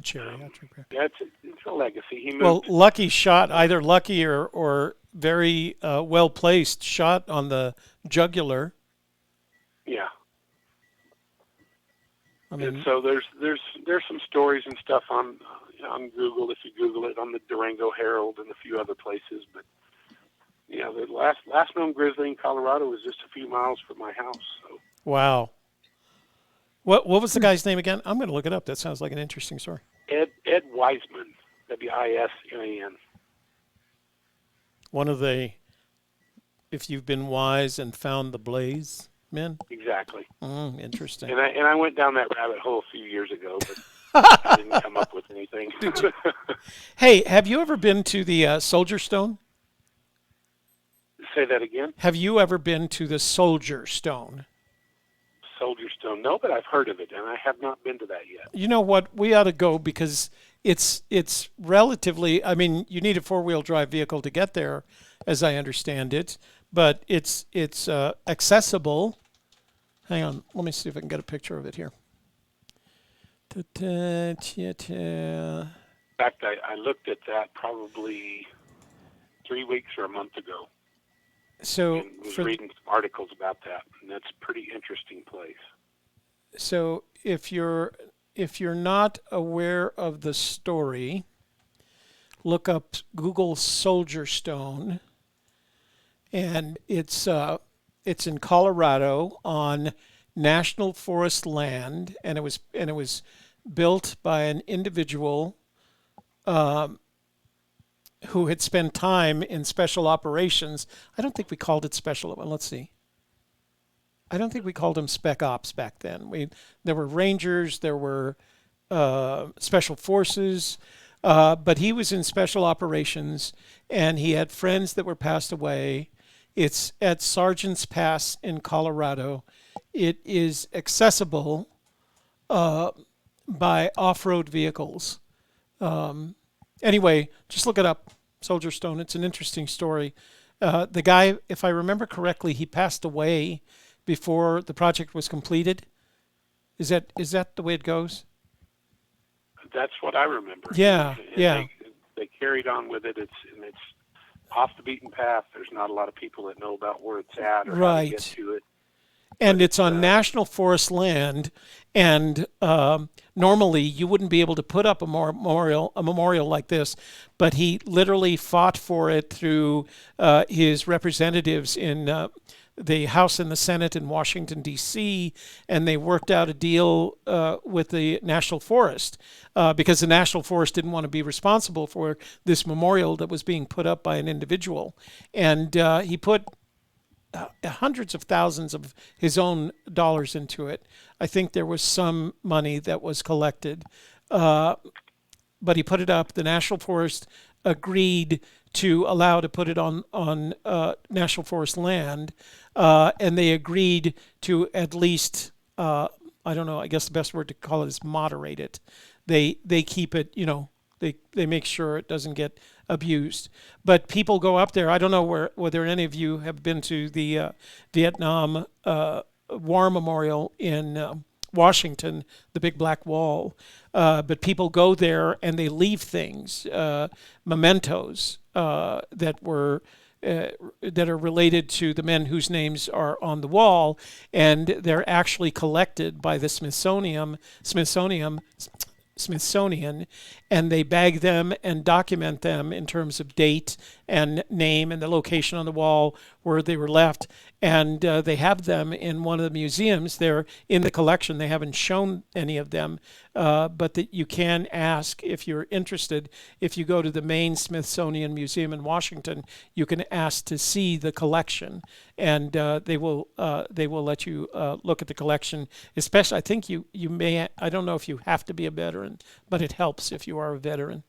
A: geriatric bear.
J: Yeah, it's a legacy. He moved.
A: Well, lucky shot, either lucky or very well-placed shot on the jugular.
J: Yeah.
A: I mean,
J: and so there's some stories and stuff on Google, if you Google it, on the Durango Herald and a few other places. But yeah, the last known grizzly in Colorado was just a few miles from my house. So.
A: Wow. What was the guy's name again? I'm going to look it up. That sounds like an interesting story.
J: Ed Wiseman, Wisman.
A: One of the, if you've been wise and found the blaze men.
J: Exactly.
A: Interesting.
J: And I went down that rabbit hole a few years ago, but I didn't come up with anything.
A: Hey, have you ever been to the Soldier Stone?
J: Say that again?
A: Have you ever been to the Soldier Stone?
J: Soldier Stone, no, but I've heard of it, and I have not been to that yet.
A: You know what? We ought to go because it's relatively, I mean, you need a four-wheel drive vehicle to get there, as I understand it, but it's accessible. Hang on, let me see if I can get a picture of it here.
J: In fact, I looked at that probably 3 weeks or a month ago.
A: So
J: and was reading some articles about that, and that's a pretty interesting place.
A: So if you're not aware of the story, look up Google Soldier Stone, and it's in Colorado on National Forest land, and it was built by an individual who had spent time in special operations. I don't think we called it special. Well, let's see. I don't think we called them spec ops back then. There were rangers, there were special forces, but he was in special operations, and he had friends that were passed away. It's at Sergeant's Pass in Colorado. It is accessible by off-road vehicles. Anyway, just look it up, Soldier Stone. It's an interesting story. The guy, if I remember correctly, he passed away before the project was completed. Is that the way it goes?
J: That's what I remember.
A: Yeah, yeah.
J: They carried on with it. It's off the beaten path. There's not a lot of people that know about where it's at or how to get to it.
A: And it's on National Forest land, and normally you wouldn't be able to put up a memorial like this, but he literally fought for it through his representatives in the House and the Senate in Washington, D.C., and they worked out a deal with the National Forest because the National Forest didn't want to be responsible for this memorial that was being put up by an individual. And he put hundreds of thousands of his own dollars into it. I think there was some money that was collected, but he put it up. The National Forest agreed to allow to put it on National Forest land, and they agreed to at least I don't know. I guess the best word to call it is moderate it. They keep it, They make sure it doesn't get abused. But people go up there. I don't know whether any of you have been to the Vietnam War Memorial in Washington, the big black wall. But people go there and they leave things, mementos that are related to the men whose names are on the wall, and they're actually collected by the Smithsonian, and they bag them and document them in terms of date and name and the location on the wall where they were left. And they have them in one of the museums. They're in the collection. They haven't shown any of them, but that you can ask if you're interested. If you go to the main Smithsonian Museum in Washington, you can ask to see the collection, and they will let you look at the collection. Especially, I think you may. I don't know if you have to be a veteran, but it helps if you are a veteran.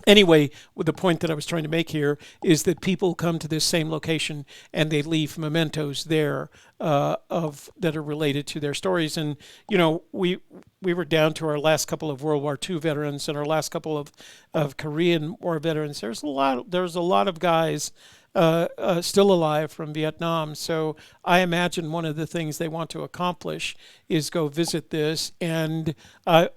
A: Anyway, the point that I was trying to make here is that people come to this same location and they leave mementos there that are related to their stories. And we were down to our last couple of World War II veterans and our last couple of Korean War veterans. There's a lot of guys still alive from Vietnam. So I imagine one of the things they want to accomplish is go visit this. And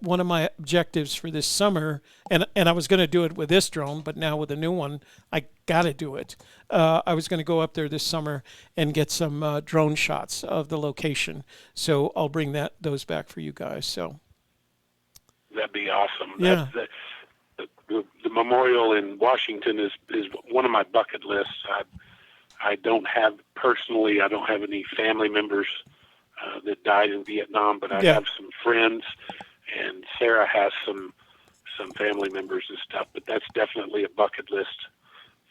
A: one of my objectives for this summer, and I was going to do it with this drone, but now with a new one, I got to do it. I was going to go up there this summer and get some drone shots of the location. So I'll bring those back for you guys. So
J: that'd be awesome.
A: Yeah.
J: The memorial in Washington is one of my bucket lists. I don't have any family members that died in Vietnam, but I have some friends, and Sarah has some family members and stuff. But that's definitely a bucket list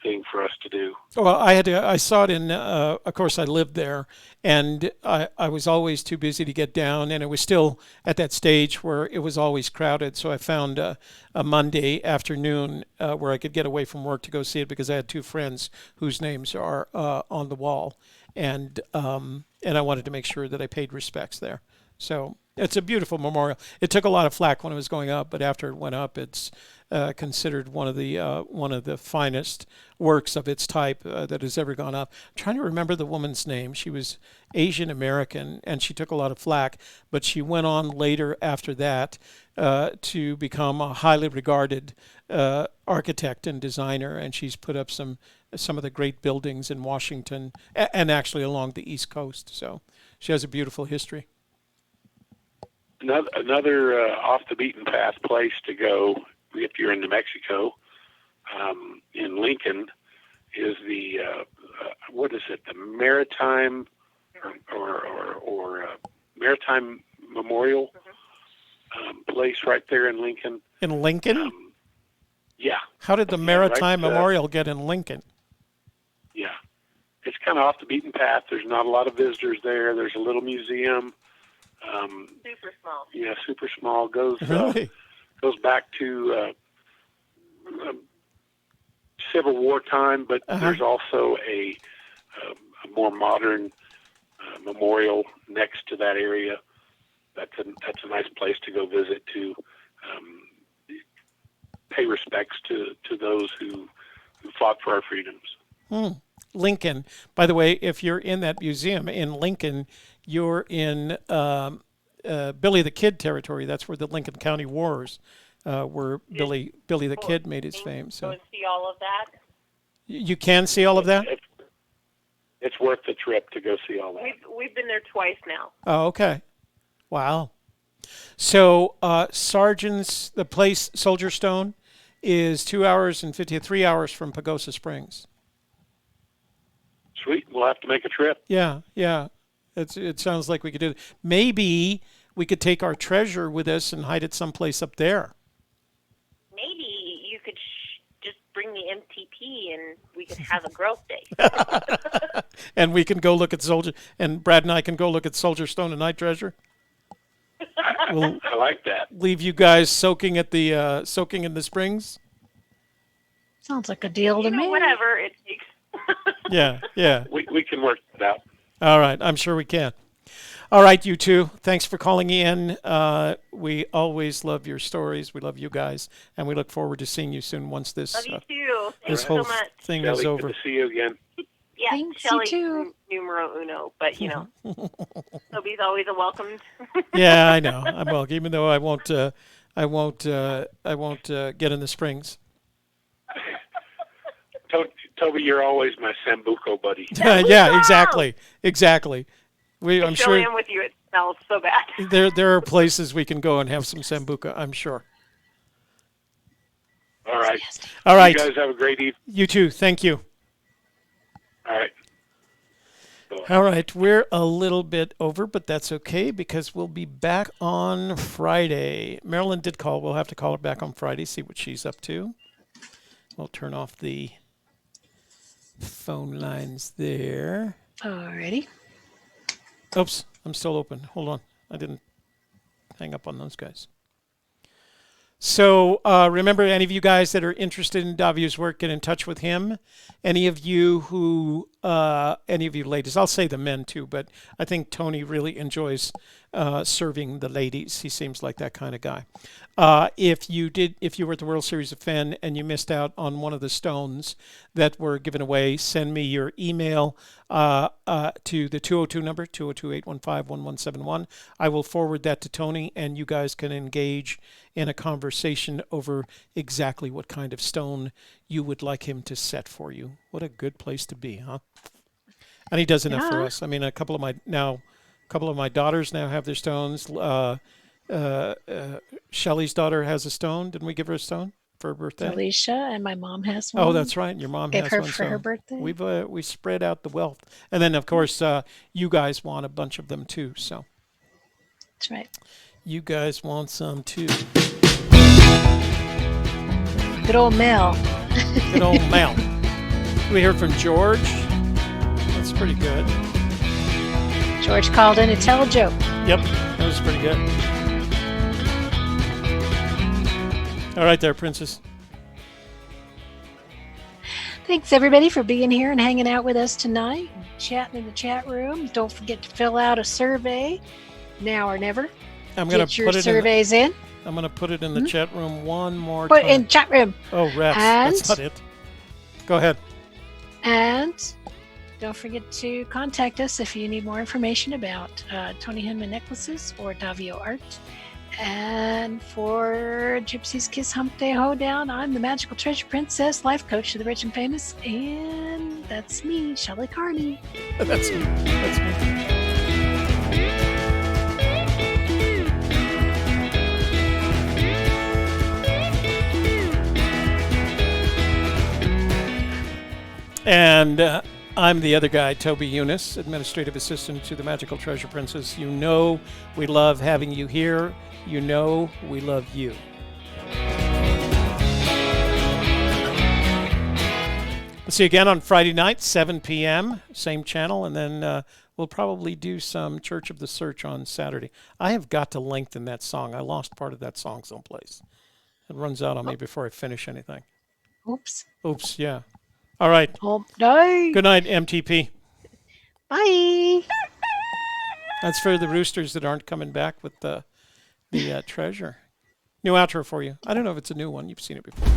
J: thing for us to do.
A: Well, I saw it in, of course I lived there, and I was always too busy to get down, and it was still at that stage where it was always crowded. So I found a Monday afternoon where I could get away from work to go see it, because I had two friends whose names are on the wall, and I wanted to make sure that I paid respects there. So it's a beautiful memorial. It took a lot of flack when it was going up, but after it went up, it's considered one of the finest works of its type that has ever gone up. I'm trying to remember the woman's name. She was Asian American, and she took a lot of flack, but she went on later after that to become a highly regarded architect and designer, and she's put up some of the great buildings in Washington and actually along the East Coast. So she has a beautiful history.
J: Another off the beaten path place to go if you're in New Mexico, in Lincoln, is the what is it? The Maritime or Maritime Memorial place right there in Lincoln.
A: In Lincoln?
J: Yeah.
A: How did the Maritime Memorial get in Lincoln?
J: Yeah, it's kind of off the beaten path. There's not a lot of visitors there. There's a little museum.
K: Super small.
J: Yeah, super small. Goes back to Civil War time, but there's also a more modern memorial next to that area. That's a nice place to go visit, to pay respects to those who fought for our freedoms.
A: Lincoln. By the way, if you're in that museum in Lincoln, you're in Billy the Kid territory. That's where the Lincoln County Wars, where Billy the Kid made his fame. So
K: go see all of that.
A: You can see all of that?
J: It's worth the trip to go see all that.
K: We've been there twice now.
A: Oh, okay. Wow. So Sargent's, the place, Soldier Stone, is 3 hours from Pagosa Springs.
J: Sweet. We'll have to make a trip.
A: Yeah. It sounds like we could do it. Maybe we could take our treasure with us and hide it someplace up there.
K: Maybe you could just bring the MTP and we could have a growth day.
A: And we can go look at and Brad and I can go look at Soldier Stone and Night Treasure.
J: I like that.
A: Leave you guys soaking in the springs.
B: Sounds like a deal to me.
K: Whatever it takes.
A: Yeah.
J: We can work it out.
A: All right, I'm sure we can. All right, you two, thanks for calling in. We always love your stories. We love you guys, and we look forward to seeing you soon once this
K: love you too.
A: this
K: Thanks
A: whole
K: so much.
A: thing
J: Shelley,
A: is over.
J: Good to see you again.
K: Yeah,
B: Thanks,
K: Shelley,
B: you too.
K: numero uno, but Toby's always a welcomed.
A: Yeah, I know. I'm welcome, even though I won't get in the springs.
J: Toby, you're always my Sambuco buddy.
A: Yeah, exactly. I'm sure.
K: I'm with you. It smells so bad.
A: There are places we can go and have some Sambuca, I'm sure.
J: All right.
A: All right.
J: You guys have a great evening.
A: You too. Thank you.
J: All right.
A: All right, we're a little bit over, but that's okay because we'll be back on Friday. Marilyn did call. We'll have to call her back on Friday, see what she's up to. We'll turn off the phone lines there.
B: Alrighty.
A: Oops, I'm still open. Hold on. I didn't hang up on those guys. So remember, any of you guys that are interested in Davio's work, get in touch with him. Any of you ladies, I'll say the men too, but I think Tony really enjoys serving the ladies. He seems like that kind of guy. If you were at the World Series of Fenn and you missed out on one of the stones that were given away, send me your email to the 202 number, 202-815-1171. I will forward that to Tony, and you guys can engage in a conversation over exactly what kind of stone you would like him to set for you. What a good place to be, huh? And he does enough for us. I mean, a couple of my daughters now have their stones. Shelley's daughter has a stone. Didn't we give her a stone for her birthday?
B: Alicia, and my mom has one.
A: Oh, that's right. And your mom has one
B: for her birthday.
A: We spread out the wealth, and then of course you guys want a bunch of them too. So
B: that's right.
A: You guys want some too.
B: Good old Mel.
A: Good old Mel. We heard from George. That's pretty good.
B: George called in to tell a joke.
A: Yep, that was pretty good. All right there, Princess.
B: Thanks, everybody, for being here and hanging out with us tonight, chatting in the chat room. Don't forget to fill out a survey, now or never.
A: I'm going
B: to put your surveys in.
A: I'm going to put it in the chat room one more
B: time.
A: Put
B: in chat room.
A: Oh, rats. That's not it. Go ahead.
B: And don't forget to contact us if you need more information about Tony Hinman necklaces or Davio art. And for Gypsy's Kiss Humpday Hoedown, I'm the Magical Treasure Princess, life coach to the rich and famous, and that's me, Shelley Carney.
A: That's me. That's me. And I'm the other guy, Toby Younis, Administrative Assistant to the Magical Treasure Princess. You know we love having you here. You know we love you. We'll see you again on Friday night, 7 p.m., same channel, and then we'll probably do some Church of the Search on Saturday. I have got to lengthen that song. I lost part of that song someplace. It runs out on me before I finish anything.
B: Oops.
A: Oops, yeah. All right.
B: Oh, no.
A: Good night, MTP.
B: Bye.
A: That's for the roosters that aren't coming back with the treasure. New outro for you. I don't know if it's a new one. You've seen it before.